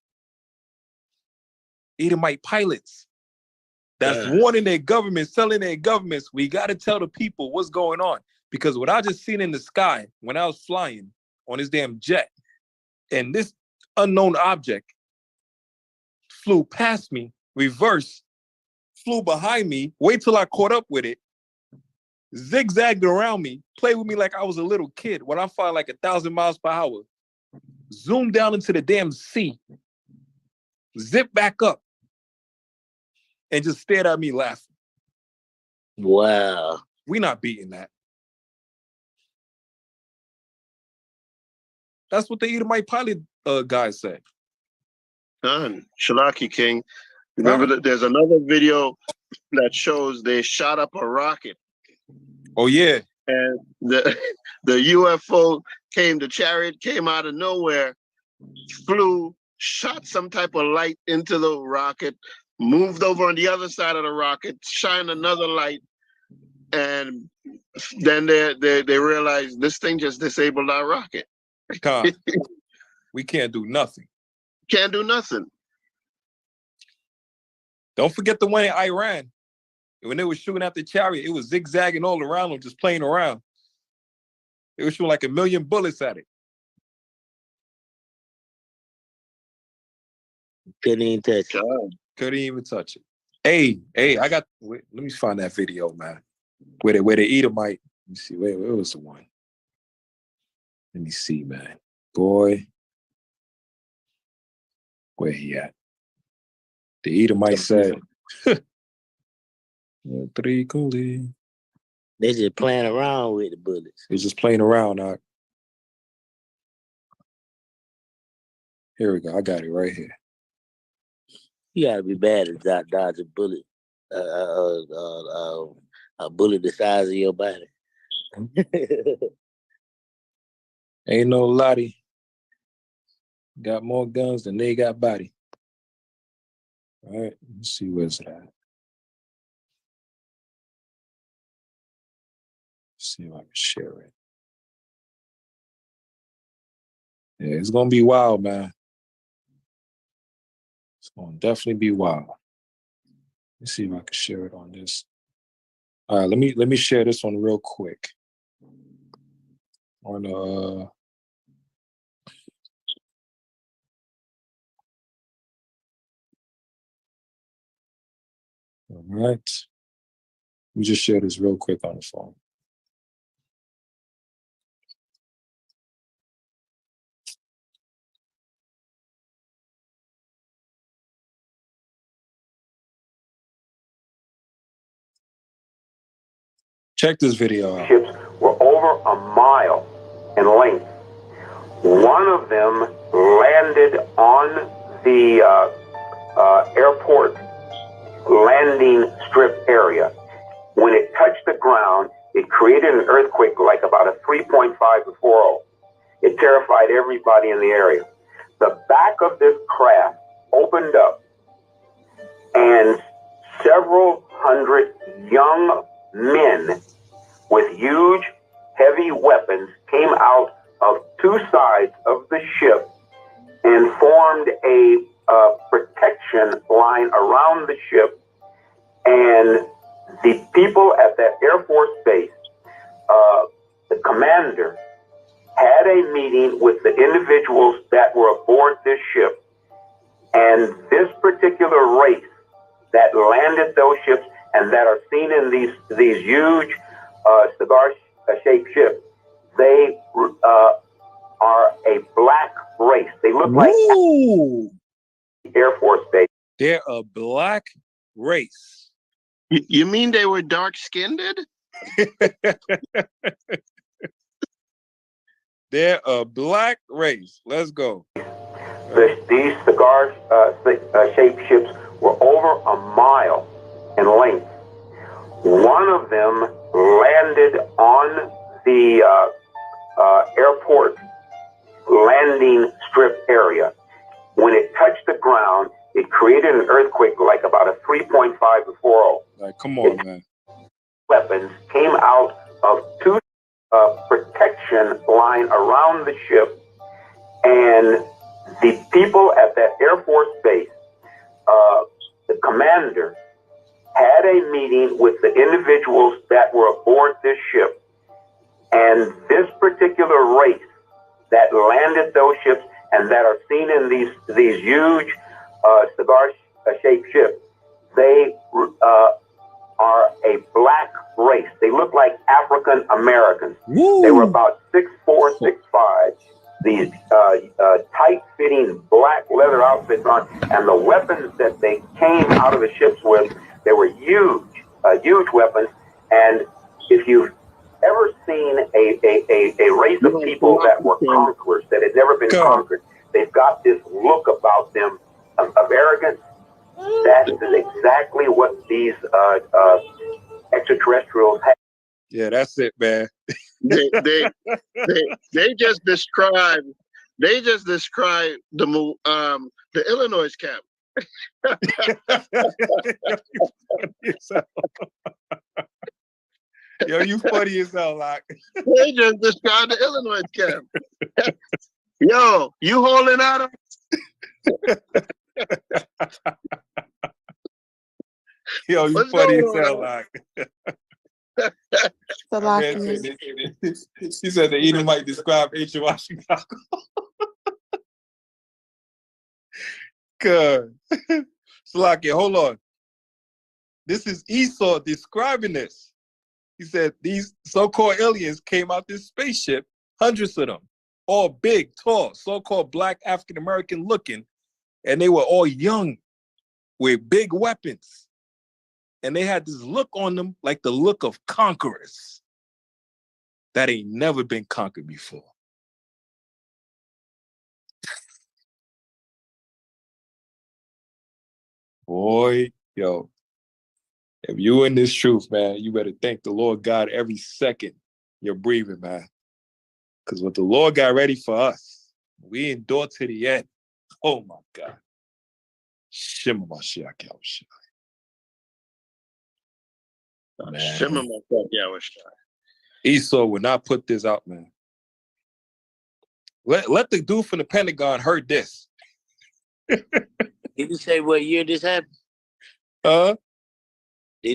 Edomite pilots. That's warning their governments, telling their governments, we got to tell the people what's going on. Because what I just seen in the sky when I was flying on this damn jet, and this unknown object flew past me, reversed, flew behind me, wait till I caught up with it, zigzagged around me, played with me like I was a little kid when I'm flying like 1,000 miles per hour, zoomed down into the damn sea, zipped back up, and just stared at me laughing. Wow. We not beating that. That's what the Edomite pilot guy said. Shalaki, King. Remember that there's another video that shows they shot up a rocket Oh yeah. And the UFO came, the chariot came out of nowhere, flew, shot some type of light into the rocket, moved over on the other side of the rocket, shined another light, and then they realized this thing just disabled our rocket. We can't do nothing. Can't do nothing. Don't forget the one in Iran. When they were shooting at the chariot, it was zigzagging all around them, just playing around. They were shooting like 1,000,000 bullets at it. Couldn't even touch it. Couldn't even touch it. Hey, let me find that video, man. Where the Edomite. Let me see, where was the one? Let me see, man. Boy. Where he at? The Edomite said, They just playing around with the bullets. They're just playing around. Here we go. I got it right here. You gotta be bad to dodge a bullet. A bullet the size of your body. Ain't no Lottie. Got more guns than they got body. All right, let's see where's it at. See if I can share it. Yeah, it's gonna be wild, man. It's gonna definitely be wild. Let's see if I can share it on this. All right, let me share this one real quick. On all right. Let me just share this real quick on the phone. Check this video out. Ships were over a mile in length. One of them landed on the airport landing strip area. When it touched the ground, it created an earthquake like about a 3.5 before 0. It terrified everybody in the area. The back of this craft opened up, and several hundred young men with huge, heavy weapons came out of two sides of the ship and formed a protection line around the ship. And the people at that Air Force base, the commander, had a meeting with the individuals that were aboard this ship. And this particular race that landed those ships and that are seen in these huge cigar-shaped ships, they are a black race. They look like Air Force base. They're a black race. You mean they were dark-skinned? They're a black race. Let's go. These cigar-shaped ships were over a mile in length. One of them landed on the airport landing strip area. When it touched the ground, it created an earthquake like about a 3.5 before 0. Like, come on, man. Weapons came out of two protection line around the ship, and the people at that Air Force base, the commander, had a meeting with the individuals that were aboard this ship. And this particular race that landed those ships and that are seen in these huge cigar-shaped ships, they are a black race. They look like African Americans. They were about 6'4", 6'5". These tight-fitting black leather outfits on, and the weapons that they came out of the ships with, they were huge weapons. And if you've ever seen a race of people that were conquerors, that had never been conquered, they've got this look about them of arrogance. That is exactly what these extraterrestrials have. Yeah, that's it, man. They just described the Illinois camp. Yo, you funny as hell, like. They just described the Illinois camp. Yo, you holding out? Yo, you What's funny as going hell, on? like. Salakia. He said the Edomite described HOI Chicago. Good. Salakia, hold on. This is Esau describing this. He said these so-called aliens came out this spaceship, hundreds of them, all big, tall, so-called black African-American looking, and they were all young with big weapons. And they had this look on them like the look of conquerors that ain't never been conquered before. Boy, yo, if you in this truth, man, you better thank the Lord God every second you're breathing, man. Because what the Lord got ready for us, we endure to the end. Oh my God. Shema Mashiach Yahushua. Shema Mashiach Yahushua. Esau would not put this out, man. Let the dude from the Pentagon heard this. Did he say what year this happened? Did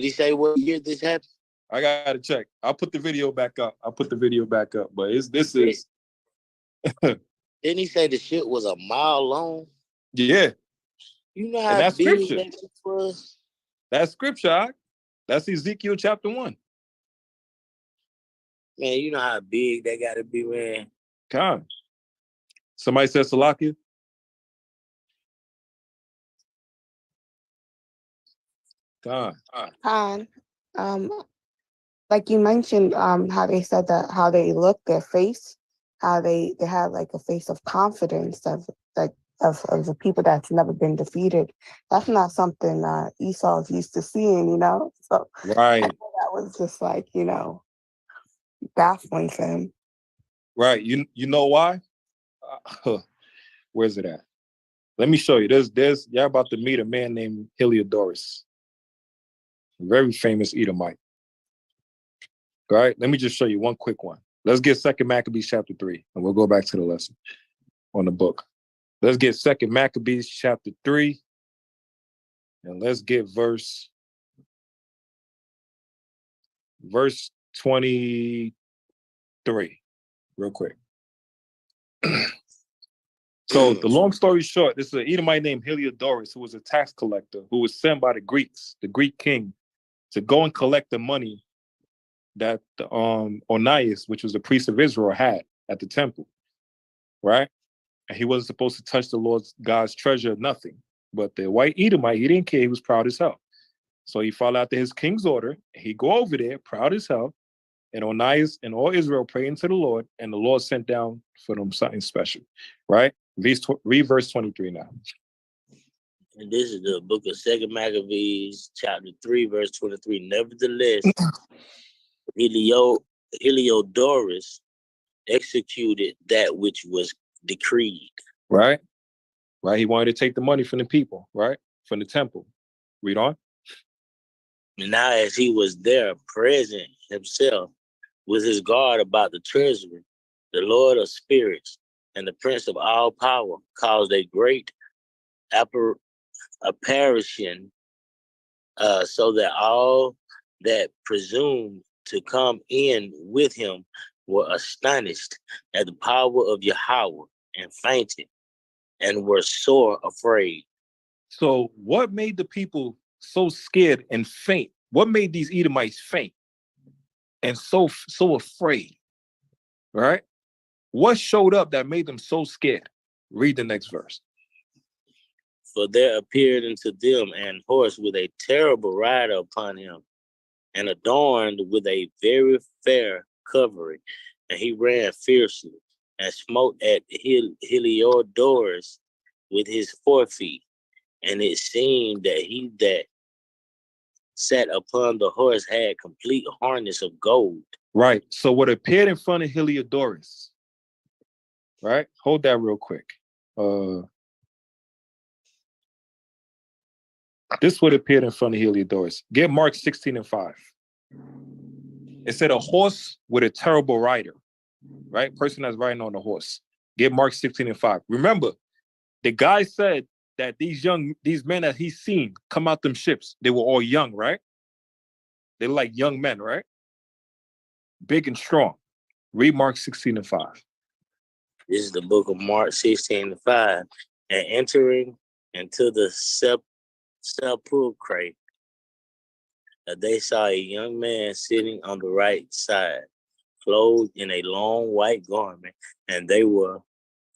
he say what year this happened? I gotta check. I'll put the video back up. But this is. Didn't he say the shit was a mile long? Yeah. You know And how that's big scripture. that shit was? That's scripture. That's Ezekiel chapter 1. Man, you know how big that gotta be, man. Come. Somebody said Salakia. Come. Khan, like you mentioned, how they said that, how they look, their face, how they have like a face of confidence of the people that's never been defeated. That's not something Esau's used to seeing, you know. So Right. that was just like, you know, baffling for him. Right. You know why? Where's it at? Let me show you. There's y'all about to meet a man named Heliodorus. Very famous Edomite. All right, let me just show you one quick one. Let's get 2 Maccabees chapter 3, and we'll go back to the lesson on the book. Let's get 2 Maccabees chapter 3, and let's get verse 23 real quick. So the long story short, this is an Edomite named Heliodorus, who was a tax collector, who was sent by the Greeks, the Greek king, to go and collect the money that Onias, which was the priest of Israel, had at the temple, right? And he wasn't supposed to touch the Lord's God's treasure, nothing. But the white Edomite, he didn't care. He was proud as hell. So he followed after his king's order. He go over there, proud as hell. And Onias and all Israel praying to the Lord, and the Lord sent down for them something special, right? Read verse 23 now. And this is the book of 2 Maccabees, chapter 3, verse 23. Nevertheless, Heliodorus executed that which was decreed. Right? Right? He wanted to take the money from the people, right? From the temple. Read on. And now as he was there present himself with his guard about the treasury, the Lord of spirits and the Prince of all power caused a great apparition, so that all that presumed to come in with him were astonished at the power of Yahweh and fainted and were sore afraid. So what made the people so scared and faint? What made these Edomites faint and so afraid? Right? What showed up that made them so scared? Read the next verse. For there appeared unto them an horse with a terrible rider upon him, and adorned with a very fair covering. And he ran fiercely, and smote at Heliodorus with his forefeet. And it seemed that he that sat upon the horse had complete harness of gold. Right. So what appeared in front of Heliodorus, right? Hold that real quick. This would appear in front of Heliodorus. Get Mark 16:5. It said a horse with a terrible rider, right? Person that's riding on the horse. Get Mark 16:5. Remember, the guy said that these men that he's seen come out them ships, they were all young, right? They're like young men, right? Big and strong. Read Mark 16:5. This is the book of Mark 16:5. And entering into the sepulchre, they saw a young man sitting on the right side, clothed in a long white garment, and they were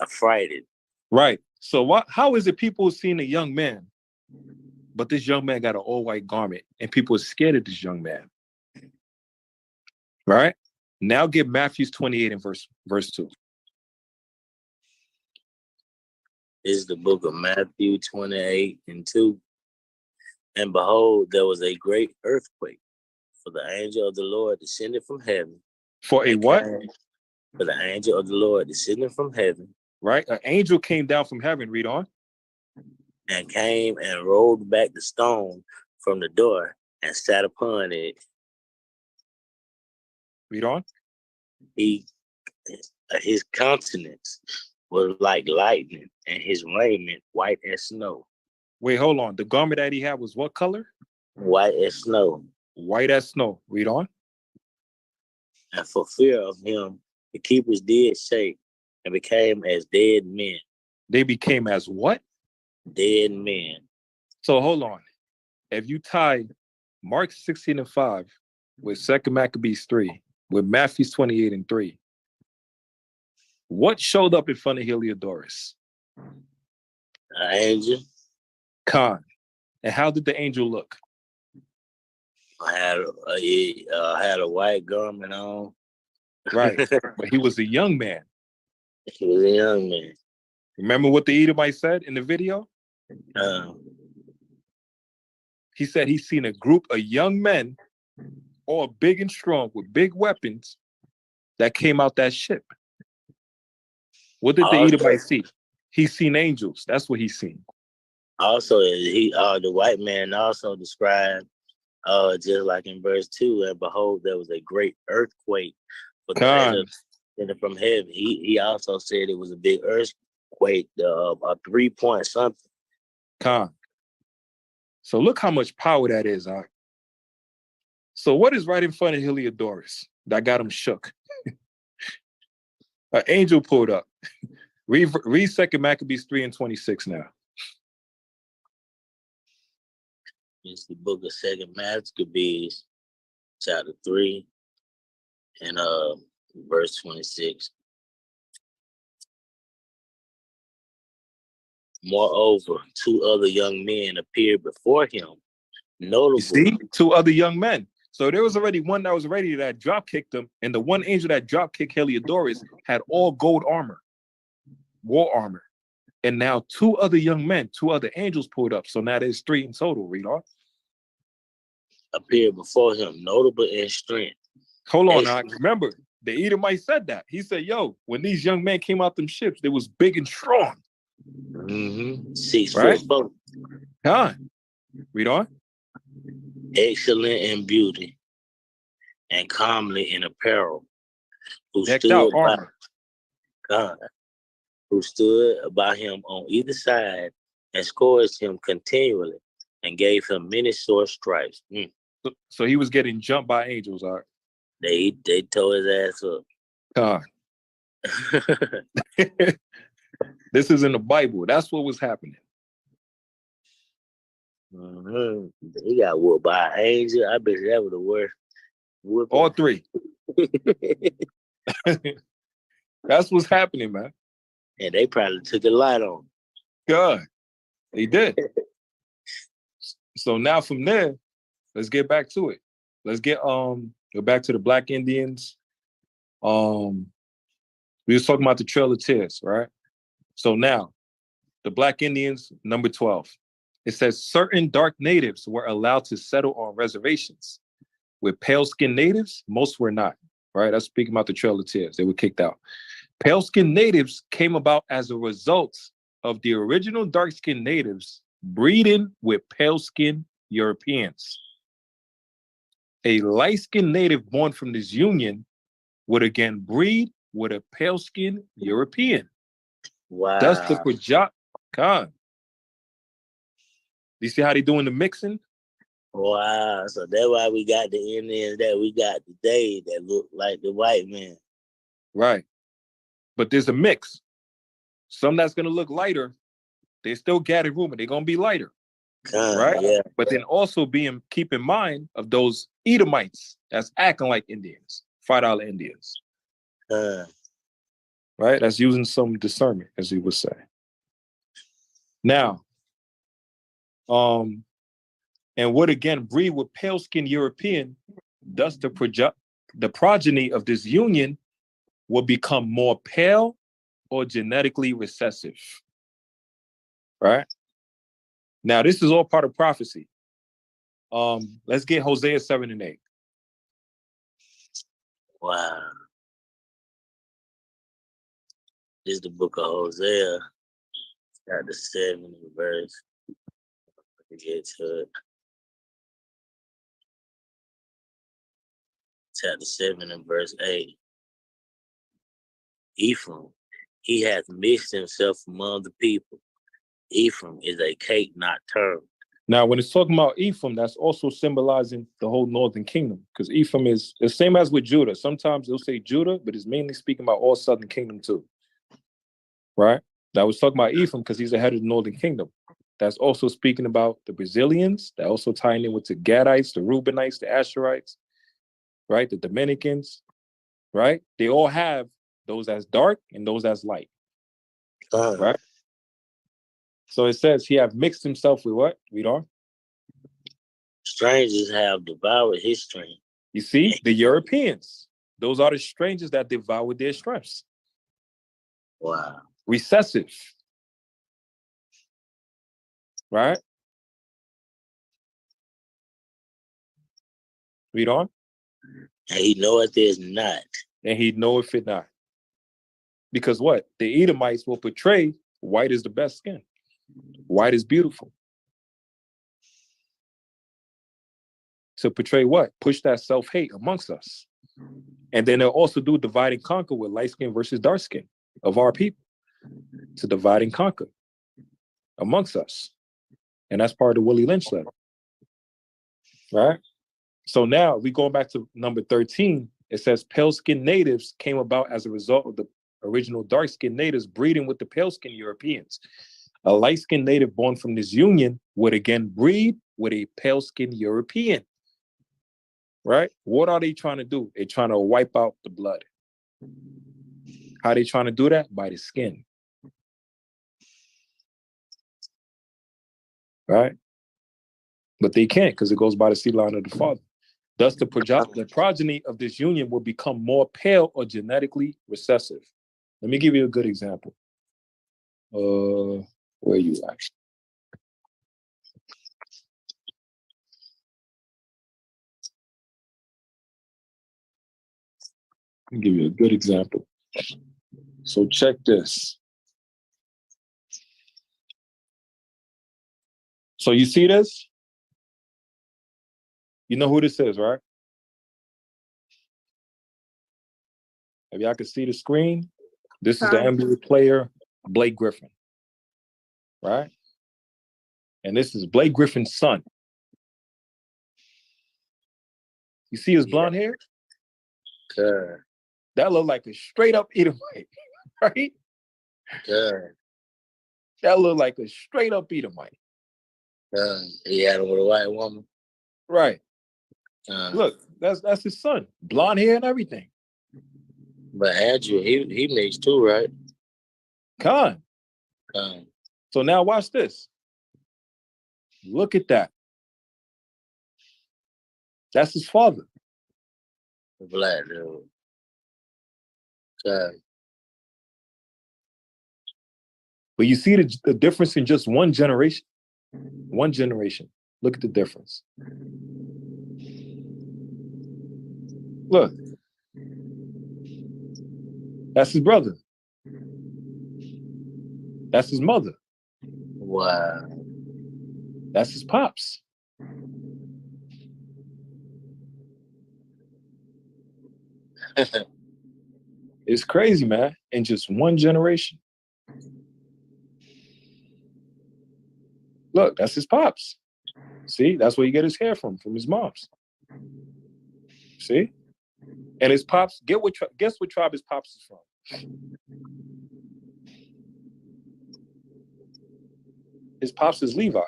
affrighted. Right. So how is it people seeing a young man, but this young man got an all white garment, and people are scared of this young man? Right? Now get Matthew 28 and verse 2. This is the book of Matthew 28 and 2. And behold, there was a great earthquake, for the angel of the Lord descended from heaven. For a what? For the angel of the Lord descended from heaven. Right? An angel came down from heaven. Read on. And came and rolled back the stone from the door and sat upon it. Read on. His countenance was like lightning, and his raiment white as snow. Wait, hold on. The garment that he had was what color? White as snow. White as snow. Read on. And for fear of him, the keepers did shake and became as dead men. They became as what? Dead men. So hold on. If you tie Mark 16:5 with 2 Maccabees 3, with Matthew 28 and 3, what showed up in front of Heliodorus? An angel. Khan. And how did the angel look? Had a white garment on. Right. But he was a young man. He was a young man. Remember what the Edomite said in the video? He said he's seen a group of young men, all big and strong with big weapons, that came out that ship. What did the Edomite see? He's seen angels. That's what he's seen. Also, the white man also described, just like in verse 2, and behold, there was a great earthquake. But from heaven, he also said it was a big earthquake, a 3 point something. So look how much power that is, huh? So what is right in front of Heliodorus that got him shook? An angel pulled up. Read 2 Maccabees 3 and 26 now. It's the book of 2 Maccabees, chapter 3, and verse 26. Moreover, 2 other young men appeared before him. Notable. You see, 2 other young men. So there was already one that was ready that drop kicked him, and the one angel that drop kicked Heliodorus had all gold armor, war armor. And now 2 other young men, 2 other angels pulled up. So now there's 3 in total. Read on. Appeared before him, notable in strength. Hold on, now. Remember, the Edomite said that. He said, yo, when these young men came out them ships, they was big and strong. 6 right? foot 4. Huh? Read on. Excellent in beauty and comely in apparel, who stood by him on either side and scourged him continually and gave him many sore stripes. So he was getting jumped by angels, all right? They tore his ass up. This is in the Bible. That's what was happening. He got whooped by an angel. I bet that was the worst. All 3. That's what's happening, man. And they probably took a light on. God, they did. So now from there, let's get back to it. Let's go back to the Black Indians. We was talking about the Trail of Tears, right? So now, the Black Indians, number 12. It says certain dark natives were allowed to settle on reservations. With pale-skinned natives, most were not. Right? That's speaking about the Trail of Tears. They were kicked out. Pale-skinned natives came about as a result of the original dark-skinned natives breeding with pale-skinned Europeans. A light-skinned native born from this union would again breed with a pale-skinned European. Wow. Thus the Punjab Khan. You see how they doing the mixing? Wow. So that's why we got the Indians that we got today that look like the white man. Right. But there's a mix. Some that's going to look lighter, they still got it room, but they're going to be lighter. Right? Yeah. But then also keep in mind of those Edomites that's acting like Indians, $5 Indians. Right? That's using some discernment, as you would say. Now, and would again breed with pale-skinned European, thus the progeny of this union will become more pale or genetically recessive. Right? Now, this is all part of prophecy. Let's get Hosea 7 and 8. Wow. This is the book of Hosea, chapter 7, verse. Let me get to it. Chapter 7 and verse 8. Ephraim, he hath mixed himself among the people. Ephraim is a cake not turned. Now, when it's talking about Ephraim, that's also symbolizing the whole northern kingdom, because Ephraim is the same as with Judah. Sometimes they'll say Judah, but it's mainly speaking about all southern kingdom too. Right? That was talking about Ephraim because he's the head of the northern kingdom. That's also speaking about the Brazilians. That also tying in with the Gadites, the Reubenites, the Asherites, right? The Dominicans, right? They all have those as dark and those as light, right? So it says he have mixed himself with what? Read on. Strangers have devoured his strength. You see, the Europeans, those are the strangers that devoured their strengths. Wow. Recessive. Right? Read on. And he knoweth it not. And he knoweth it not. Because what? The Edomites will portray white is the best skin. White is beautiful. To portray what? Push that self-hate amongst us. And then they'll also do divide and conquer with light skin versus dark skin of our people. To divide and conquer amongst us. And that's part of the Willie Lynch letter. Right? So now we going back to number 13. It says pale-skinned natives came about as a result of the original dark-skinned natives breeding with the pale-skinned Europeans. A light-skinned native born from this union would again breed with a pale-skinned European. Right? What are they trying to do? They're trying to wipe out the blood. How are they trying to do that? By the skin. Right? But they can't because it goes by the seed line of the father. Thus, the progeny of this union will become more pale or genetically recessive. Let me give you a good example. Where are you at? Let me give you a good example. So check this. So you see this? You know who this is, right? If y'all can see the screen, this is the NBA player, Blake Griffin, right? And this is Blake Griffin's son. You see his blonde hair? Good. That look like a straight up Edomite, right? Good. That look like a straight up Edomite. He had him with a white woman. Right. Look, that's his son. Blonde hair and everything. But Andrew, he mixed too, right? Con. So now watch this. Look at that. That's his father. The black dude. Okay. But you see the difference in just one generation? One generation. Look at the difference. Look. That's his brother. That's his mother. Wow. That's his pops. It's crazy, man. In just one generation. Look, that's his pops. See, that's where he get his hair from his mom's. See? And his pops, guess what tribe his pops is from? His pops is Levi.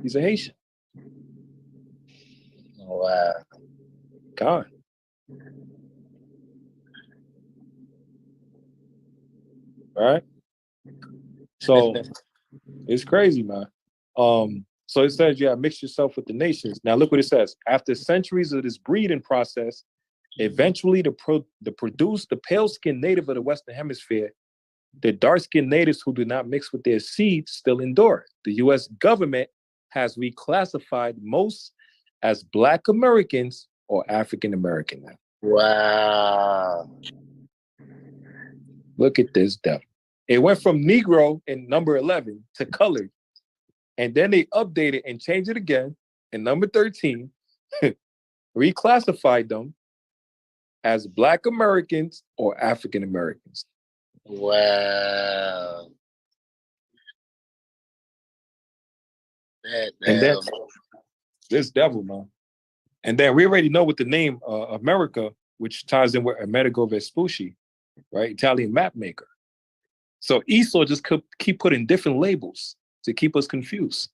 He's a Haitian. Wow. God. Right? So it's crazy, man. So it says, yeah, mix yourself with the nations. Now look what it says. After centuries of this breeding process, eventually to produce the pale-skinned native of the Western Hemisphere, the dark-skinned natives who do not mix with their seeds still endure. The U.S. government has reclassified most as Black Americans or African American now. Wow. Look at this devil. It went from Negro in number 11 to colored. And then they updated and changed it again in number 13, reclassified them as Black Americans or African Americans. Wow. And then this devil, man. And then we already know what the name America, which ties in with Amerigo Vespucci, right? Italian map maker. So Esau just could keep putting different labels to keep us confused.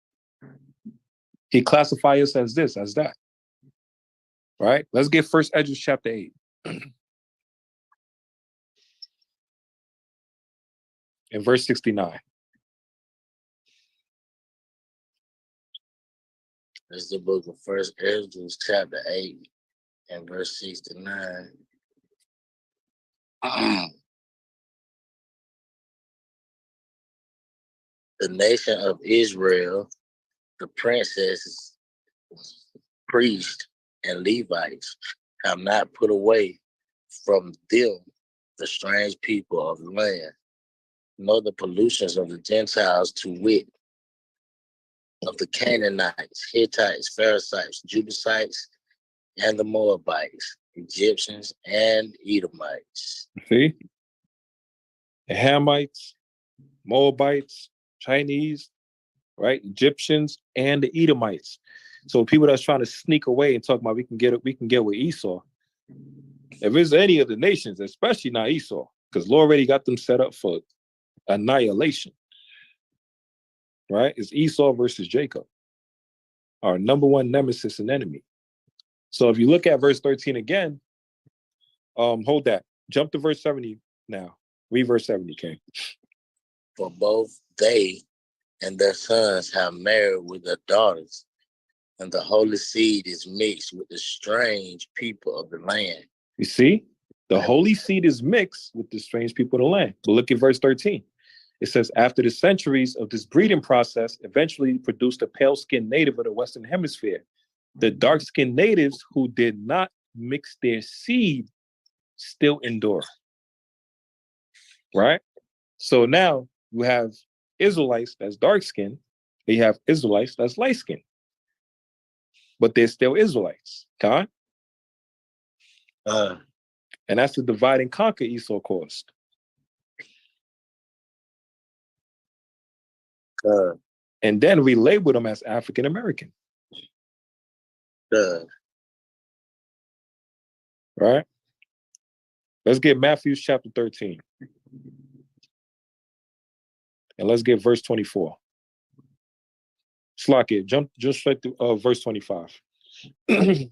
He classifies us as this, as that. Right? Let's get First Esdras chapter 8. In verse 69. This is the book of First Esdras chapter 8 and verse 69. The nation of Israel, the princes, priests, and Levites have not put away from them the strange people of the land, nor the pollutions of the Gentiles, to wit, of the Canaanites, Hittites, Perizzites, Jebusites, and the Moabites, Egyptians, and Edomites. See? The Hamites, Moabites, Chinese, right? Egyptians, and the Edomites. So people that's trying to sneak away and talk about we can get with Esau. If it's any of the nations, especially not Esau, because Lord already got them set up for annihilation. Right? It's Esau versus Jacob, our number one nemesis and enemy. So if you look at verse 13 again, hold that. Jump to verse 70 now. Read verse 70, King. For both they and their sons have married with their daughters, and the holy seed is mixed with the strange people of the land. You see? The holy seed is mixed with the strange people of the land. But look at verse 13. It says, after the centuries of this breeding process, eventually produced a pale-skinned native of the Western Hemisphere. The dark-skinned natives who did not mix their seed still endure. Right? So now you have Israelites that's dark-skinned. You have Israelites that's light-skinned. But they're still Israelites. Huh? And that's the divide and conquer Esau caused. And then we label them as African American. Right? Let's get Matthew chapter 13. And let's get verse 24. Slack it. Jump just straight to verse 25. This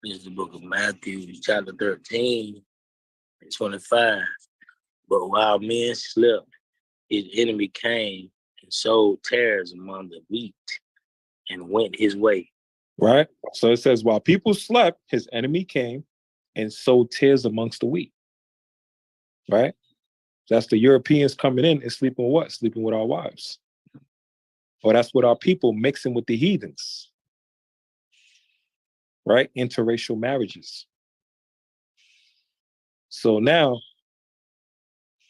is the book of Matthew, chapter 13, and 25. But while men slept, his enemy came and sowed tares among the wheat and went his way. Right? So it says, while people slept, his enemy came and sowed tares amongst the wheat. Right? That's the Europeans coming in and sleeping with what? Sleeping with our wives. Or that's what our people mixing with the heathens. Right? Interracial marriages. So now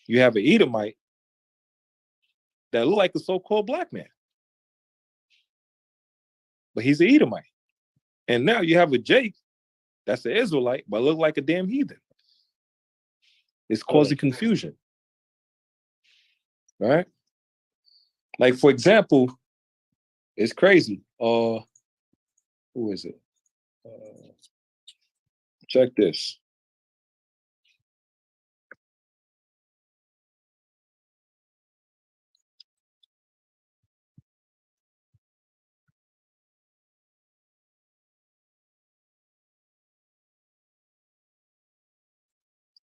you have an Edomite that look like a so-called black man. But he's an Edomite. And now you have a Jake that's an Israelite, but look like a damn heathen. It's causing confusion. Right? Like, for example, it's crazy. Who is it? Check this.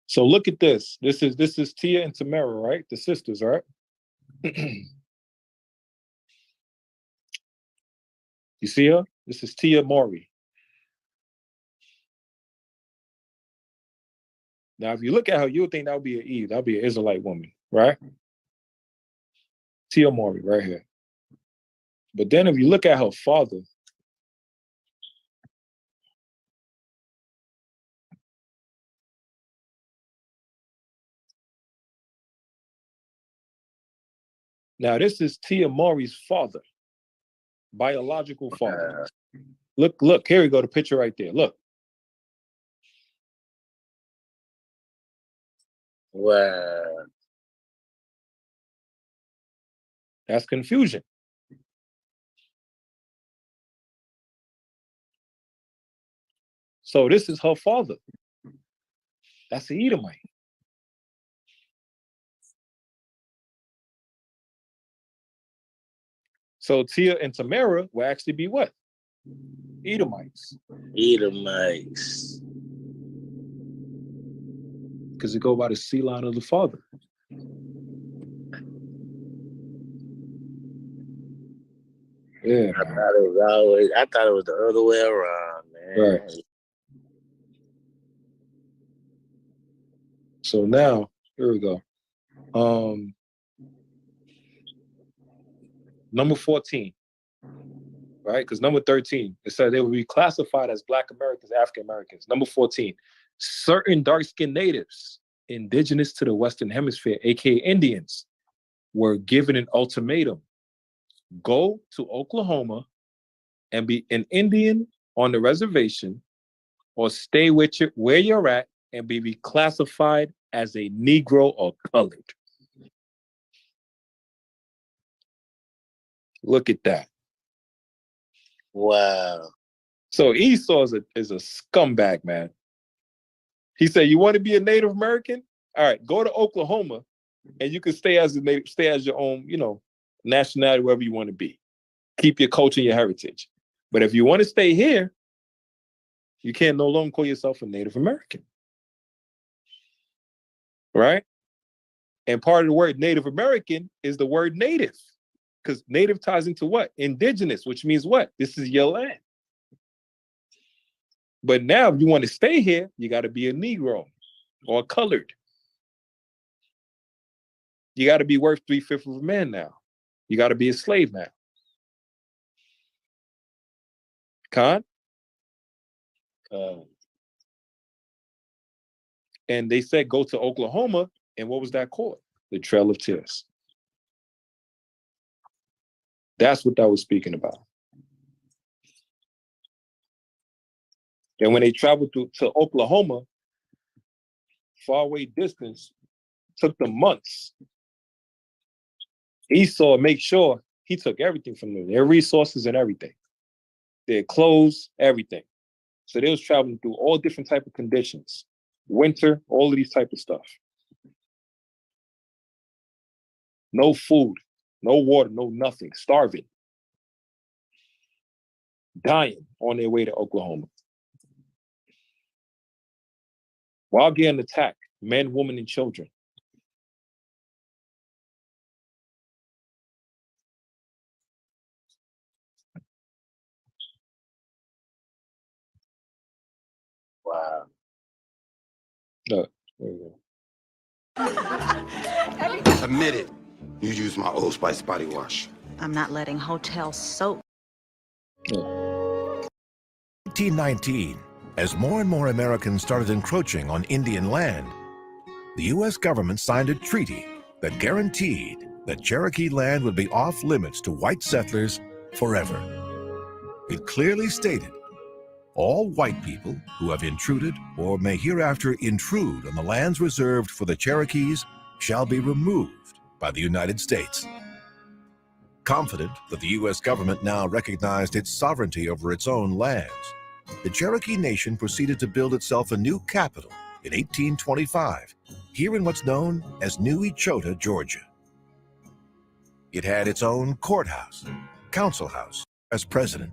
So look at this. This is Tia and Tamara, right? The sisters, right? You see her? This is Tia Maury. Now, if you look at her, you would think that would be an Eve. That would be an Israelite woman, right? Tia Maury, right here. But then if you look at her father, now this is Tia Maury's father, biological father. Look, here we go, the picture right there. Look. Wow. That's confusion. So this is her father. That's the Edomite. So Tia and Tamara will actually be what? Edomites. Edomites. Because it go by the sea line of the father. Yeah. I thought it was the other way around, man. Right. So now, here we go. Number 14, right? Because number 13, it said they will be classified as Black Americans, African Americans. Number 14, certain dark-skinned natives indigenous to the Western Hemisphere, aka Indians, were given an ultimatum. Go to Oklahoma and be an Indian on the reservation, or stay with you where you're at and be reclassified as a Negro or colored. Look at that. Wow. So Esau is a scumbag, man. He said, you want to be a Native American? All right, go to Oklahoma and you can stay as a native, stay as your own, nationality, wherever you want to be. Keep your culture and your heritage. But if you want to stay here, you can't no longer call yourself a Native American. Right? And part of the word Native American is the word native. Because native ties into what? Indigenous, which means what? This is your land. But now, if you want to stay here, you got to be a Negro or a colored. You got to be worth 3/5 of a man now. You got to be a slave now. Khan? And they said go to Oklahoma, and what was that called? The Trail of Tears. That's what that was speaking about. And when they traveled to Oklahoma, far away distance, took them months. Esau make sure he took everything from them, their resources and everything, their clothes, everything. So they was traveling through all different type of conditions, winter, all of these type of stuff. No food, no water, no nothing, starving, dying on their way to Oklahoma. While getting attacked, men, women, and children. Wow. Look, there you go. Admit it. You used my Old Spice body wash. I'm not letting hotels soak. 1819, as more and more Americans started encroaching on Indian land, the U.S. government signed a treaty that guaranteed that Cherokee land would be off limits to white settlers forever. It clearly stated, all white people who have intruded or may hereafter intrude on the lands reserved for the Cherokees shall be removed by the United States. Confident that the U.S. government now recognized its sovereignty over its own lands, the Cherokee Nation proceeded to build itself a new capital in 1825, here in what's known as New Echota, Georgia. It had its own courthouse, council house, as president.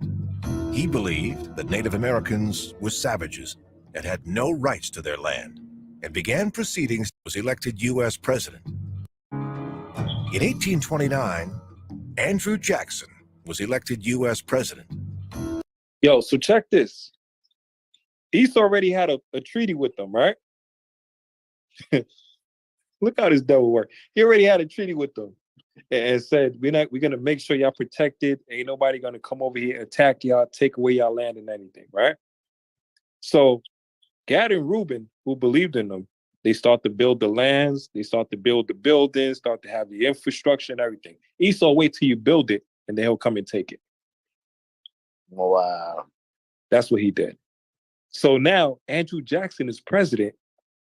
He believed that Native Americans were savages and had no rights to their land, and began proceedings was elected U.S. president. In 1829, Andrew Jackson was elected U.S. president. Yo, so check this. Esau already had a treaty with them, right? Look how this devil work. He already had a treaty with them and said, we're gonna make sure y'all protected. Ain't nobody gonna come over here, attack y'all, take away y'all land and anything, right? So Gad and Reuben, who believed in them, they start to build the lands, they start to build the buildings, start to have the infrastructure and everything. Esau, wait till you build it, and then he'll come and take it. Wow. That's what he did. So now Andrew Jackson is president,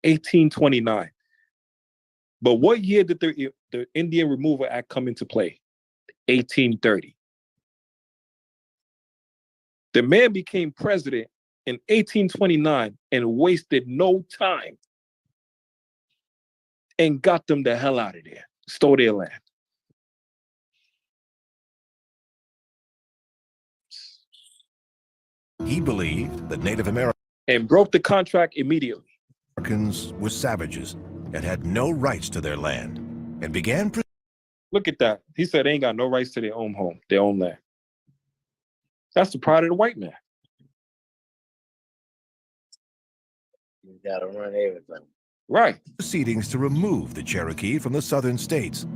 1829. But what year did the Indian Removal Act come into play? 1830. The man became president in 1829 and wasted no time and got them the hell out of there, stole their land. He believed that Native Americans and broke the contract immediately. Americans were savages and had no rights to their land, and began. Look at that. He said they ain't got no rights to their own home, their own land. That's the pride of the white man. You gotta run everything. Right. Proceedings to remove the Cherokee from the southern states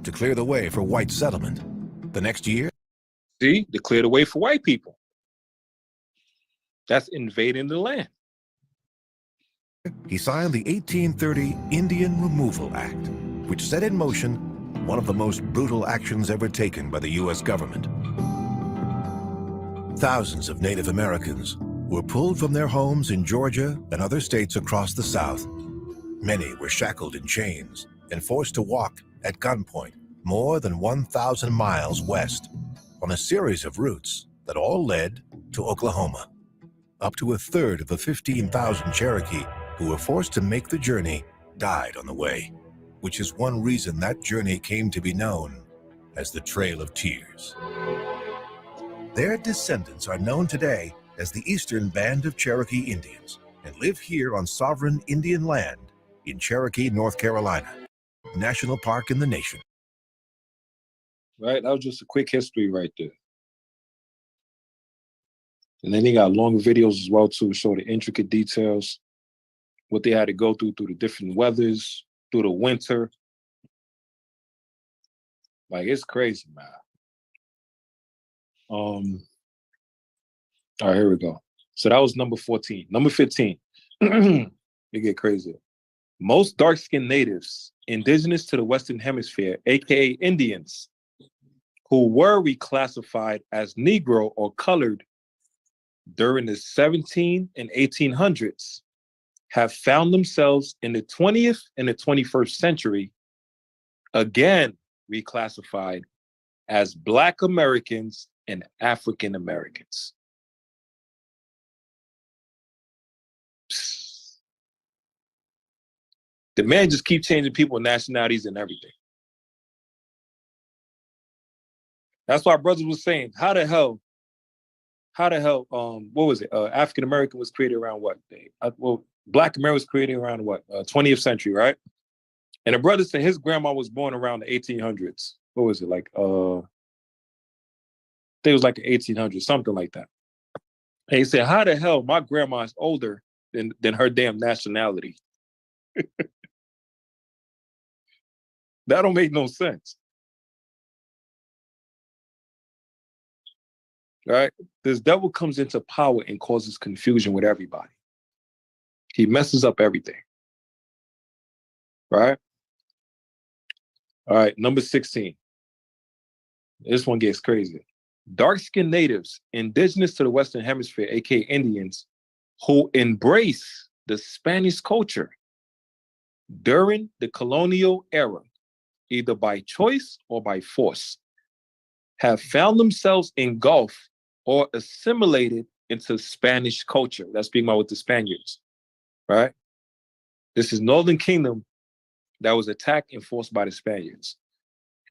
to clear the way for white settlement. The next year, see, to clear the way for white people. That's invading the land. He signed the 1830 Indian Removal Act, which set in motion one of the most brutal actions ever taken by the U.S. government. Thousands of Native Americans were pulled from their homes in Georgia and other states across the South. Many were shackled in chains and forced to walk at gunpoint more than 1,000 miles west on a series of routes that all led to Oklahoma. Up to a third of the 15,000 Cherokee who were forced to make the journey died on the way, which is one reason that journey came to be known as the Trail of Tears. Their descendants are known today as the Eastern Band of Cherokee Indians and live here on sovereign Indian land in Cherokee, North Carolina, national park in the nation. Right, that was just a quick history right there. And then they got long videos as well too, show the intricate details, what they had to go through the different weathers, through the winter. Like, it's crazy, man. All right, here we go. So that was number 14. Number 15. They get crazier. Most dark-skinned natives indigenous to the Western Hemisphere, aka Indians, who were reclassified as Negro or colored during the 17 and 1800s, have found themselves in the 20th and the 21st century, again reclassified as Black Americans and African Americans. The man just keep changing people, nationalities, and everything. That's why brothers was saying, how the hell, what was it? African American was created around what? Black America was created around what? 20th century, right? And the brother said his grandma was born around the 1800s. What was it? Like, I think it was like the 1800s, something like that. And he said, how the hell my grandma is older than her damn nationality? That don't make no sense. Right? This devil comes into power and causes confusion with everybody. He messes up everything. Right? All right, number 16. This one gets crazy. Dark-skinned natives indigenous to the Western Hemisphere, aka Indians, who embrace the Spanish culture during the colonial era, either by choice or by force, have found themselves engulfed or assimilated into Spanish culture. That's speaking about with the Spaniards, right? This is Northern Kingdom that was attacked and forced by the Spaniards.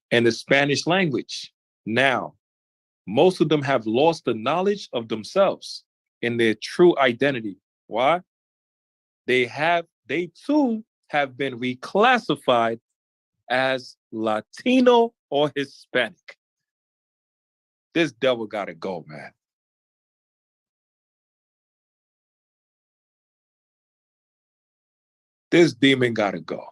And the Spanish language. Now, most of them have lost the knowledge of themselves and their true identity. Why? They too have been reclassified as Latino or Hispanic. This devil gotta go, man. This demon gotta go.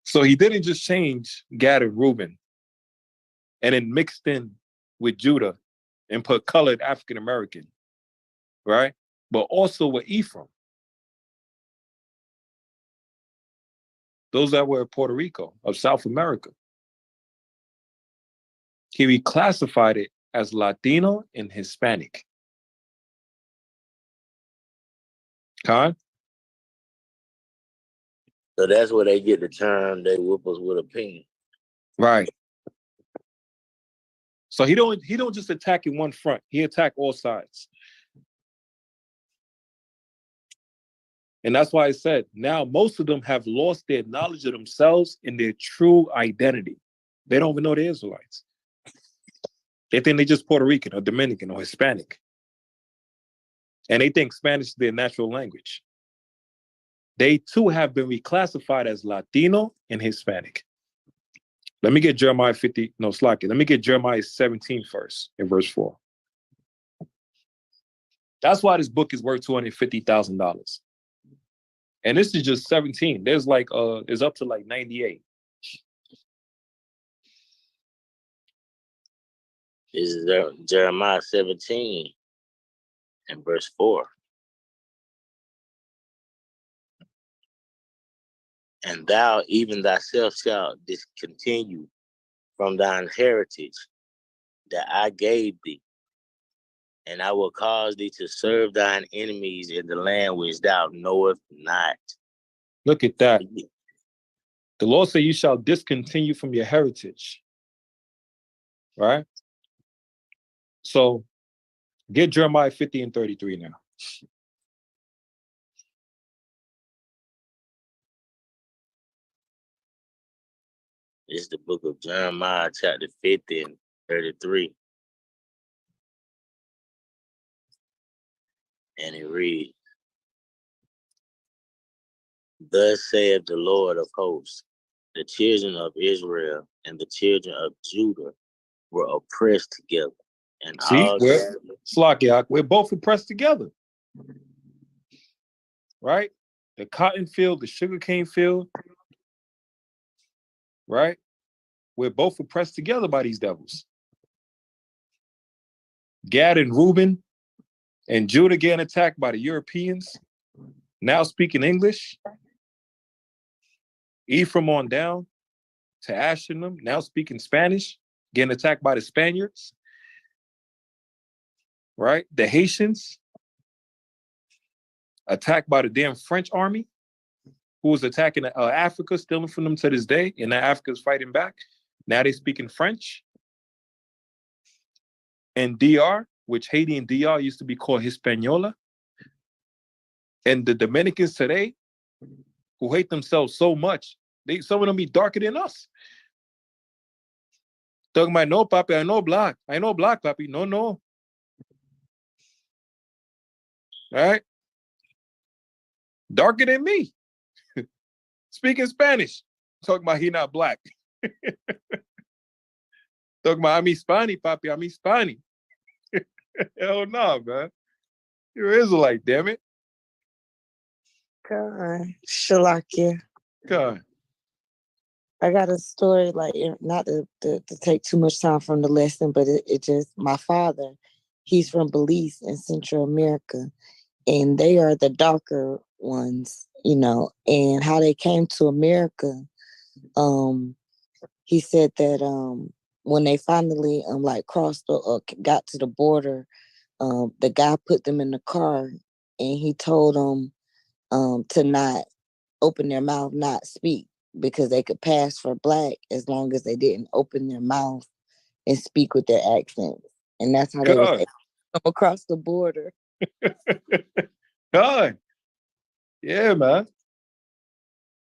So he didn't just change Gad and Reuben and then mixed in with Judah and put colored African American, right? But also with Ephraim. Those that were Puerto Rico, of South America. He reclassified it as Latino and Hispanic. Khan? So that's where they get the term, they whoop us with a pin. Right. So he don't just attack in one front. He attack all sides. And that's why I said, now most of them have lost their knowledge of themselves and their true identity. They don't even know they're Israelites. They think they're just Puerto Rican or Dominican or Hispanic. And they think Spanish is their natural language. They too have been reclassified as Latino and Hispanic. Let me get Jeremiah 50, no, Slacky. Let me get Jeremiah 17 first in verse 4. That's why this book is worth $250,000. And this is just 17. There's like, it's up to like 98. This is Jeremiah 17 and verse 4. And thou, even thyself, shalt discontinue from thine heritage that I gave thee, and I will cause thee to serve thine enemies in the land which thou knowest not. Look at that. The Lord said, you shall discontinue from your heritage. Right? So get Jeremiah 50 and 33 now. It's the book of Jeremiah, chapter 50 and 33. And it reads, thus saith the Lord of hosts, the children of Israel and the children of Judah were oppressed together. And see, we're both oppressed together. Right? The cotton field, the sugarcane field. Right? We're both oppressed together by these devils. Gad and Reuben and Judah getting attacked by the Europeans, now speaking English. Ephraim on down to Asher, now speaking Spanish, getting attacked by the Spaniards. Right? The Haitians attacked by the damn French army, who was attacking Africa, stealing from them to this day, and now Africa's fighting back. Now they speaking French. And DR, which Haiti and DR used to be called Hispaniola. And the Dominicans today, who hate themselves so much, some of them be darker than us. Talking about, no, papi, I know black. I know black, papi. No, no. Right? Darker than me. Speaking Spanish. Talking about he not black. Talking about I'm Hispanic, papi. I'm Hispanic. Hell no, man. You're Israelite, damn it. God. Shalakia. God. I got a story, like, not to take too much time from the lesson, but it just, my father, he's from Belize in Central America, and they are the darker ones, you know, and how they came to America. He said that when they finally like crossed or got to the border, the guy put them in the car, and he told them to not open their mouth, not speak, because they could pass for black as long as they didn't open their mouth and speak with their accents. And that's how they was able to come across the border. God. Yeah, man.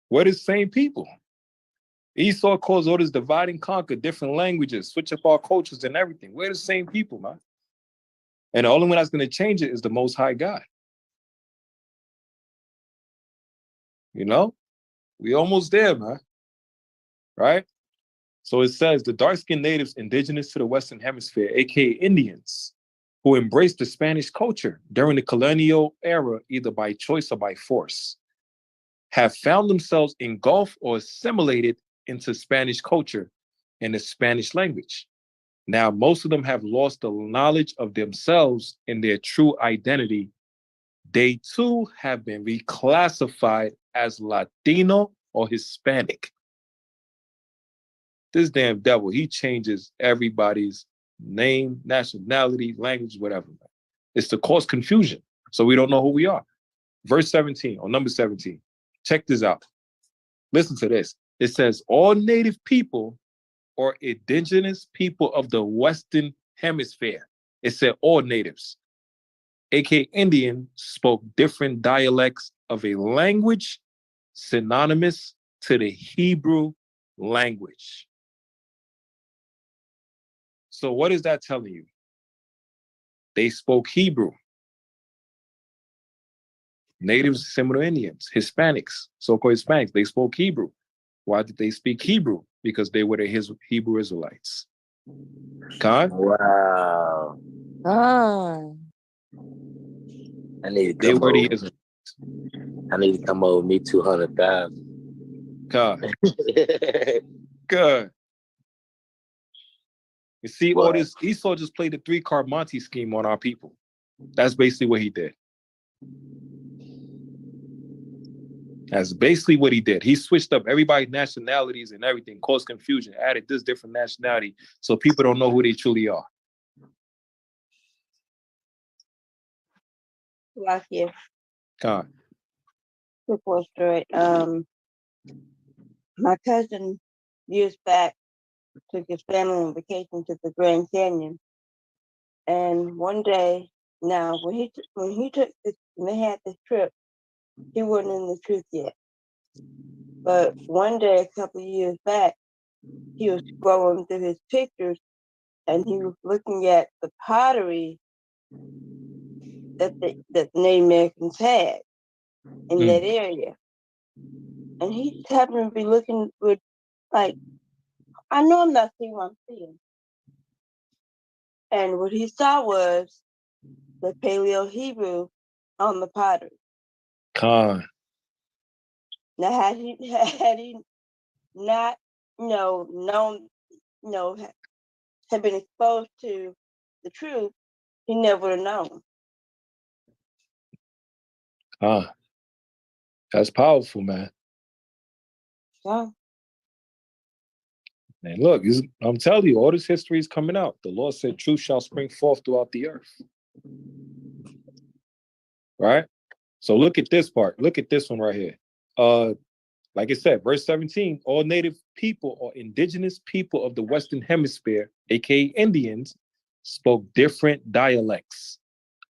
We're the same people. Esau caused all this divide and conquer, different languages, switch up our cultures and everything. We're the same people, man. And the only one that's going to change it is the Most High God. You know? We almost there, man. Right? So it says the dark-skinned natives indigenous to the Western Hemisphere, aka Indians, who embraced the Spanish culture during the colonial era, either by choice or by force, have found themselves engulfed or assimilated into Spanish culture and the Spanish language. Now, most of them have lost the knowledge of themselves and their true identity. They too have been reclassified as Latino or Hispanic. This damn devil, he changes everybody's name, nationality, language, whatever. It's to cause confusion, so we don't know who we are. Verse 17, or number 17. Check this out. Listen to this. It says, all native people or indigenous people of the Western Hemisphere. It said all natives, aka Indian, spoke different dialects of a language synonymous to the Hebrew language. So what is that telling you? They spoke Hebrew. Natives, similar Indians, Hispanics, so-called Hispanics, they spoke Hebrew. Why did they speak Hebrew? Because they were the Hebrew Israelites. Khan? Wow. I need to come over. I need to come over me 200,000. God. Good. You see, all this, Esau just played the 3-card Monte scheme on our people. That's basically what he did. That's basically what he did. He switched up everybody's nationalities and everything, caused confusion, added this different nationality so people don't know who they truly are. Like you. God. Quick story. My cousin years back took his family on vacation to the Grand Canyon, and one day, now when he took this, when they had this trip, he wasn't in the truth yet. But one day, a couple of years back, he was scrolling through his pictures, and he was looking at the pottery that the Native Americans had in that area. And he happened to be looking with, like, I know I'm not seeing what I'm seeing. And what he saw was the Paleo Hebrew on the pottery. Khan. Now, had he not, known, had been exposed to the truth, he never would have known. That's powerful, man. Yeah. And look, I'm telling you, all this history is coming out. The Lord said, truth shall spring forth throughout the earth. Right? So look at this part. Look at this one right here. Like I said, verse 17, all native people or indigenous people of the Western Hemisphere, aka Indians, spoke different dialects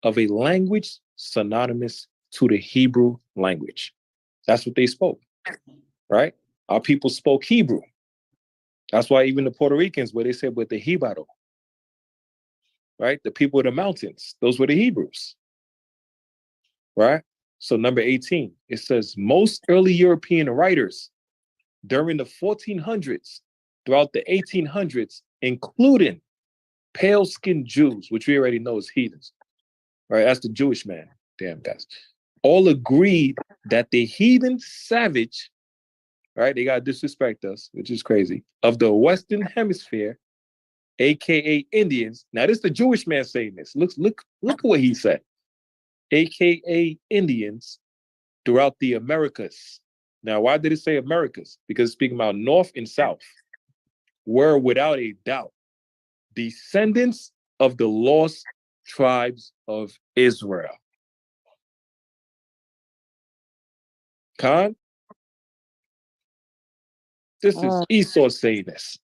of a language synonymous to the Hebrew language. That's what they spoke, right? Our people spoke Hebrew. That's why even the Puerto Ricans, where they said with the Jibaro, right? The people of the mountains, those were the Hebrews, right? So number 18, it says most early European writers during the 1400s, throughout the 1800s, including pale-skinned Jews, which we already know is heathens, right? That's the Jewish man, damn guys, all agreed that the heathen savage right? They got to disrespect us, which is crazy. Of the Western Hemisphere, aka Indians. Now, this is the Jewish man saying this. Look at what he said. AKA Indians throughout the Americas. Now, why did it say Americas? Because it's speaking about North and South, were without a doubt descendants of the lost tribes of Israel. Khan? This is Esau saying this.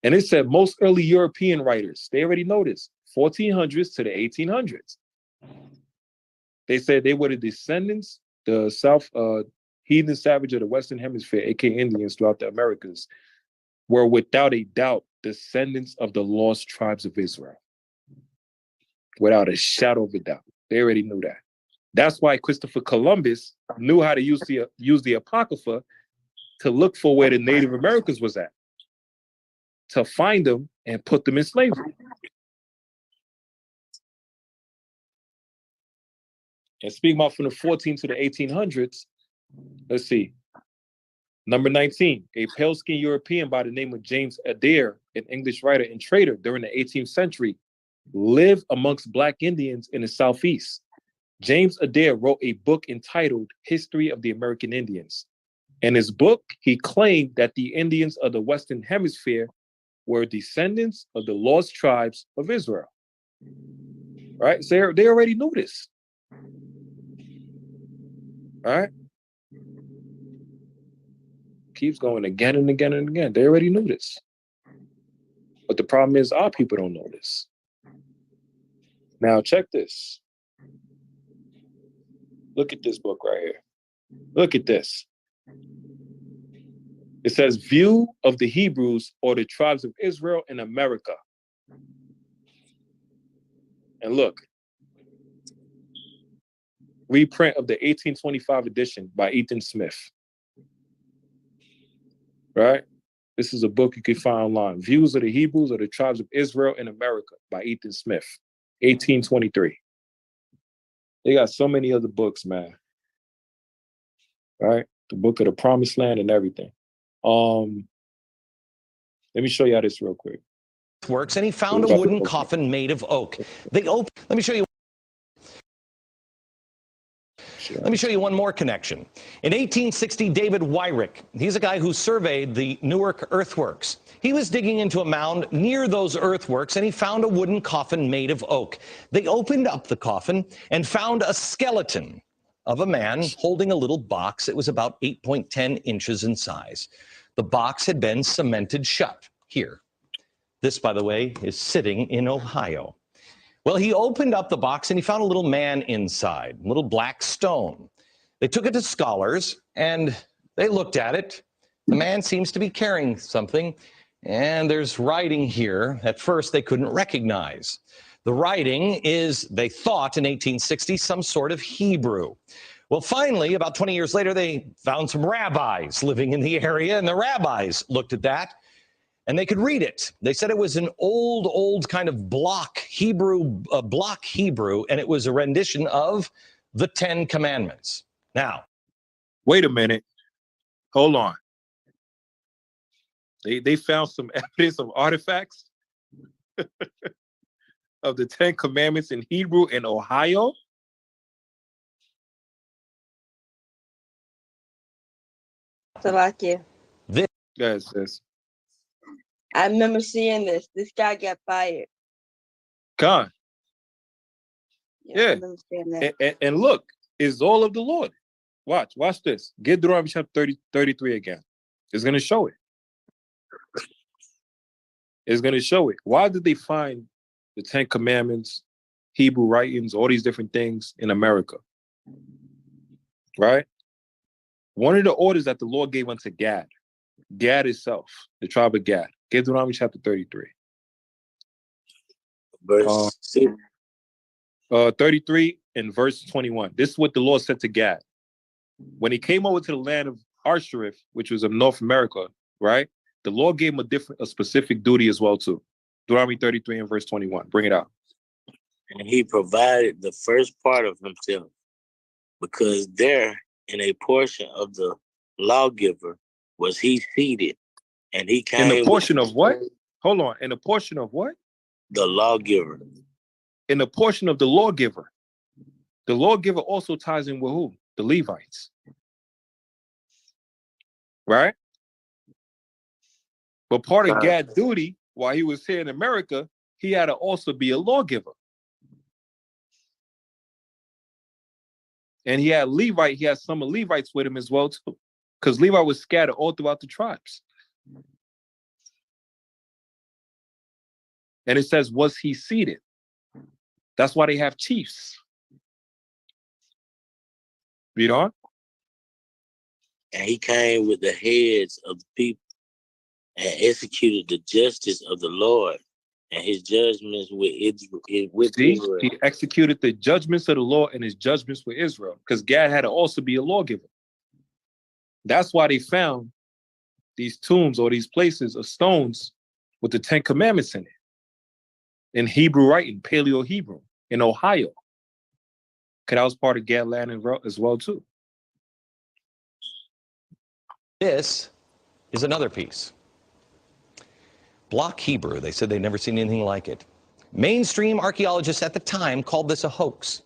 And it said most early European writers, they already know this, 1400s to the 1800s. They said they were the descendants, the South heathen savage of the Western Hemisphere, aka Indians throughout the Americas, were without a doubt descendants of the lost tribes of Israel. Without a shadow of a doubt. They already knew that. That's why Christopher Columbus knew how to use the Apocrypha to look for where the Native Americans was at, to find them and put them in slavery. And speaking about from the 14 to the 1800s, let's see. Number 19, a pale-skinned European by the name of James Adair, an English writer and trader during the 18th century, lived amongst Black Indians in the Southeast. James Adair wrote a book entitled History of the American Indians. In his book, he claimed that the Indians of the Western Hemisphere were descendants of the lost tribes of Israel. Right? So they already knew this. All right? Keeps going again and again and again. They already knew this. But the problem is our people don't know this. Now check this. Look at this book right here. Look at this. It says, View of the Hebrews or the Tribes of Israel in America. And look, reprint of the 1825 edition by Ethan Smith. Right? This is a book you can find online. Views of the Hebrews or the Tribes of Israel in America by Ethan Smith, 1823. They got so many other books, man. Right? The Book of the Promised Land and everything. Let me show you how this real quick. Works, and he found a wooden coffin made of oak. Let me show you. Let me show you one more connection. In 1860, David Wyrick, he's a guy who surveyed the Newark earthworks. He was digging into a mound near those earthworks, and he found a wooden coffin made of oak. They opened up the coffin and found a skeleton of a man holding a little box. It was about 8.10 inches in size. The box had been cemented shut here. This, by the way, is sitting in Ohio. Well, he opened up the box and he found a little man inside, a little black stone. They took it to scholars and they looked at it. The man seems to be carrying something, and there's writing here at first they couldn't recognize. The writing is, they thought in 1860, some sort of Hebrew. Well, finally, about 20 years later, they found some rabbis living in the area, and the rabbis looked at that and they could read it. They said it was an old kind of block Hebrew, and it was a rendition of the 10 Commandments. Now, wait a minute. Hold on. They found some evidence of artifacts of the 10 Commandments in Hebrew in Ohio. Salakia. This guys says. I remember seeing this. This guy got fired. Khan. Yeah. I remember seeing that. And look, it's all of the Lord. Watch this. Get Deuteronomy chapter 33 again. It's going to show it. It's going to show it. Why did they find the 10 Commandments, Hebrew writings, all these different things in America? Right? One of the orders that the Lord gave unto Gad itself, the tribe of Gad. Get Deuteronomy chapter 33. Verse 33 and verse 21. This is what the Lord said to Gad. When he came over to the land of Arsharif, which was of North America, right? The Lord gave him a specific duty as well, too. Deuteronomy 33 and verse 21. Bring it out. And he provided the first part of himself because there in a portion of the lawgiver was he seated, and he came In the portion of what? Hold on. In the portion of what? The lawgiver. In the portion of the lawgiver. The lawgiver also ties in with who? The Levites. Right? But part of Gad's duty, while he was here in America, he had to also be a lawgiver. And he had some of Levites with him as well, too. Because Levi was scattered all throughout the tribes. And it says, was he seated? That's why they have chiefs. Read on. And he came with the heads of the people and executed the justice of the Lord and his judgments with Israel. He executed the judgments of the Lord and his judgments with Israel, because Gad had to also be a lawgiver. That's why they found these tombs or these places of stones with the 10 Commandments in it. In Hebrew writing, Paleo Hebrew, in Ohio. Because that was part of Gad land as well, too. This is another piece. Block Hebrew. They said they'd never seen anything like it. Mainstream archaeologists at the time called this a hoax.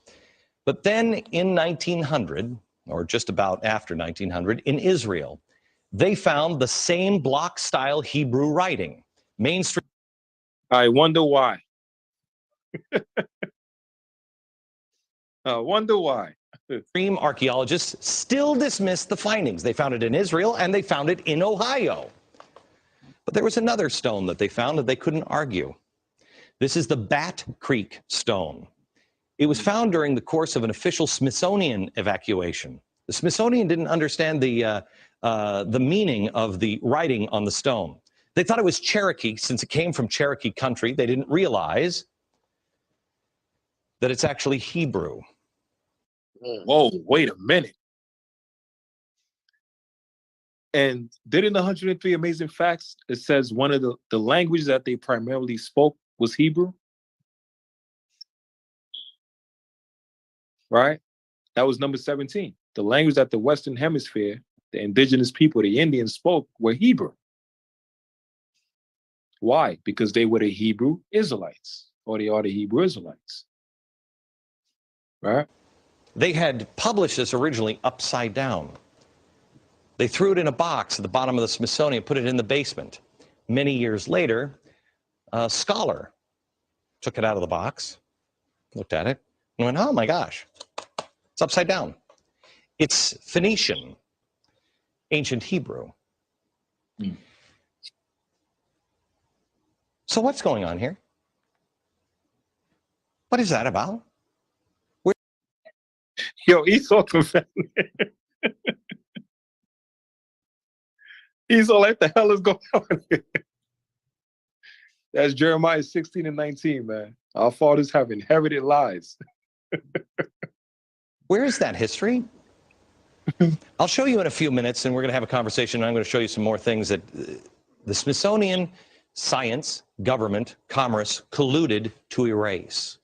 But then in 1900, or just about after 1900, in Israel, they found the same block-style Hebrew writing. Mainstream. I wonder why. I wonder why. Mainstream archaeologists still dismiss the findings. They found it in Israel and they found it in Ohio. But there was another stone that they found that they couldn't argue. This is the Bat Creek stone. It was found during the course of an official Smithsonian evacuation. The Smithsonian didn't understand the meaning of the writing on the stone. They thought it was Cherokee since it came from Cherokee country. They didn't realize that it's actually Hebrew. Whoa, wait a minute. And didn't the 103 Amazing Facts, it says one of the languages that they primarily spoke was Hebrew? Right? That was number 17. The language that the Western Hemisphere, the indigenous people, the Indians spoke were Hebrew. Why? Because they were the Hebrew Israelites, or they are the Hebrew Israelites. Right? They had published this originally upside down. They threw it in a box at the bottom of the Smithsonian, put it in the basement. Many years later, a scholar took it out of the box, looked at it, and went, oh my gosh, it's upside down. It's Phoenician, ancient Hebrew. So what's going on here? What is that about? Yo, Esau confessed. Esau, like, the hell is going on here? That's Jeremiah 16 and 19, man. Our fathers have inherited lies. Where is that history? I'll show you in a few minutes, and we're going to have a conversation. I'm going to show you some more things that the Smithsonian, science, government, commerce colluded to erase.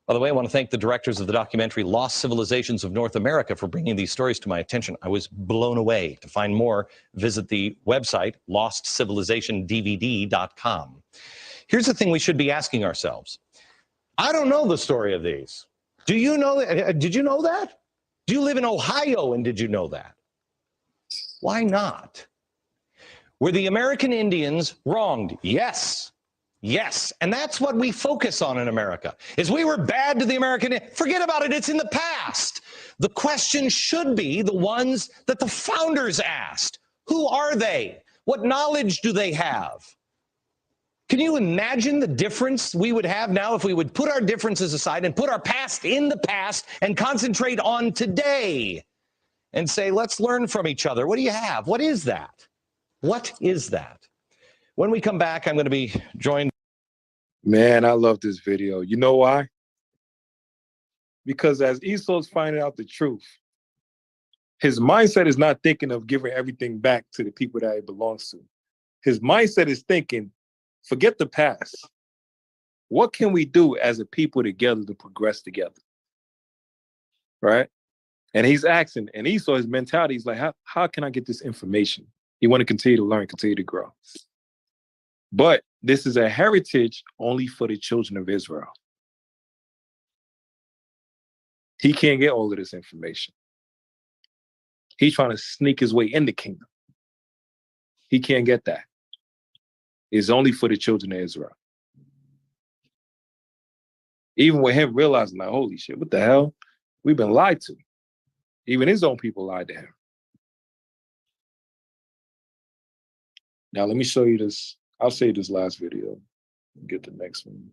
By the way, I want to thank the directors of the documentary Lost Civilizations of North America for bringing these stories to my attention. I was blown away. To find more, visit the website, lostcivilizationdvd.com. Here's the thing we should be asking ourselves. I don't know the story of these. Do you know that? Did you know that? Do you live in Ohio and did you know that? Why not? Were the American Indians wronged? Yes. Yes, and that's what we focus on in America, is we were bad to the American. Forget about it, it's in the past. The question should be the ones that the founders asked. Who are they? What knowledge do they have? Can you imagine the difference we would have now if we would put our differences aside and put our past in the past and concentrate on today and say, let's learn from each other. What do you have? What is that? What is that? When we come back, I'm going to be joined. Man, I love this video. You know why? Because as Esau's finding out the truth, his mindset is not thinking of giving everything back to the people that it belongs to. His mindset is thinking, forget the past. What can we do as a people together to progress together? Right? And he's asking, and Esau, his mentality, he's like, how can I get this information? He want to continue to learn, continue to grow. But this is a heritage only for the children of Israel. He can't get all of this information. He's trying to sneak his way in the kingdom. He can't get that. It's only for the children of Israel. Even with him realizing, like, holy shit, what the hell? We've been lied to. Even his own people lied to him. Now, let me show you this. I'll show you this last video. Get the next one.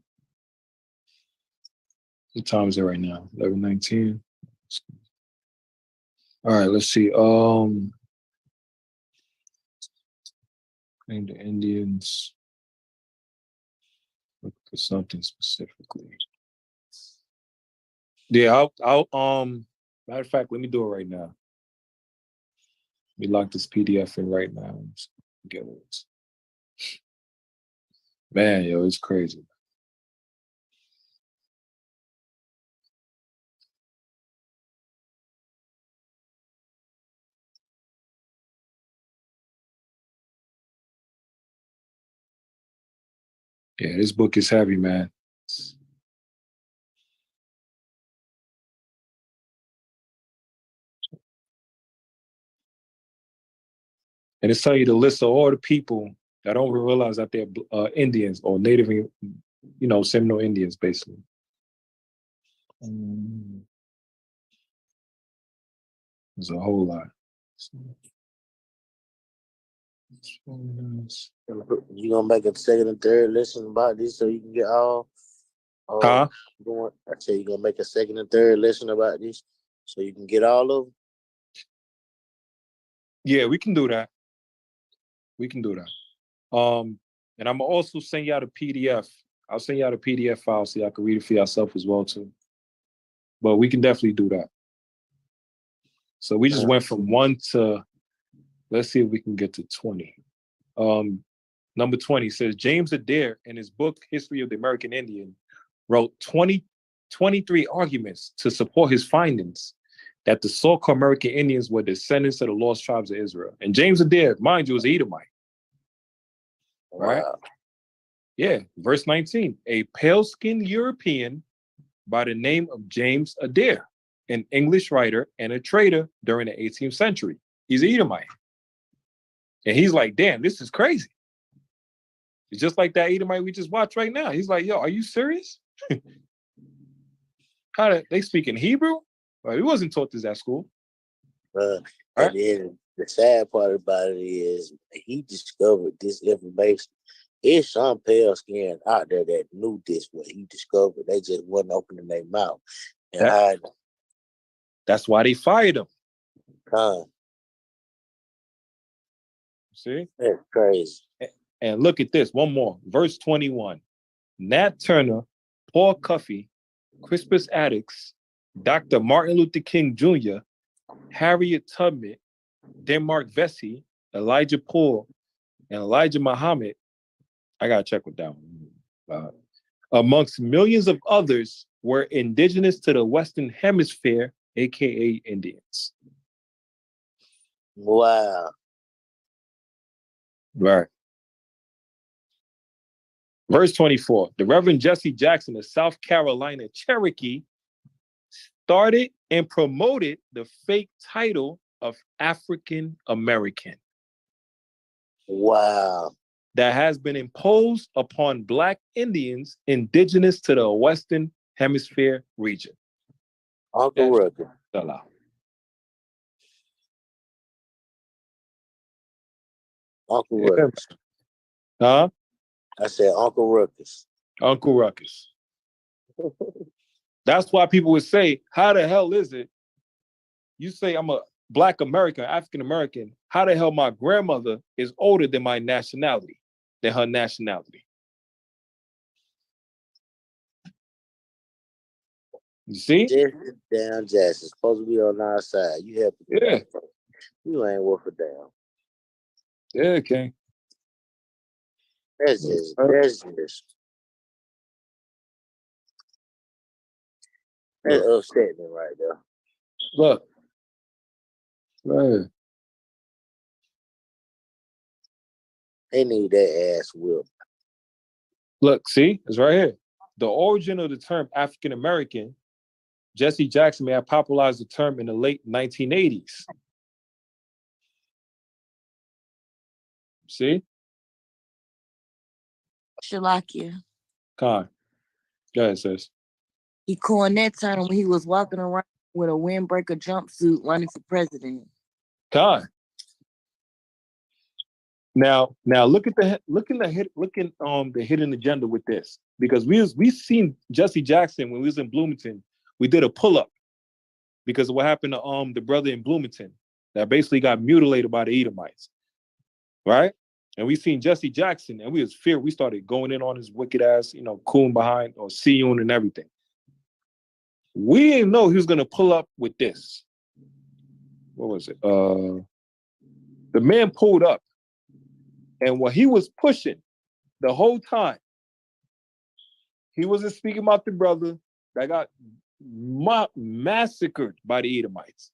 What time is it right now? 11:19. All right, let's see. Name the Indians. Look for something specifically. Yeah, I'll matter of fact, let me do it right now. Let me lock this PDF in right now. Get it. Man, yo, it's crazy. Yeah, this book is heavy, man. And it's telling you the list of all the people that don't realize that they're Indians or Native, Seminole Indians, basically. There's a whole lot. You gonna make a second and third listen about this so you can get all? Huh? I say you gonna make a second and third listen about this so you can get all of them. Yeah, we can do that. We can do that. And I'm also send y'all the PDF. I'll send y'all the PDF file so y'all can read it for yourself as well too. But we can definitely do that. So we just went from 1 to, let's see if we can get to 20. Number 20 says James Adair in his book History of the American Indian wrote 23 arguments to support his findings that the so-called American Indians were descendants of the lost tribes of Israel. And James Adair, mind you, is Edomite. Right? Wow. Yeah, verse 19. A pale-skinned European by the name of James Adair, an English writer and a trader during the 18th century. He's Edomite. And he's like, damn, this is crazy. It's just like that Edomite we just watched right now. He's like, yo, are you serious? They speak in Hebrew? Well, he wasn't taught this at school. And then the sad part about it is he discovered this information. It's some pale skin out there that knew this, what he discovered. They just wasn't opening their mouth and hiding. That's why they fired him. See? That's crazy. And look at this, one more. Verse 21. Nat Turner, Paul Cuffey, Crispus Attucks, Dr. Martin Luther King Jr., Harriet Tubman, Denmark Vesey, Elijah Poole, and Elijah Muhammad. I got to check with that one. Amongst millions of others were indigenous to the Western Hemisphere, aka Indians. Wow. Right. Verse 24, the Reverend Jesse Jackson of South Carolina Cherokee started and promoted the fake title of African American. Wow. That has been imposed upon Black Indians indigenous to the Western Hemisphere region. Uncle Ruckus. Uncle Ruckus. Huh? I said Uncle Ruckus. Uncle Ruckus. That's why people would say, how the hell is it? You say I'm a Black American, African American. How the hell my grandmother is older than my nationality, than her nationality? You see? Damn Jackson, supposed to be on our side. You have to yeah. You ain't worth a damn. Yeah, okay. That's just. That's upsetting right there. Look, Right. They need that ass whipped. Look, see, it's right here. The origin of the term African American, Jesse Jackson may have popularized the term in the late 1980s. See? Shalakia. Con. Go ahead, sis. He coined that term when he was walking around with a windbreaker jumpsuit running for president. Con. Now look at the hidden agenda with this, because we seen Jesse Jackson when we was in Bloomington. We did a pull-up because of what happened to the brother in Bloomington that basically got mutilated by the Edomites, right? And we seen Jesse Jackson, and we was feared. We started going in on his wicked ass, coon behind or Sion and everything. We didn't know he was gonna pull up with this. What was it? The man pulled up. And what he was pushing the whole time, he wasn't speaking about the brother that got massacred by the Edomites,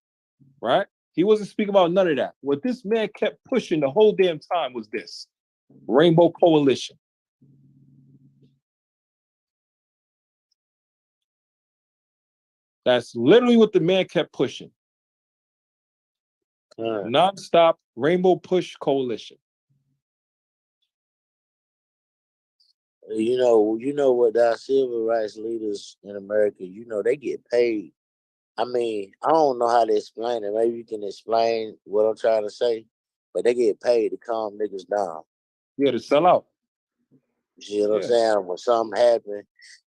right? He wasn't speaking about none of that. What this man kept pushing the whole damn time was this Rainbow Coalition. That's literally what the man kept pushing. Non-stop Rainbow Push Coalition. You know what our civil rights leaders in America, they get paid. I mean, I don't know how to explain it. Maybe you can explain what I'm trying to say, but they get paid to calm niggas down. Yeah, to sell out. You see what I'm saying? When something happen,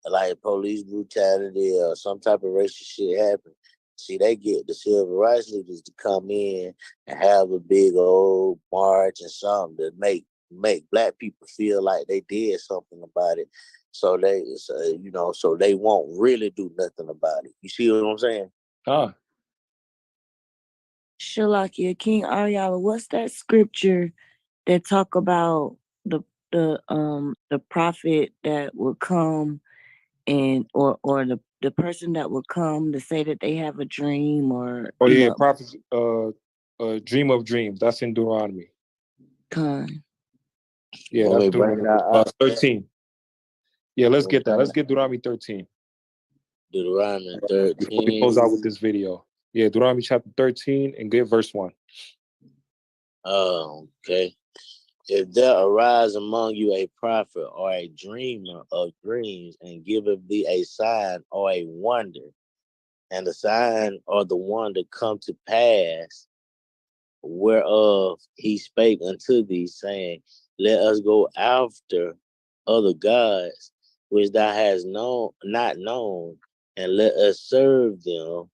like police brutality or some type of racist shit happen, see, they get the civil rights leaders to come in and have a big old march and something to make black people feel like they did something about it, so they won't really do nothing about it. You see what I'm saying? Shalakia, King Ariala, what's that scripture that talk about the prophet that will come and or the person that will come to say that they have a dream or prophecy, dream of dreams. That's in Deuteronomy. Yeah, that's Deuteronomy 13. Yeah, let's get that. Let's get Deuteronomy 13. Deuteronomy 13. Before we close out with this video. Yeah, Deuteronomy chapter 13 and get verse 1. Okay. If there arise among you a prophet or a dreamer of dreams, and giveth thee a sign or a wonder, and the sign or the wonder come to pass, whereof he spake unto thee, saying, let us go after other gods, which thou hast not known, and let us serve them.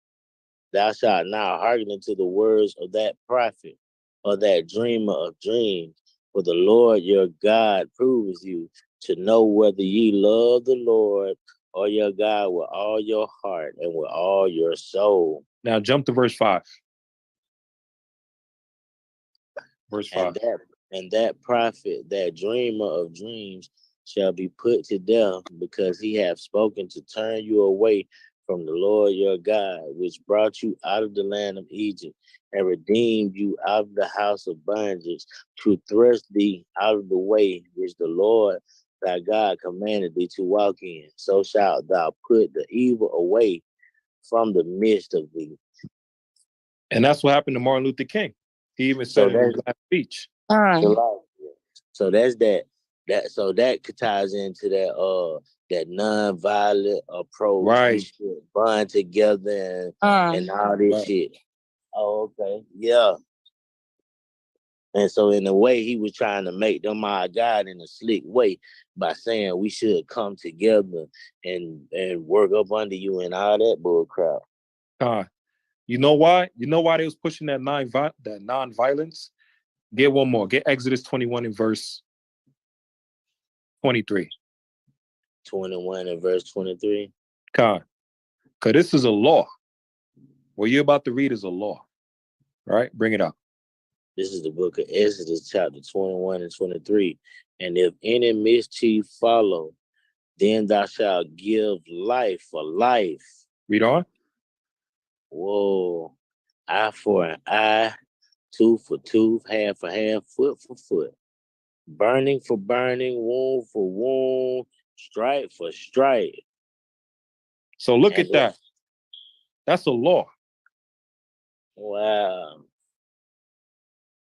Thou shalt not hearken unto the words of that prophet or that dreamer of dreams, for the Lord your God proves you to know whether ye love the Lord or your God with all your heart and with all your soul. Now jump to verse 5. Verse 5. And that prophet, that dreamer of dreams, shall be put to death, because he hath spoken to turn you away from the Lord your God, which brought you out of the land of Egypt, and redeemed you out of the house of bondage, to thrust thee out of the way which the Lord thy God commanded thee to walk in. So shalt thou put the evil away from the midst of thee. And that's what happened to Martin Luther King. He even said in his last speech. So that's that. So that ties into that non-violent approach. Right. We should bond together and all this shit. Oh, okay. Yeah. And so in a way, he was trying to make them our God in a slick way by saying we should come together and work up under you and all that bull crap. You know why? You know why they was pushing that non-violence? Get one more. Get Exodus 21 and verse 23. 21 and verse 23. Because this is a law. What you're about to read is a law. Right? Bring it up. This is the book of Exodus, chapter 21 and 23. And if any mischief follow, then thou shalt give life for life. Read on. Whoa. eye for an eye, tooth for tooth, hand for hand, foot for foot. Burning for burning, wound for wound, stripe for stripe. So look at that. That's a law. Wow.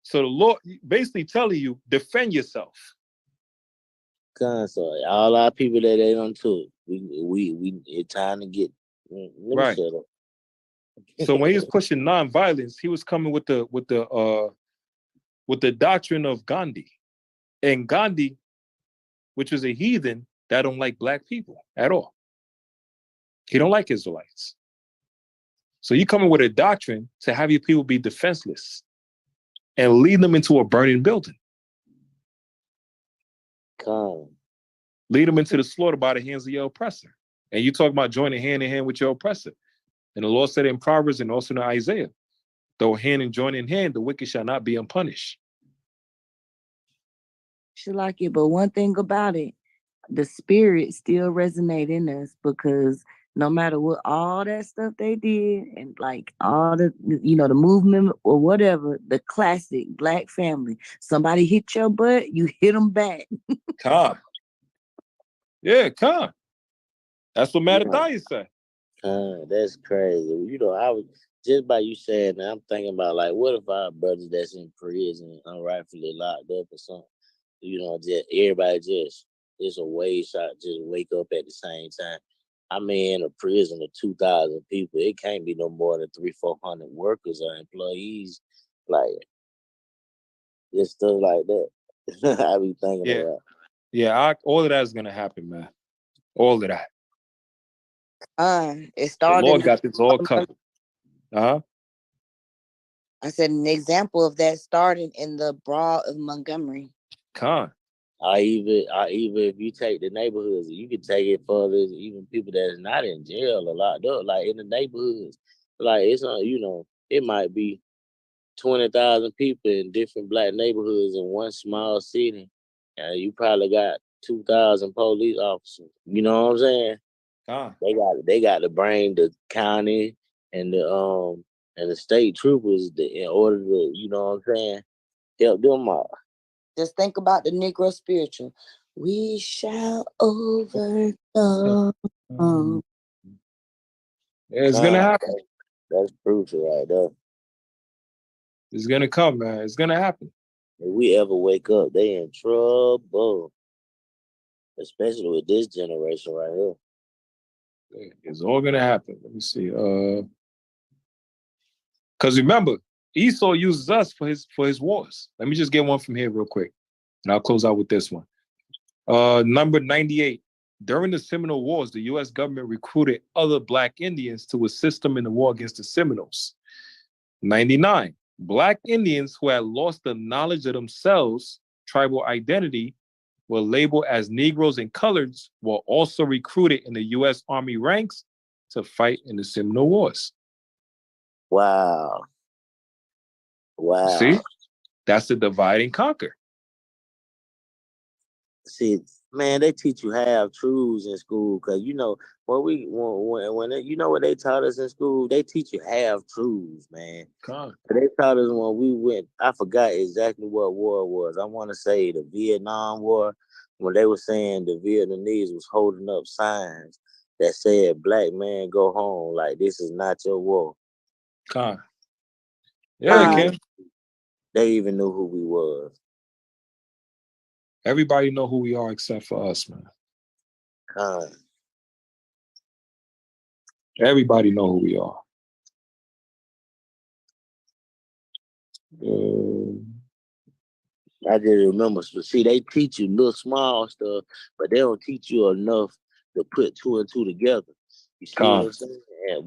So the law basically telling you, defend yourself. So all our people that they done took, we it's time to get Right. shut up. So when he was pushing nonviolence, he was coming with the doctrine of Gandhi. And Gandhi, which was a heathen, that don't like black people at all. He don't like Israelites. So you coming with a doctrine to have your people be defenseless and lead them into a burning building. Lead them into the slaughter by the hands of your oppressor. And you talk about joining hand in hand with your oppressor. And the Lord said in Proverbs and also in Isaiah, though hand and join in hand, the wicked shall not be unpunished. She like it, but one thing about it, the spirit still resonate in us, because no matter what, all that stuff they did, and like all the, the movement or whatever, the classic black family, somebody hit your butt, you hit them back. Come. Yeah, come. That's what Mattathias said. That's crazy. I was just by you saying that, I'm thinking about like, what if our brothers that's in prison unrightfully locked up or something? Just everybody it's a wave shot, just wake up at the same time. I mean, in a prison of 2,000 people, it can't be no more than 300-400 workers or employees. Like, just stuff like that. I be thinking about. Yeah, all of that is gonna happen, man. All of that. It started. The Lord got this all covered. I said an example of that started in the brawl of Montgomery. I even if you take the neighborhoods, you can take it further. Even people that's not in jail or locked up, like in the neighborhoods, like it's it might be 20,000 people in different black neighborhoods in one small city, and you probably got 2,000 police officers. You know what I'm saying? They got to bring the county and the state troopers in order to, you know what I'm saying, help them out. Just think about the Negro spiritual. We shall overcome. It's gonna happen. That's crucial right there. It's gonna come, man. It's gonna happen. If we ever wake up, they in trouble. Especially with this generation right here. It's all gonna happen. Let me see. Because remember, Esau uses us for his wars. Let me just get one from here real quick, and I'll close out with this one. Number 98. During the Seminole Wars, the U.S. government recruited other Black Indians to assist them in the war against the Seminoles. 99. Black Indians who had lost the knowledge of themselves, tribal identity, were labeled as Negroes and Coloreds, were also recruited in the U.S. Army ranks to fight in the Seminole Wars. Wow. See? That's the divide and conquer. See, man, they teach you half truths in school, because when what they taught us in school, they teach you half truths, man. They taught us when we went, I forgot exactly what war it was. I want to say the Vietnam War, when they were saying the Vietnamese was holding up signs that said, "Black man, go home. Like, this is not your war." Yeah, Ken. They even knew who we was. Everybody know who we are except for us, man. Everybody know who we are. I just remember, see, they teach you little small stuff, but they don't teach you enough to put two and two together. You see what I'm saying? And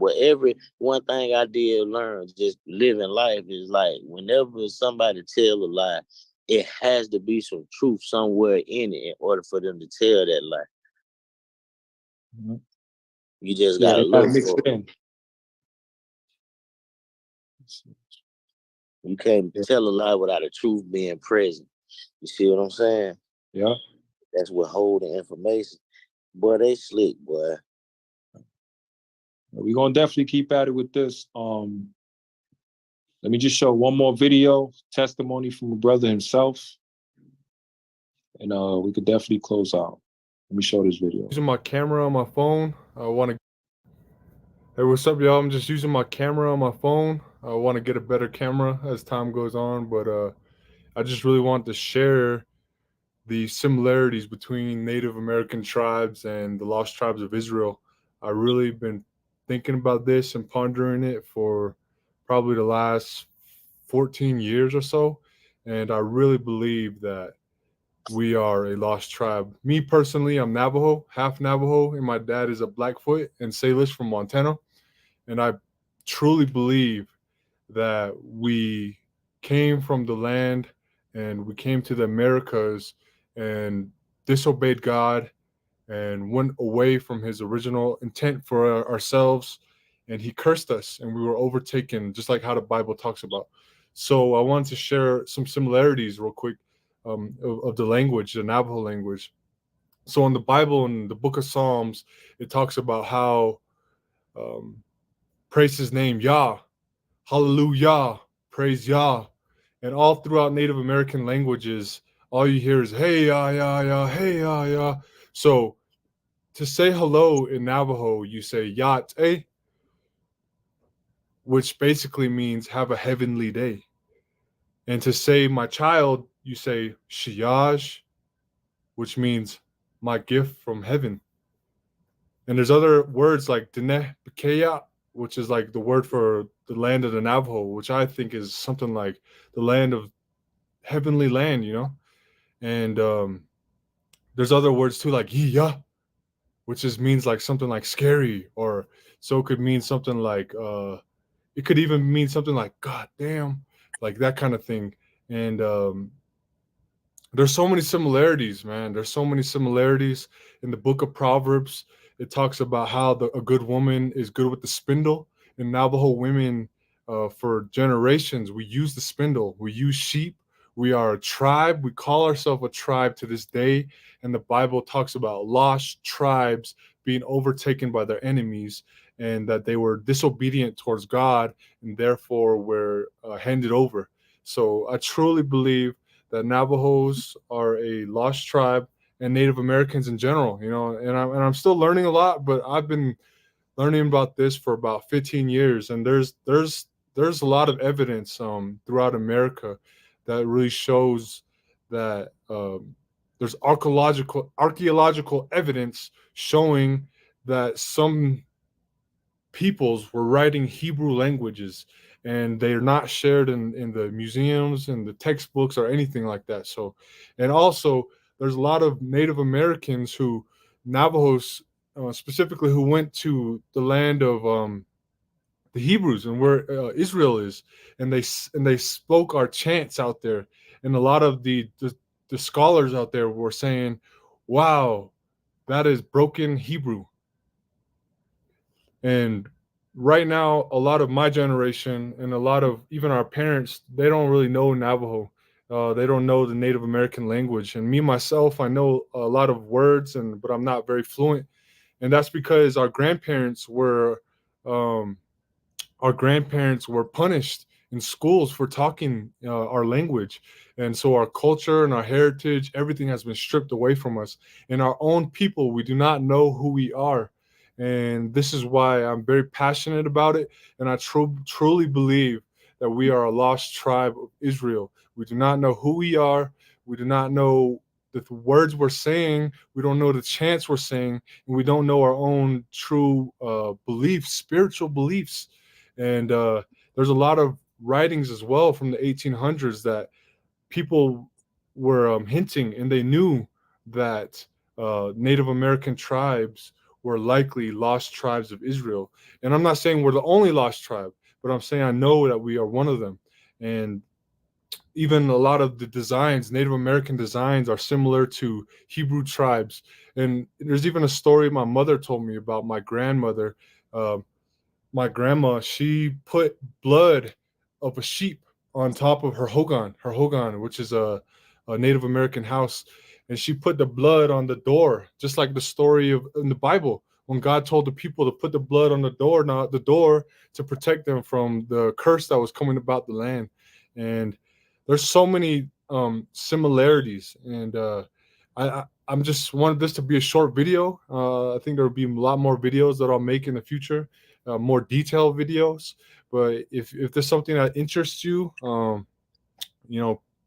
one thing I did learn just living life is like, whenever somebody tell a lie, it has to be some truth somewhere in it in order for them to tell that lie. Mm-hmm. You just gotta look for it. You can't tell a lie without the truth being present. You see what I'm saying? Yeah. That's withholding information. Boy, they slick, boy. We're gonna definitely keep at it with this. Let me just show one more video, testimony from a brother himself. And we could definitely close out. Let me show this video. Using my camera on my phone. I want to. Hey, what's up, y'all? I'm just using my camera on my phone. I want to get a better camera as time goes on, but I just really want to share the similarities between Native American tribes and the lost tribes of Israel. I've really been thinking about this and pondering it for probably the last 14 years or so. And I really believe that we are a lost tribe. Me personally, I'm Navajo, half Navajo, and my dad is a Blackfoot and Salish from Montana. And I truly believe that we came from the land and we came to the Americas and disobeyed God and went away from his original intent for ourselves, and he cursed us and we were overtaken, just like how the Bible talks about. So I wanted to share some similarities real quick of the language, the Navajo language. So in the Bible, in the book of Psalms, it talks about how praise his name, Yah, hallelujah, praise Yah. And all throughout Native American languages, all you hear is, hey, ya, hey, ya. So to say hello in Navajo, you say, yat, which basically means have a heavenly day. And to say my child, you say shiyaj, which means my gift from heaven. And there's other words like dineh bekeya, which is like the word for the land of the Navajo, which I think is something like the land of heavenly land, you know? And there's other words too, like yiya, which just means like something like scary, or so it could mean something like it could even mean something like God damn, like that kind of thing. And there's so many similarities, man. There's so many similarities in the book of Proverbs. It talks about how a good woman is good with the spindle. And Navajo women, for generations, we use the spindle. We use sheep. We are a tribe. We call ourselves a tribe to this day. And the Bible talks about lost tribes being overtaken by their enemies, and that they were disobedient towards God and therefore were handed over. So I truly believe that Navajos are a lost tribe, and Native Americans in general, you know, and I'm still learning a lot, but I've been learning about this for about 15 years. And there's a lot of evidence throughout America that really shows that there's archaeological evidence showing that some peoples were writing Hebrew languages, and they're not shared in the museums and the textbooks or anything like that. So, and also there's a lot of Native Americans Navajos specifically, who went to the land of the Hebrews and where Israel is, and they spoke our chants out there. And a lot of the scholars out there were saying, wow, that is broken Hebrew. And right now, a lot of my generation and a lot of even our parents, they don't really know Navajo. They don't know the Native American language. And me, myself, I know a lot of words, but I'm not very fluent. And that's because our grandparents were punished in schools for talking our language. And so our culture and our heritage, everything has been stripped away from us. And our own people, we do not know who we are. And this is why I'm very passionate about it. And I truly believe that we are a lost tribe of Israel. We do not know who we are. We do not know the words we're saying. We don't know the chants we're saying. And we don't know our own true beliefs, spiritual beliefs. And there's a lot of writings as well from the 1800s that people were hinting, and they knew that Native American tribes were likely lost tribes of Israel. And I'm not saying we're the only lost tribe, but I'm saying I know that we are one of them. And even a lot of the designs, Native American designs, are similar to Hebrew tribes. And there's even a story my mother told me about my grandmother. My grandma, she put blood of a sheep on top of her hogan, which is a Native American house. And she put the blood on the door, just like the story in the Bible, when God told the people to put the blood on the door, not the door, to protect them from the curse that was coming about the land. And there's so many similarities. And I'm just wanted this to be a short video. I think there will be a lot more videos that I'll make in the future, more detailed videos. But if there's something that interests you,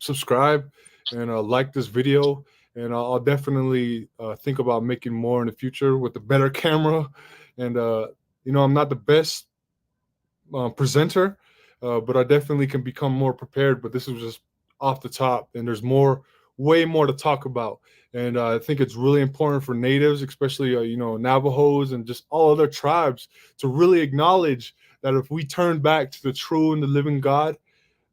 subscribe and like this video. And I'll definitely think about making more in the future with a better camera. And, I'm not the best presenter, but I definitely can become more prepared. But this was just off the top, and there's way more to talk about. And I think it's really important for natives, especially, Navajos and just all other tribes, to really acknowledge that if we turn back to the true and the living God,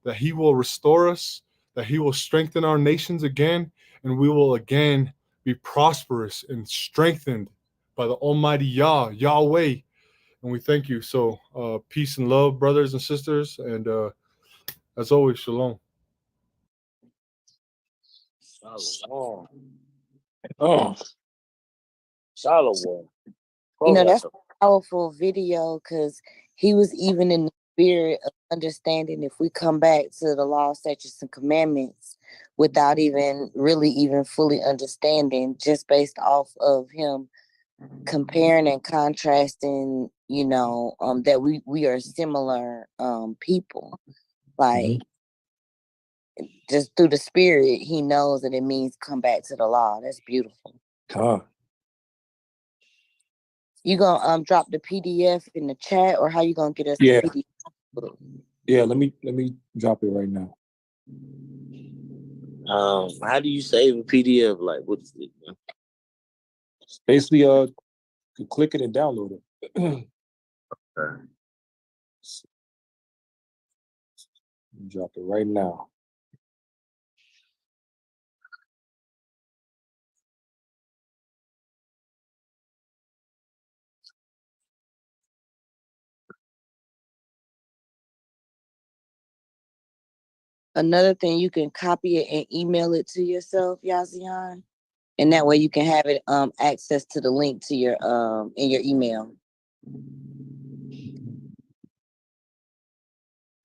that he will restore us, that he will strengthen our nations again, and we will again be prosperous and strengthened by the Almighty Yahweh. And we thank you. So peace and love, brothers and sisters. And as always, shalom. Shalom. Oh, Shalom. That's a powerful video because he was even in the spirit of understanding if we come back to the law, statutes, and commandments without even fully understanding, just based off of him comparing and contrasting, that we are similar people. Like, just through the spirit, he knows that it means come back to the law. That's beautiful. You gonna drop the PDF in the chat, or how you gonna get us the PDF? Yeah, let me drop it right now. How do you save a PDF? Like, what is it? Basically, you click it and download it. Okay. Drop it right now. Another thing, you can copy it and email it to yourself, Yazian, and that way you can have it access to the link to your in your email.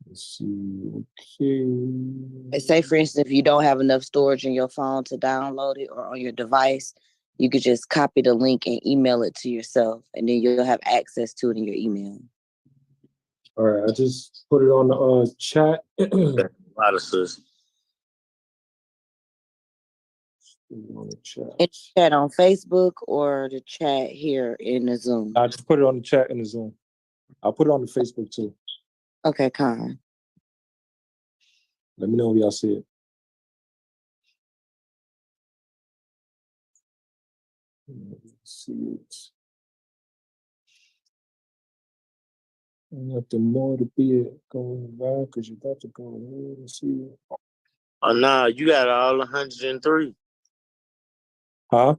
Let's see. Okay. And say, for instance, if you don't have enough storage in your phone to download it or on your device, you could just copy the link and email it to yourself, and then you'll have access to it in your email. All right, I just put it on the chat. On the chat. In the chat on Facebook or the chat here in the Zoom? I just put it on the chat in the Zoom. I'll put it on the Facebook too. Okay, Con. Let me know if y'all see it. Let's see it. Nothing more to be it going back because you're about to go ahead and see it. Oh, no, you got all 103. Huh?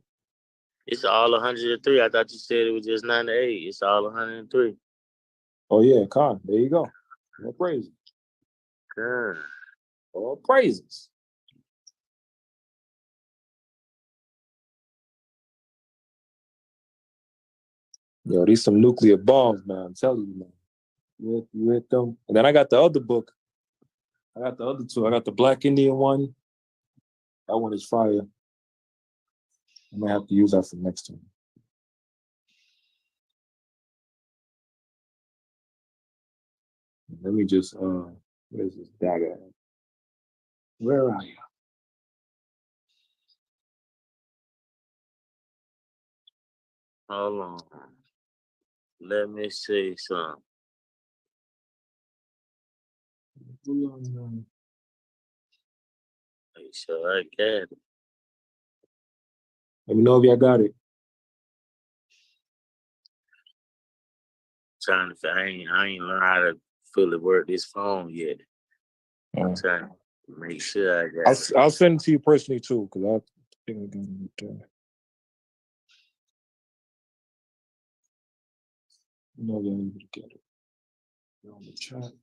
It's all 103. I thought you said it was just 98. It's all 103. Oh, yeah, Con. There you go. All praises. Good. All praises. Yo, these some nuclear bombs, man. I'm telling you, man. You hit them. And then I got the other book. I got the other two. I got the Black Indian one. That one is fire. I might have to use that for next time. Let me just, where's this dagger at? Where are you? Hold on. Let me see something. Make sure I got it. Let me know if y'all got it. Trying to, I ain't learned how to fully work this phone yet. I'm trying to make sure I got it. I'll send it to you personally too, because I think we're gonna get there. No, you're able to get it. You're on the chat.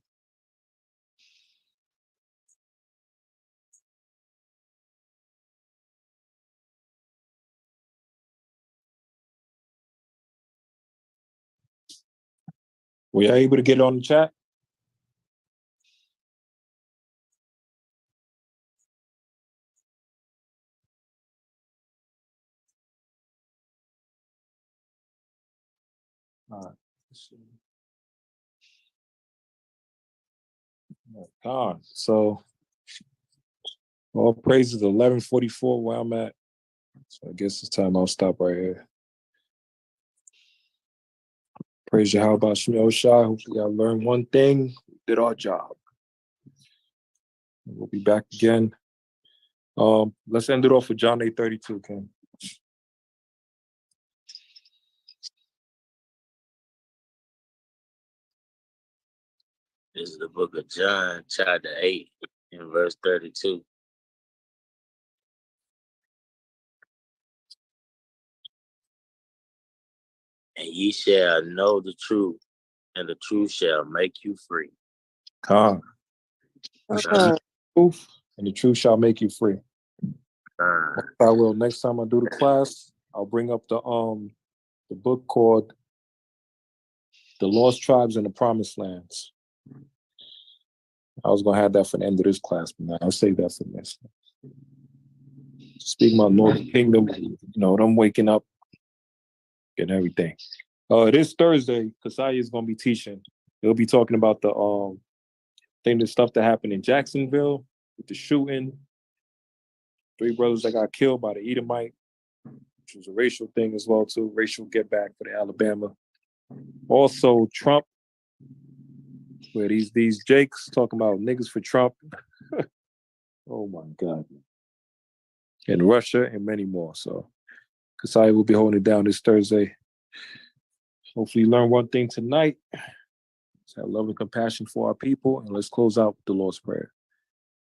Were you able to get it on the chat? All right. God. So all praises 11:44 where I'm at. So I guess it's time I'll stop right here. Praise Yahweh Shemel Shai. Hopefully y'all learned one thing. We did our job. We'll be back again. Let's end it off with John 8:32, Ken. This is the book of John, chapter 8, and verse 32. And ye shall know the truth, and the truth shall make you free. Come. Truth, and the truth shall make you free. I will. Next time I do the class, I'll bring up the book called The Lost Tribes and the Promised Lands. I was gonna have that for the end of this class, but now I'll save that for next. Speaking about Northern Kingdom, them waking up, getting everything. This Thursday, Kasai is gonna be teaching. He'll be talking about the stuff that happened in Jacksonville with the shooting. 3 brothers that got killed by the Edomite, which was a racial thing as well too. Racial get back for the Alabama. Also Trump, where these Jakes talking about niggas for Trump. Oh my God. And Russia and many more. So Kasai will be holding it down this Thursday. Hopefully you learn one thing tonight. Let's have love and compassion for our people, and let's close out with the Lord's Prayer.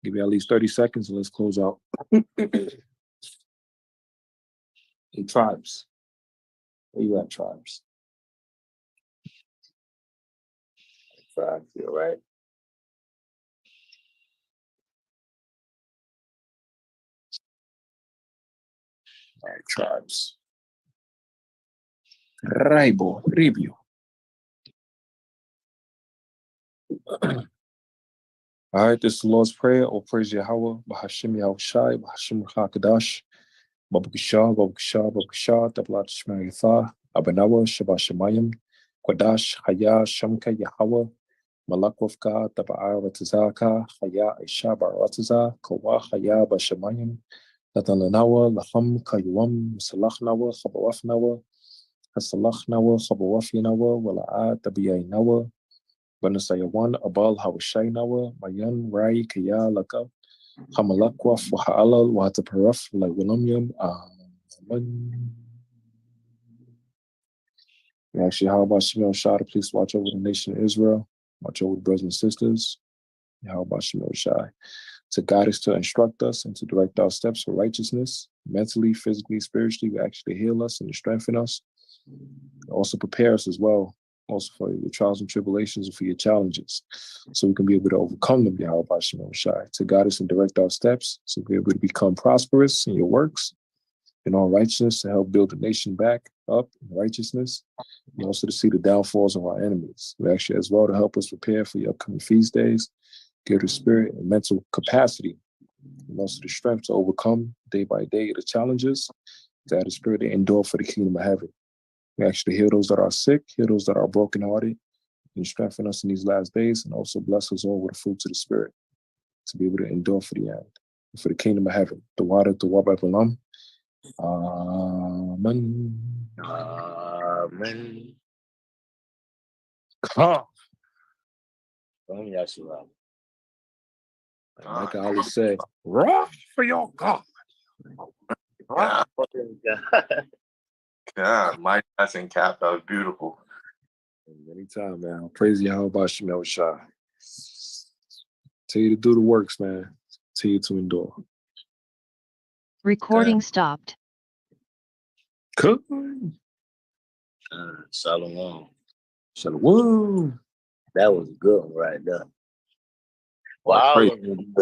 Give you at least 30 seconds and let's close out. Hey, tribes. Where you at, tribes? Tribes, you all right? All right, tribes. Raibo, Ribio. All right, this is the Lord's Prayer. Oh, praise Yahweh, Bahashim Yahushai, Bahashim Hakadash, Babukishah, Babukishah, Babukishah, Tablat Shmaritha, Abanawa, Shabashamayim, Kwadash, Haya, Shamka, Yahweh, Malakwafka, Taba'a Ratazaka, Haya, Isha, Barataza, Kawa, Haya, Bashamayim, Natalanawa, Laham, Kayuam, Salachnawa, Habawafnawa, Hasalachnawa, Habawafinawa, Wala'a, Tabiyainawa, Banasayawan, Abal, Hawashainawa, Mayan, Rai, Kaya, Laka, Hamalakwaf, Wahalal, Wataparaf, Lawinamium, Amen. Actually, how about Shemel Shai? Please watch over the nation of Israel. Watch over the brothers and sisters. How about Shemel Shai? To guide us, to instruct us, and to direct our steps for righteousness, mentally, physically, spiritually, to actually heal us and to strengthen us. Also prepare us as well, also for your trials and tribulations and for your challenges, so we can be able to overcome them, Yahweh Shemel Shai. To guide us and direct our steps, so we'll be able to become prosperous in your works, in all righteousness, to help build the nation back up in righteousness, and also to see the downfalls of our enemies. We actually as well to help us prepare for your upcoming feast days, give the spirit and mental capacity, and also the strength to overcome day by day the challenges, to have the spirit to endure for the kingdom of heaven. We actually heal those that are sick, heal those that are brokenhearted, and strengthen us in these last days, and also bless us all with the fruits of the spirit, to be able to endure for the end, for the kingdom of heaven. The water to Wababalam. Amen. Amen. Come. Yeshua. Like I always say, rock for your God. God, Mike Tyson cap, that was beautiful. Anytime, man. Praise Yahweh Shemel Shai. Tell you to do the works, man. Tell you to endure. Recording stopped. Cool. Shalom. Shalom. That was a good one right there. Well, all of them,